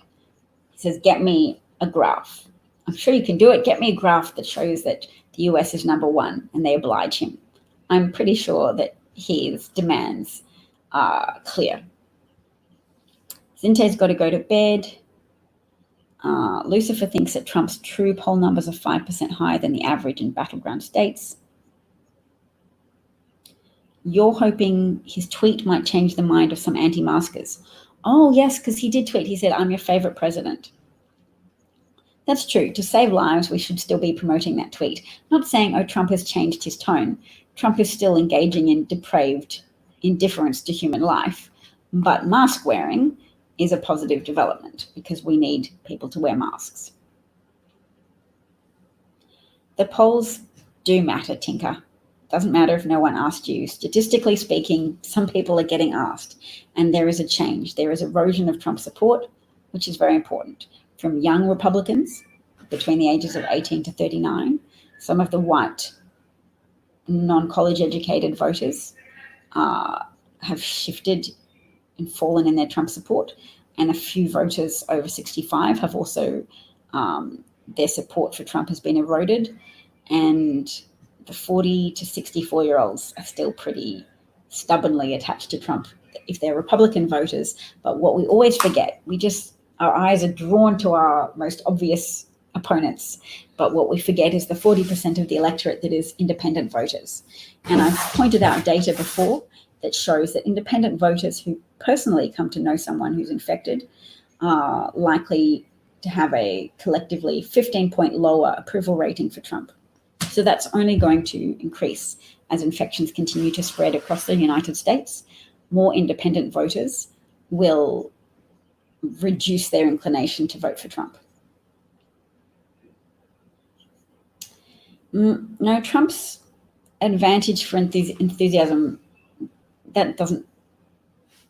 He says, get me a graph. I'm sure you can do it. Get me a graph that shows that the US is number one, and they oblige him. I'm pretty sure that his demands are clear. Zinte's got to go to bed. Lucifer thinks that Trump's true poll numbers are 5% higher than the average in battleground states. You're hoping his tweet might change the mind of some anti-maskers. Oh, yes, because he did tweet. He said, I'm your favorite president. That's true. To save lives, we should still be promoting that tweet. Not saying, oh, Trump has changed his tone. Trump is still engaging in depraved indifference to human life. But mask wearing is a positive development, because we need people to wear masks. The polls do matter, Tinker. Doesn't matter if no one asked you. Statistically speaking, some people are getting asked, and there is a change. There is erosion of Trump support, which is very important, from young Republicans between the ages of 18 to 39. Some of the white, non-college educated voters have shifted and fallen in their Trump support, and a few voters over 65 have also, their support for Trump has been eroded, and the 40 to 64-year-olds are still pretty stubbornly attached to Trump if they're Republican voters. But what we always forget, our eyes are drawn to our most obvious opponents, but what we forget is the 40% of the electorate that is independent voters. And I've pointed out data before that shows that independent voters who personally come to know someone who's infected are likely to have a collectively 15-point lower approval rating for Trump. So that's only going to increase as infections continue to spread across the United States. More independent voters will reduce their inclination to vote for Trump. No, Trump's advantage for enthusiasm, that doesn't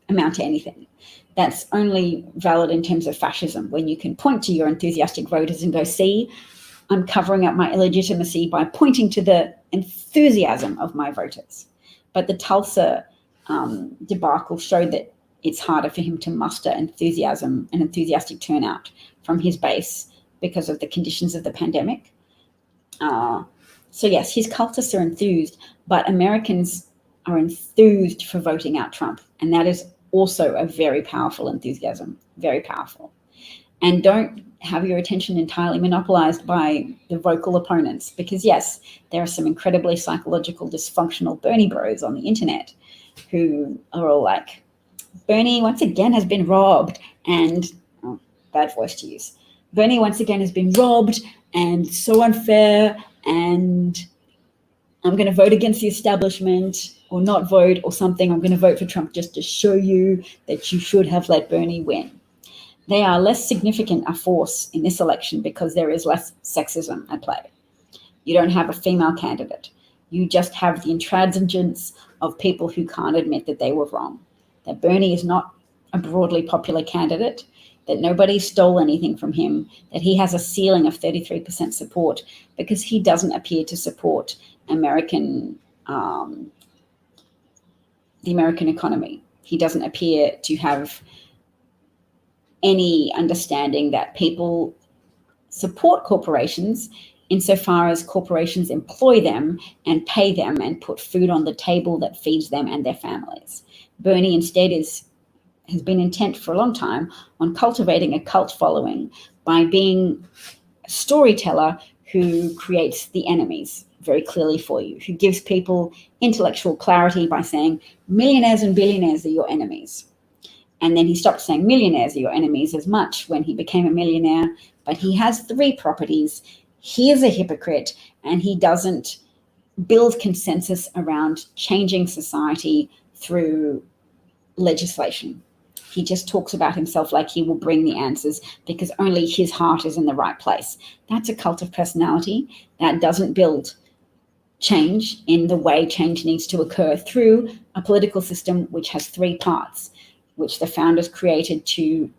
amount to anything. That's only valid in terms of fascism, when you can point to your enthusiastic voters and go, see, I'm covering up my illegitimacy by pointing to the enthusiasm of my voters. But the Tulsa debacle showed that it's harder for him to muster enthusiasm and enthusiastic turnout from his base because of the conditions of the pandemic. So yes, his cultists are enthused, but Americans are enthused for voting out Trump. And that is also a very powerful enthusiasm, very powerful. And don't have your attention entirely monopolized by the vocal opponents, because yes, there are some incredibly psychological dysfunctional Bernie bros on the internet who are all like, Bernie once again has been robbed, and bad voice to use. Bernie once again has been robbed and so unfair, and I'm going to vote against the establishment, or not vote or something. I'm going to vote for Trump just to show you that you should have let Bernie win. They are less significant a force in this election because there is less sexism at play. You don't have a female candidate. You just have the intransigence of people who can't admit that they were wrong, that Bernie is not a broadly popular candidate, that nobody stole anything from him, that he has a ceiling of 33% support because he doesn't appear to support the American economy. He doesn't appear to have any understanding that people support corporations insofar as corporations employ them and pay them and put food on the table that feeds them and their families. Bernie instead has been intent for a long time on cultivating a cult following by being a storyteller who creates the enemies very clearly for you, who gives people intellectual clarity by saying millionaires and billionaires are your enemies. And then he stopped saying millionaires are your enemies as much when he became a millionaire, but he has 3 properties. He is a hypocrite, and he doesn't build consensus around changing society through legislation. He just talks about himself like he will bring the answers because only his heart is in the right place. That's a cult of personality that doesn't build change in the way change needs to occur through a political system which has 3 parts, which the founders created to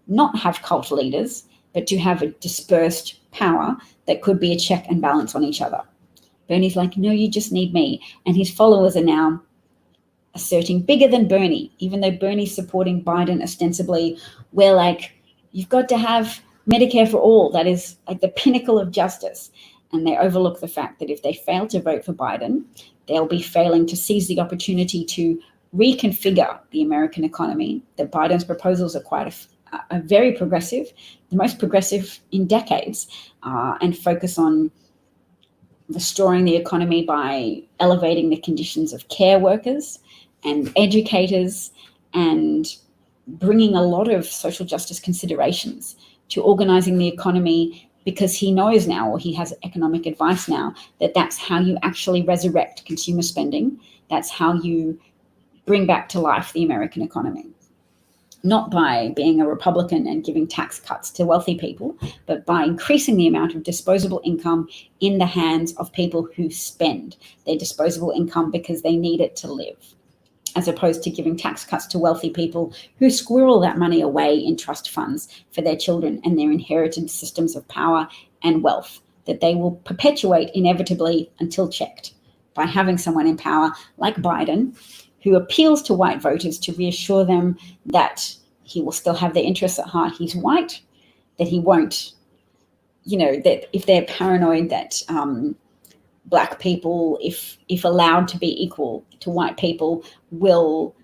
not have cult leaders, but to have a dispersed power that could be a check and balance on each other. Bernie's like, no, you just need me. And his followers are now asserting bigger than Bernie, even though Bernie's supporting Biden ostensibly. We're like, you've got to have Medicare for all. That is like the pinnacle of justice. And they overlook the fact that if they fail to vote for Biden, they'll be failing to seize the opportunity to reconfigure the American economy. That Biden's proposals are quite a very progressive, the most progressive in decades, and focus on restoring the economy by elevating the conditions of care workers and educators, and bringing a lot of social justice considerations to organizing the economy, because he knows now, or he has economic advice now, that that's how you actually resurrect consumer spending. That's how you bring back to life the American economy. Not by being a Republican and giving tax cuts to wealthy people, but by increasing the amount of disposable income in the hands of people who spend their disposable income because they need it to live, as opposed to giving tax cuts to wealthy people who squirrel that money away in trust funds for their children and their inherited systems of power and wealth that they will perpetuate inevitably until checked by having someone in power like Biden, who appeals to white voters to reassure them that he will still have their interests at heart. He's white, that he won't, that if they're paranoid that Black people, if allowed to be equal to white people, will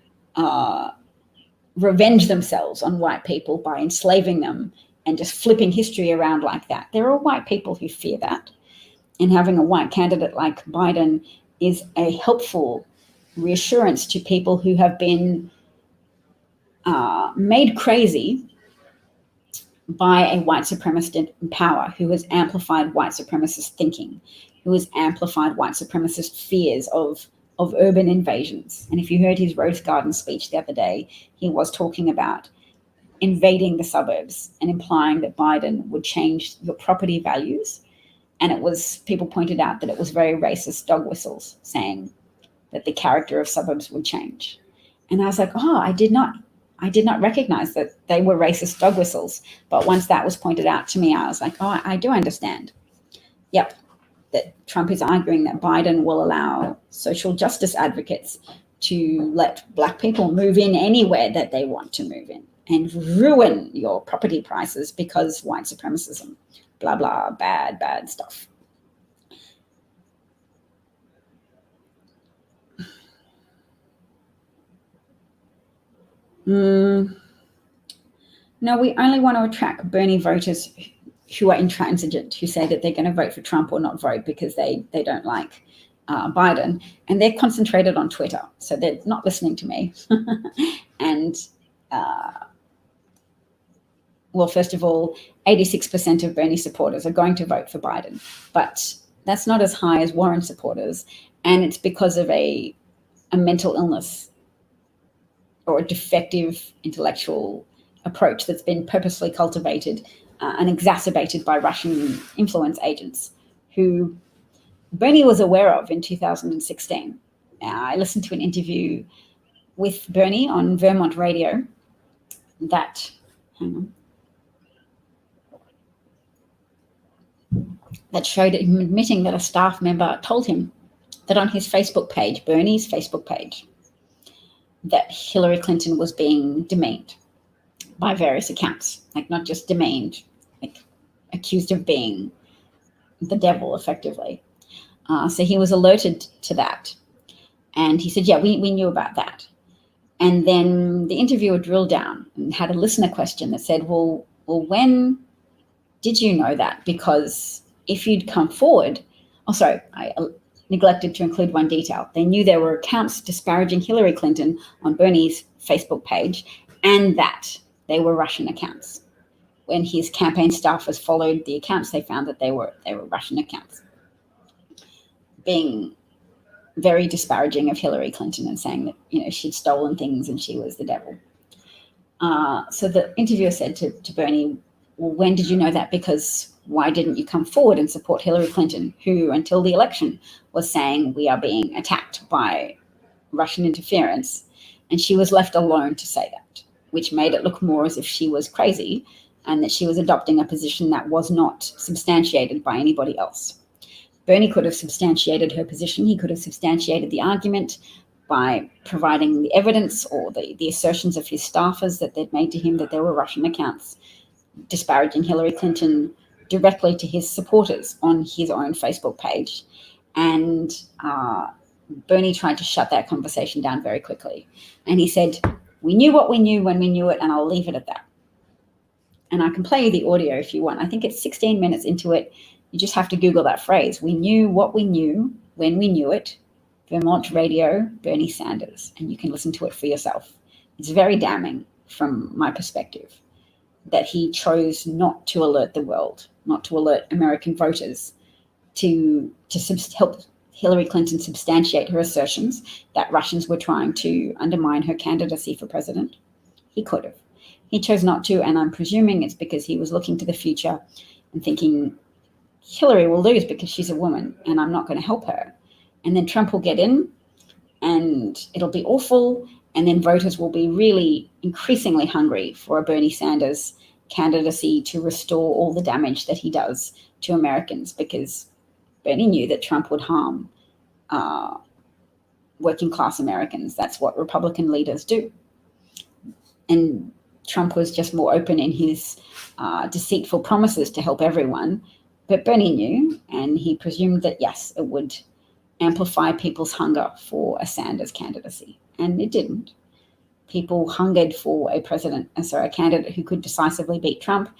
revenge themselves on white people by enslaving them and just flipping history around like that. There are white people who fear that. And having a white candidate like Biden is a helpful reassurance to people who have been made crazy by a white supremacist in power, who has amplified white supremacist thinking, who has amplified white supremacist fears of urban invasions. And if you heard his Rose Garden speech the other day, he was talking about invading the suburbs and implying that Biden would change your property values. And people pointed out that it was very racist dog whistles saying that the character of suburbs would change. And I was like, I did not recognize that they were racist dog whistles. But once that was pointed out to me, I was like, I do understand. Yep, that Trump is arguing that Biden will allow social justice advocates to let Black people move in anywhere that they want to move in. and ruin your property prices because white supremacism, blah, blah, bad stuff. No, we only want to attract Bernie voters who are intransigent, who say that they're going to vote for Trump or not vote because they don't like Biden. And they're concentrated on Twitter, so they're not listening to me. And, well, first of all, 86% of Bernie supporters are going to vote for Biden, but that's not as high as Warren supporters. And it's because of a mental illness or a defective intellectual approach that's been purposely cultivated and exacerbated by Russian influence agents who Bernie was aware of in 2016. I listened to an interview with Bernie on Vermont radio that, that showed him admitting that a staff member told him that on his Facebook page, Bernie's Facebook page, that Hillary Clinton was being demeaned by various accounts, like not just demeaned, like accused of being the devil, effectively. So he was alerted to that. And he said, yeah, we knew about that. And then the interviewer drilled down and had a listener question that said, well, when did you know that? Because if you'd come forward, I neglected to include one detail. They knew there were accounts disparaging Hillary Clinton on Bernie's Facebook page and that they were Russian accounts. When his campaign staffers followed the accounts, they found that they were Russian accounts, being very disparaging of Hillary Clinton and saying that, she'd stolen things and she was the devil. So the interviewer said to Bernie, well, when did you know that? Because why didn't you come forward and support Hillary Clinton, who until the election was saying we are being attacked by Russian interference? And she was left alone to say that, which made it look more as if she was crazy and that she was adopting a position that was not substantiated by anybody else. Bernie could have substantiated her position. He could have substantiated the argument by providing the evidence or the assertions of his staffers that they'd made to him that there were Russian accounts disparaging Hillary Clinton directly to his supporters on his own Facebook page. And Bernie tried to shut that conversation down very quickly. And he said, we knew what we knew when we knew it, and I'll leave it at that. And I can play you the audio if you want. I think it's 16 minutes into it. You just have to Google that phrase. We knew what we knew when we knew it. Vermont radio, Bernie Sanders. And you can listen to it for yourself. It's very damning from my perspective that he chose not to alert the world, not to alert American voters to help Hillary Clinton substantiate her assertions that Russians were trying to undermine her candidacy for president. He could have. He chose not to, and I'm presuming it's because he was looking to the future and thinking, Hillary will lose because she's a woman and I'm not going to help her. And then Trump will get in and it'll be awful. And then voters will be really increasingly hungry for a Bernie Sanders candidacy to restore all the damage that he does to Americans, because Bernie knew that Trump would harm working class Americans. That's what Republican leaders do. And Trump was just more open in his deceitful promises to help everyone. But Bernie knew, and he presumed that, yes, it would amplify people's hunger for a Sanders candidacy. And it didn't. People hungered for a candidate who could decisively beat Trump,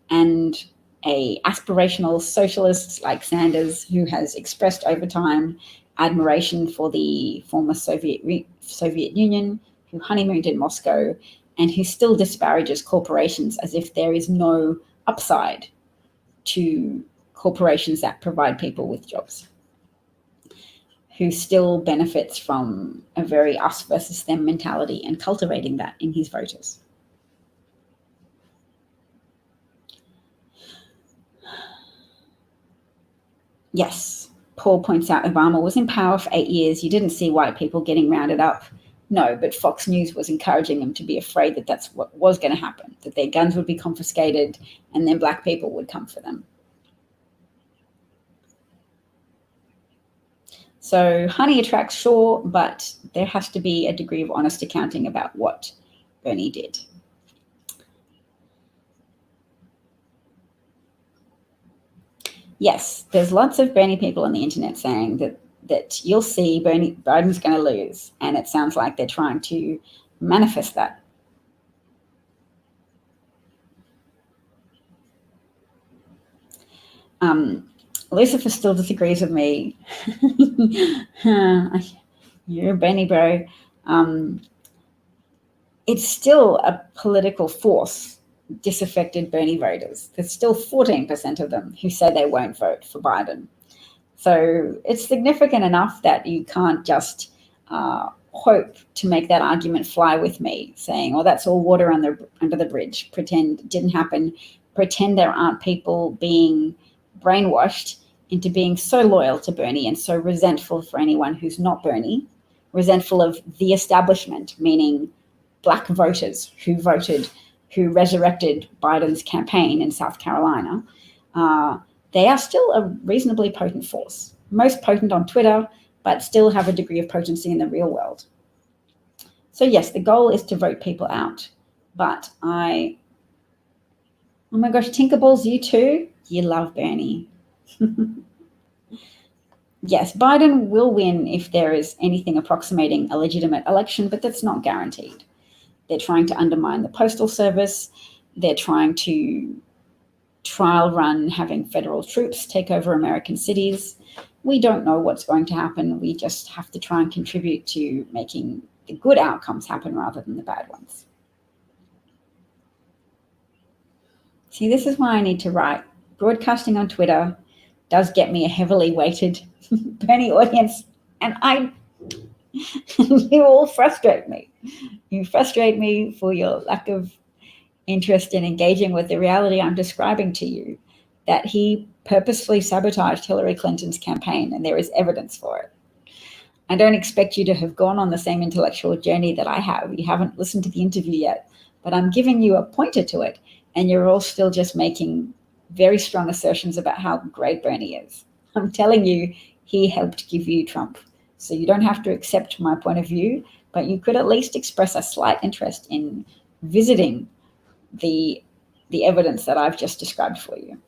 and a aspirational socialist like Sanders, who has expressed over time admiration for the former Soviet Union, who honeymooned in Moscow, and who still disparages corporations as if there is no upside to corporations that provide people with jobs, who still benefits from a very us versus them mentality and cultivating that in his voters. Yes, Paul points out Obama was in power for 8 years. You didn't see white people getting rounded up. No, but Fox News was encouraging them to be afraid that that's what was going to happen, that their guns would be confiscated and then black people would come for them. So honey attracts, sure, but there has to be a degree of honest accounting about what Bernie did. Yes, there's lots of Bernie people on the internet saying that you'll see Biden's going to lose, and it sounds like they're trying to manifest that. Lucifer still disagrees with me. You're a Bernie bro. It's still a political force, disaffected Bernie voters. There's still 14% of them who say they won't vote for Biden. So it's significant enough that you can't just hope to make that argument fly with me, saying, oh, that's all water under the bridge, pretend it didn't happen, pretend there aren't people being brainwashed into being so loyal to Bernie and so resentful for anyone who's not Bernie, resentful of the establishment, meaning Black voters who resurrected Biden's campaign in South Carolina. They are still a reasonably potent force, most potent on Twitter, but still have a degree of potency in the real world. So yes, the goal is to vote people out, but oh my gosh, Tinkerballs, you too? You love Bernie. Yes, Biden will win if there is anything approximating a legitimate election, but that's not guaranteed. They're trying to undermine the Postal Service. They're trying to trial run having federal troops take over American cities. We don't know what's going to happen. We just have to try and contribute to making the good outcomes happen rather than the bad ones. See, this is why I need to write. Broadcasting on Twitter does get me a heavily weighted Bernie audience, and you all frustrate me. You frustrate me for your lack of interest in engaging with the reality I'm describing to you, that he purposefully sabotaged Hillary Clinton's campaign, and there is evidence for it. I don't expect you to have gone on the same intellectual journey that I have. You haven't listened to the interview yet, but I'm giving you a pointer to it, and you're all still just making very strong assertions about how great Bernie is. I'm telling you, he helped give you Trump. So you don't have to accept my point of view, but you could at least express a slight interest in visiting the evidence that I've just described for you.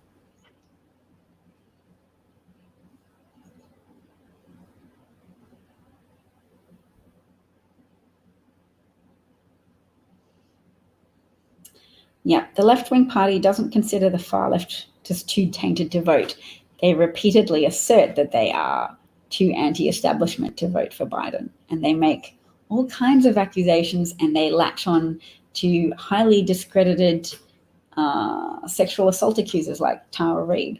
Yeah, the left-wing party doesn't consider the far left just too tainted to vote. They repeatedly assert that they are too anti-establishment to vote for Biden, and they make all kinds of accusations, and they latch on to highly discredited sexual assault accusers like Tara Reade.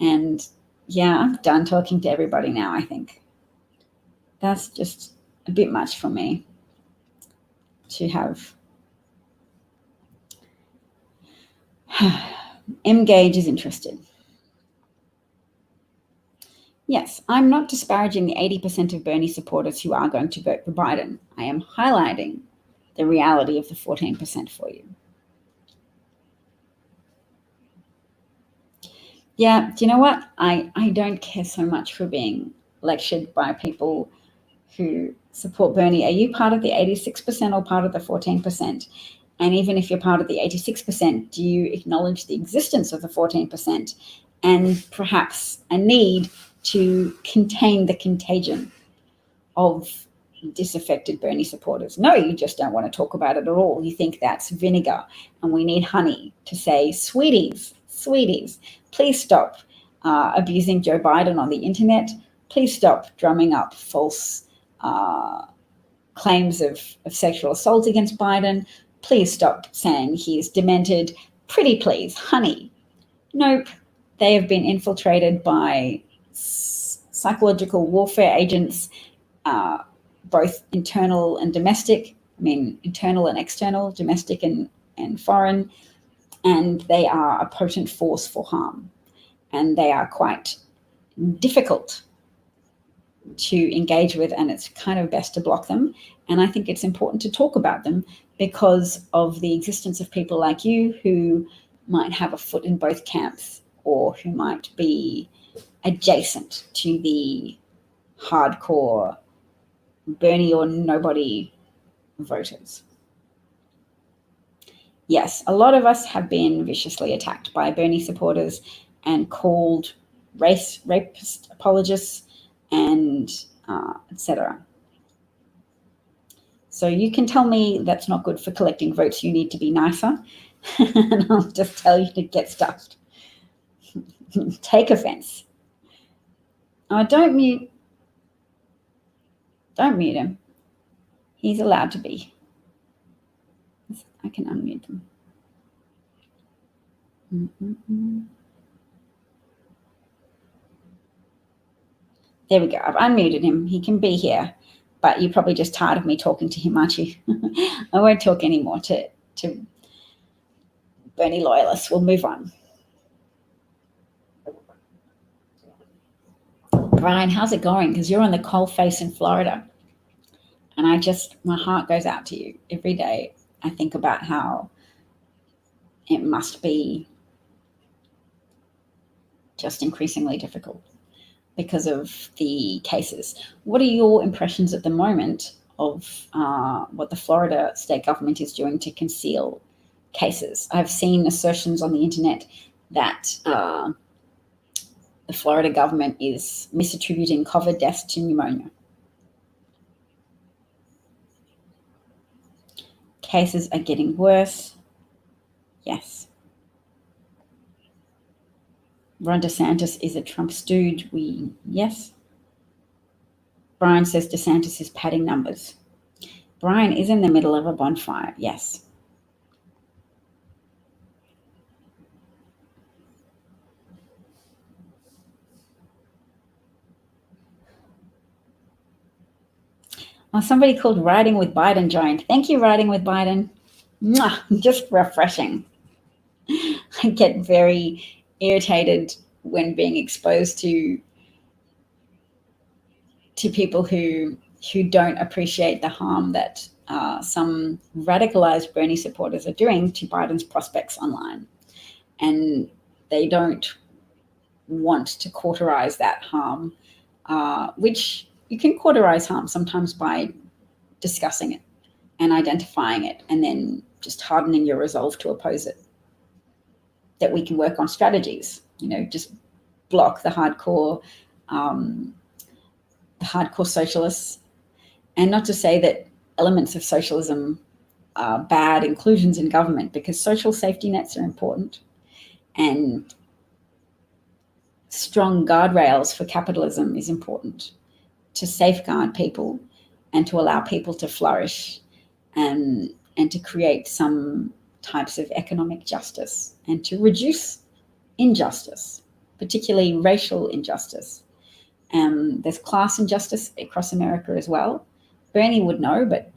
And yeah, I'm done talking to everybody now, I think. That's just a bit much for me to have. M. Gage is interested. Yes, I'm not disparaging the 80% of Bernie supporters who are going to vote for Biden. I am highlighting the reality of the 14% for you. Yeah, do you know what? I don't care so much for being lectured by people who support Bernie. Are you part of the 86% or part of the 14%? And even if you're part of the 86%, do you acknowledge the existence of the 14% and perhaps a need to contain the contagion of disaffected Bernie supporters? No, you just don't want to talk about it at all. You think that's vinegar, and we need honey to say, sweeties, please stop abusing Joe Biden on the internet. Please stop drumming up false claims of sexual assault against Biden. Please stop saying he's demented. Pretty please, honey. Nope. They have been infiltrated by psychological warfare agents, both internal and domestic. I mean, internal and external, domestic and foreign. And they are a potent force for harm. And they are quite difficult to engage with, and it's kind of best to block them. And I think it's important to talk about them because of the existence of people like you who might have a foot in both camps, or who might be adjacent to the hardcore Bernie or nobody voters. Yes, a lot of us have been viciously attacked by Bernie supporters and called rapist apologists, and etc. So you can tell me that's not good for collecting votes. You need to be nicer, and I'll just tell you to get stuffed. Take offense. Don't mute him. He's allowed to be. I can unmute them. There we go. I've unmuted him. He can be here, but you're probably just tired of me talking to him, aren't you? I won't talk anymore to Bernie loyalists. We'll move on. Brian, how's it going? Because you're on the cold face in Florida. And my heart goes out to you every day. I think about how it must be just increasingly difficult because of the cases. What are your impressions at the moment of what the Florida state government is doing to conceal cases? I've seen assertions on the internet that the Florida government is misattributing COVID deaths to pneumonia. Cases are getting worse. Yes. Ron DeSantis is a Trump stooge. Yes. Brian says DeSantis is padding numbers. Brian is in the middle of a bonfire. Yes. Well, somebody called Riding with Biden joined. Thank you, Riding with Biden. Mwah, just refreshing. I get very irritated when being exposed to people who don't appreciate the harm that some radicalized Bernie supporters are doing to Biden's prospects online. And they don't want to cauterize that harm, which you can cauterize harm sometimes by discussing it and identifying it and then just hardening your resolve to oppose it. That we can work on strategies, just block the hardcore socialists. And not to say that elements of socialism are bad inclusions in government, because social safety nets are important and strong guardrails for capitalism is important to safeguard people and to allow people to flourish and to create some types of economic justice and to reduce injustice, particularly racial injustice. There's class injustice across America as well. Bernie would know, but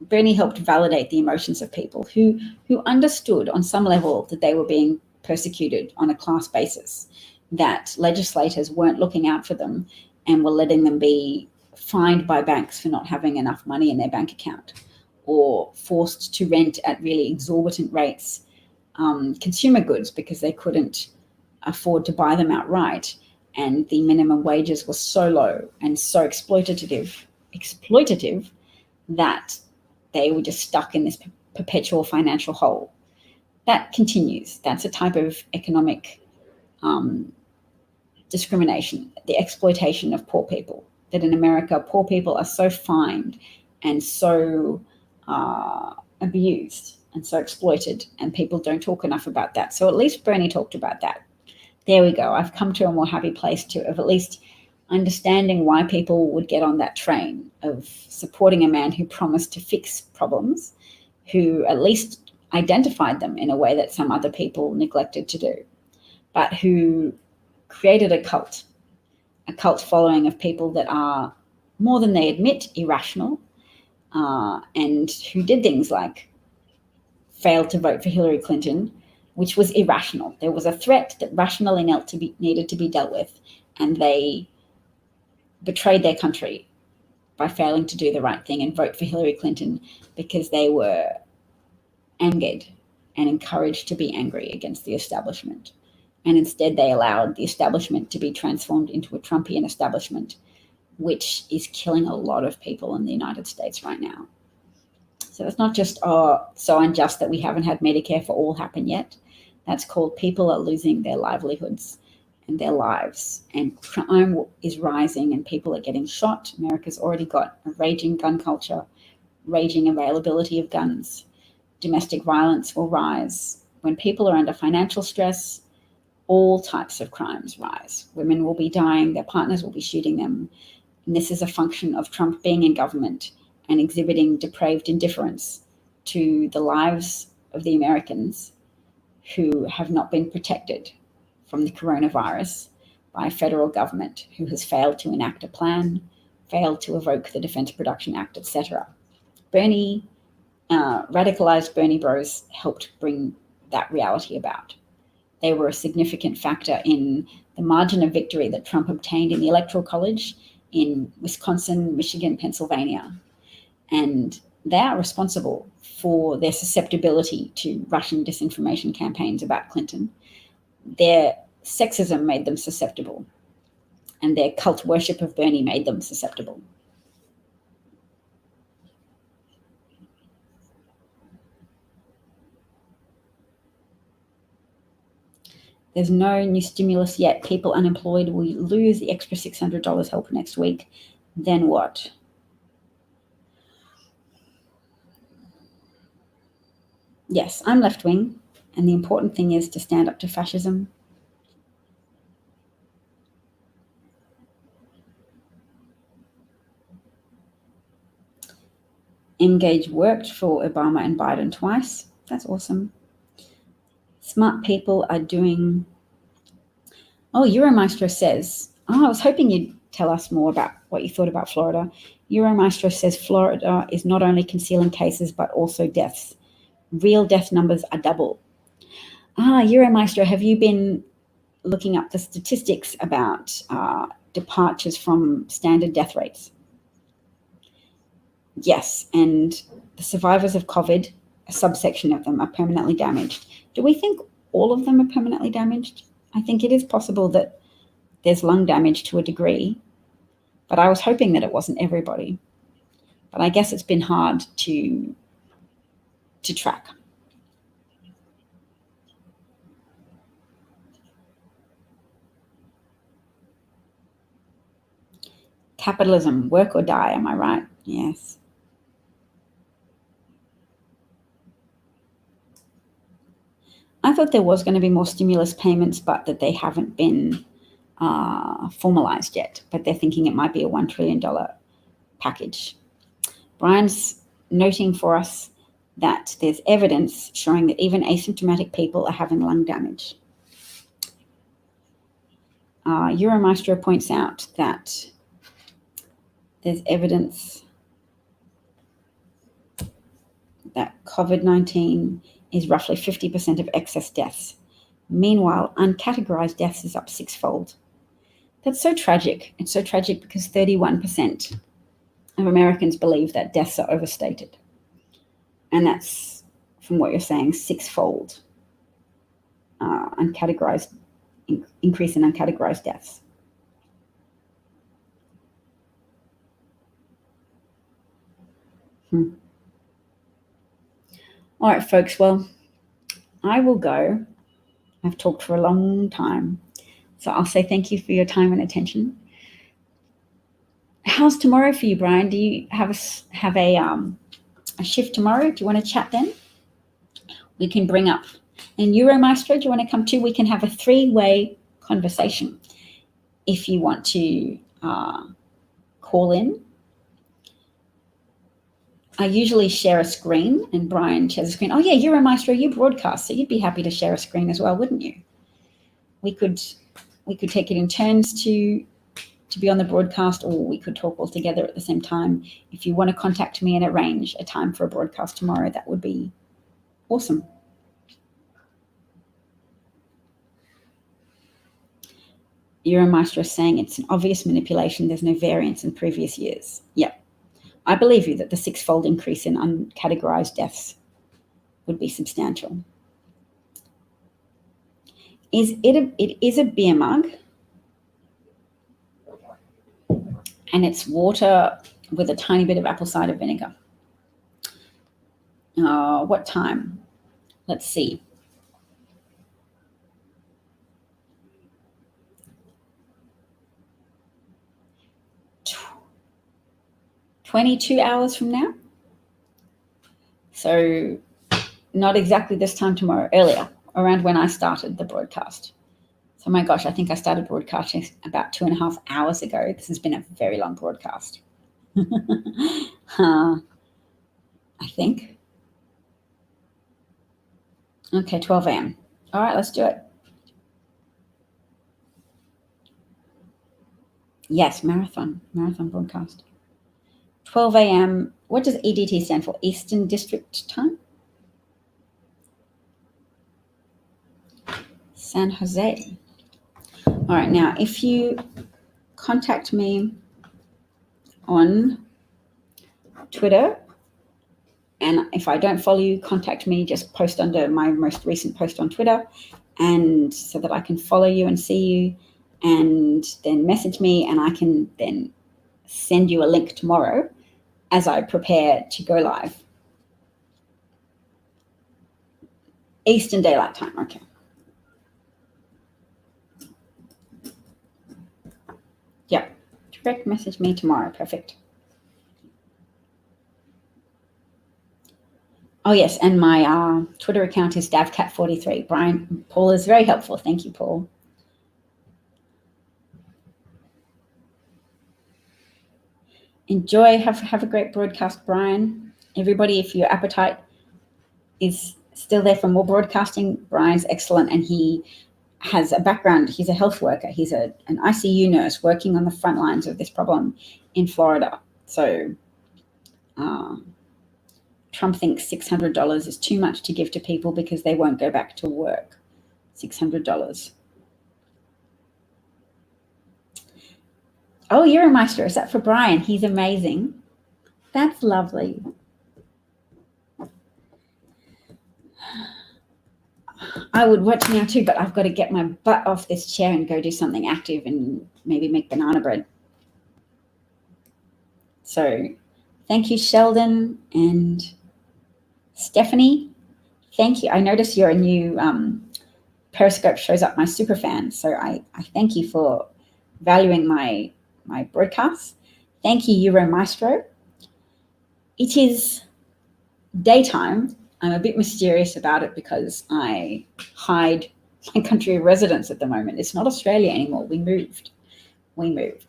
Bernie helped validate the emotions of people who understood on some level that they were being persecuted on a class basis, that legislators weren't looking out for them and were letting them be fined by banks for not having enough money in their bank account, or forced to rent at really exorbitant rates consumer goods because they couldn't afford to buy them outright. And the minimum wages were so low and so exploitative that they were just stuck in this perpetual financial hole. That continues. That's a type of economic discrimination, the exploitation of poor people. That in America, poor people are so fined and so abused and so exploited, and people don't talk enough about that. So at least Bernie talked about that. There we go. I've come to a more happy place of at least understanding why people would get on that train of supporting a man who promised to fix problems, who at least identified them in a way that some other people neglected to do, but who created a cult following of people that are, more than they admit, irrational, and who did things like failed to vote for Hillary Clinton, which was irrational. There was a threat that rationally needed to be dealt with, and they betrayed their country by failing to do the right thing and vote for Hillary Clinton because they were angered and encouraged to be angry against the establishment. And instead they allowed the establishment to be transformed into a Trumpian establishment, which is killing a lot of people in the United States right now. So it's not just so unjust that we haven't had Medicare for all happen yet. That's called people are losing their livelihoods and their lives. And crime is rising and people are getting shot. America's already got a raging gun culture, raging availability of guns. Domestic violence will rise. When people are under financial stress, all types of crimes rise. Women will be dying, their partners will be shooting them. And this is a function of Trump being in government and exhibiting depraved indifference to the lives of the Americans who have not been protected from the coronavirus by a federal government who has failed to enact a plan, failed to evoke the Defense Production Act, etc. Radicalized Bernie bros helped bring that reality about. They were a significant factor in the margin of victory that Trump obtained in the Electoral College in Wisconsin, Michigan, Pennsylvania. And they are responsible for their susceptibility to Russian disinformation campaigns about Clinton. Their sexism made them susceptible, and their cult worship of Bernie made them susceptible. There's no new stimulus yet. People unemployed will lose the extra $600 help next week. Then what? Yes, I'm left-wing, and the important thing is to stand up to fascism. Engage worked for Obama and Biden twice. That's awesome. Smart people are doing... Oh, Euromaestro says... Oh, I was hoping you'd tell us more about what you thought about Florida. Euromaestro says Florida is not only concealing cases, but also deaths. Real death numbers are double. Euromaestro, have you been looking up the statistics about departures from standard death rates? Yes, and the survivors of COVID, a subsection of them are permanently damaged. Do we think all of them are permanently damaged? I think it is possible that there's lung damage to a degree, but I was hoping that it wasn't everybody. But I guess it's been hard to track. Capitalism, work or die, am I right? Yes. I thought there was going to be more stimulus payments, but that they haven't been formalized yet. But they're thinking it might be a $1 trillion package. Brian's noting for us that there's evidence showing that even asymptomatic people are having lung damage. Euromaestro points out that there's evidence that COVID-19 is roughly 50% of excess deaths. Meanwhile, uncategorized deaths is up sixfold. That's so tragic. It's so tragic because 31% of Americans believe that deaths are overstated. And that's, from what you're saying, sixfold increase in uncategorized deaths. All right, folks. Well, I will go. I've talked for a long time. So I'll say thank you for your time and attention. How's tomorrow for you, Brian? Do you have a shift tomorrow? Do you want to chat then? We can bring up. And Euromaestro, do you want to come too? We can have a 3-way conversation. If you want to call in. I usually share a screen, and Brian shares a screen. Oh yeah, Euromaestro, you broadcast, so you'd be happy to share a screen as well, wouldn't you? We could take it in turns to be on the broadcast, or we could talk all together at the same time. If you want to contact me and arrange a time for a broadcast tomorrow, that would be awesome. Euromaestro is saying it's an obvious manipulation. There's no variance in previous years. Yep. I believe you that the sixfold increase in uncategorized deaths would be substantial. It is a beer mug, and it's water with a tiny bit of apple cider vinegar. What time? Let's see. 22 hours from now. So not exactly this time tomorrow, earlier, around when I started the broadcast. So my gosh, I think I started broadcasting about 2.5 hours ago. This has been a very long broadcast. I think. Okay, 12 a.m. All right, let's do it. Yes, marathon broadcast. 12 a.m. What does EDT stand for? Eastern District Time? San Jose. All right, now if you contact me on Twitter, and if I don't follow you, contact me, just post under my most recent post on Twitter, and so that I can follow you and see you, and then message me, and I can then send you a link tomorrow as I prepare to go live. Eastern Daylight Time, okay. Yep, direct message me tomorrow, perfect. Oh yes, and my Twitter account is davcat43. Paul is very helpful. Thank you, Paul. Enjoy. Have a great broadcast, Brian. Everybody, if your appetite is still there for more broadcasting, Brian's excellent, and he has a background. He's a health worker. He's an ICU nurse working on the front lines of this problem in Florida. So Trump thinks $600 is too much to give to people because they won't go back to work. $600. Oh, you're a maestro. Is that for Brian? He's amazing. That's lovely. I would watch now too, but I've got to get my butt off this chair and go do something active and maybe make banana bread. So thank you, Sheldon and Stephanie. Thank you. I notice you're a new Periscope shows up my super fan. So I thank you for valuing my broadcasts. Thank you, Euro Maestro. It is daytime. I'm a bit mysterious about it because I hide my country of residence at the moment. It's not Australia anymore. We moved.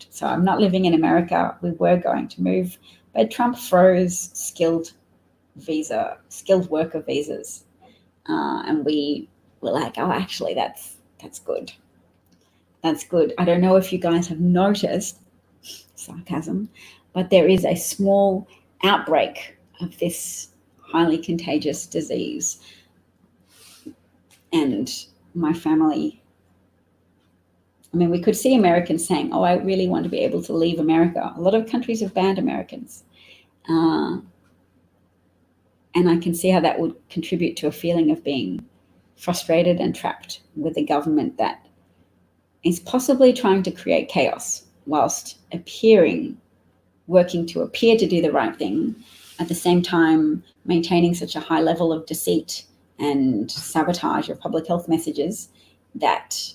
So I'm not living in America. We were going to move, but Trump froze skilled worker visas. And we were like, oh, actually, that's good. That's good. I don't know if you guys have noticed, sarcasm, but there is a small outbreak of this highly contagious disease. And my family, I mean, we could see Americans saying, oh, I really want to be able to leave America. A lot of countries have banned Americans. And I can see how that would contribute to a feeling of being frustrated and trapped with a government that is possibly trying to create chaos whilst working to appear to do the right thing, at the same time maintaining such a high level of deceit and sabotage of public health messages that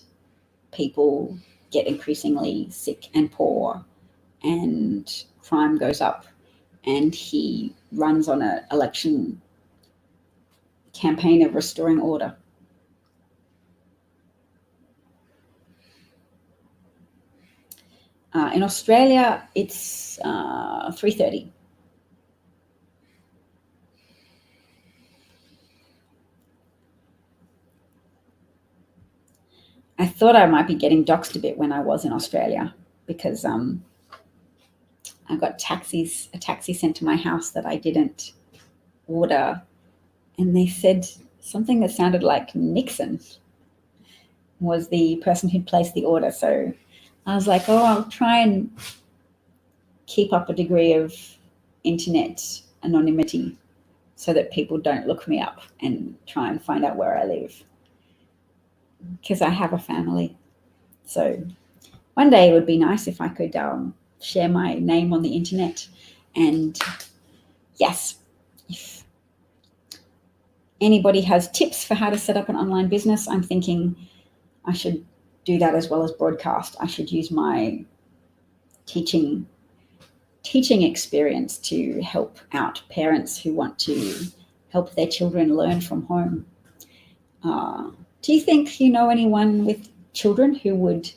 people get increasingly sick and poor and crime goes up. And he runs on an election campaign of restoring order. In Australia, it's 3:30. I thought I might be getting doxed a bit when I was in Australia because I got a taxi sent to my house that I didn't order. And they said something that sounded like Nixon was the person who'd placed the order. So I was like, oh, I'll try and keep up a degree of internet anonymity so that people don't look me up and try and find out where I live, because I have a family. So one day it would be nice if I could share my name on the internet. And yes, if anybody has tips for how to set up an online business, I'm thinking I should do that as well as broadcast. I should use my teaching teaching experience to help out parents who want to help their children learn from home. Do you think you know anyone with children who wouldn't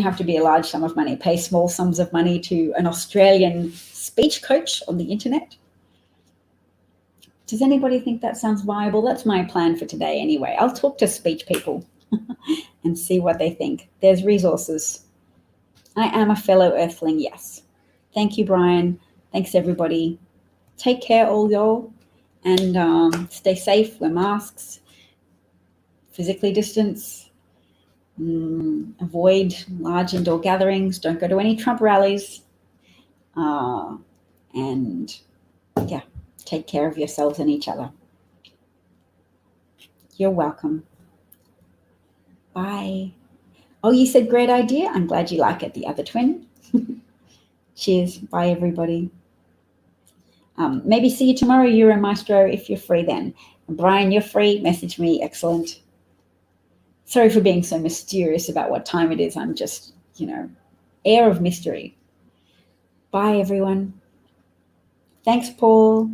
have to be a large sum of money, pay small sums of money to an Australian speech coach on the internet? Does anybody think that sounds viable? That's my plan for today anyway. I'll talk to speech people and see what they think. There's resources. I am a fellow earthling, yes. Thank you, Brian. Thanks, everybody. Take care, all y'all, and stay safe, wear masks, physically distance, avoid large indoor gatherings, don't go to any Trump rallies, and yeah, take care of yourselves and each other. You're welcome. Bye. Oh, you said great idea. I'm glad you like it, the other twin. Cheers. Bye, everybody. Maybe see you tomorrow, Euro Maestro, if you're free then. And Brian, you're free. Message me. Excellent. Sorry for being so mysterious about what time it is. I'm just, air of mystery. Bye, everyone. Thanks, Paul.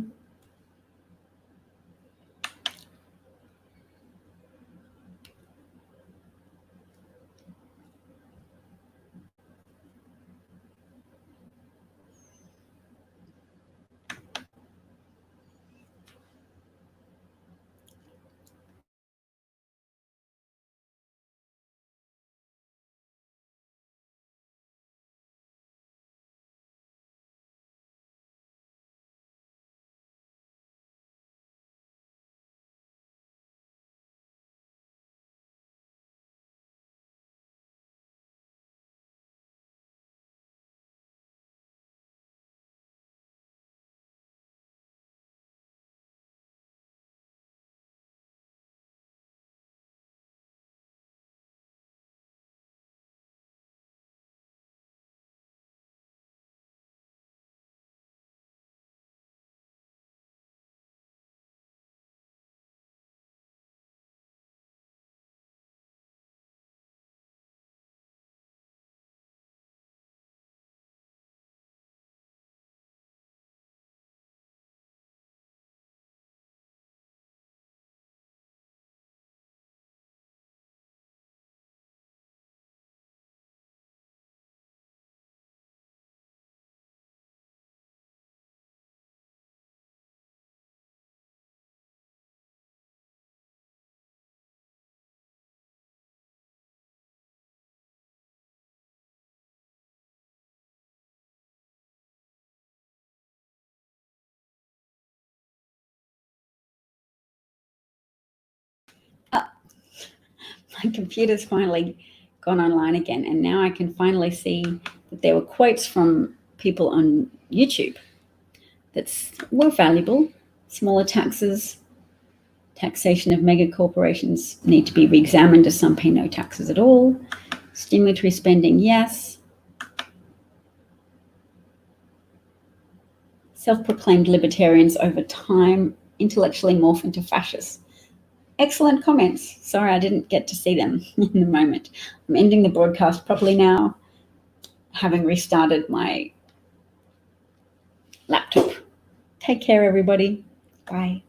My computer's finally gone online again, and now I can finally see that there were quotes from people on YouTube were valuable. Smaller taxes, taxation of mega corporations need to be re-examined as some pay no taxes at all. Stimulatory spending, yes. Self-proclaimed libertarians over time intellectually morph into fascists. Excellent comments. Sorry, I didn't get to see them in the moment. I'm ending the broadcast properly now, having restarted my laptop. Take care, everybody. Bye.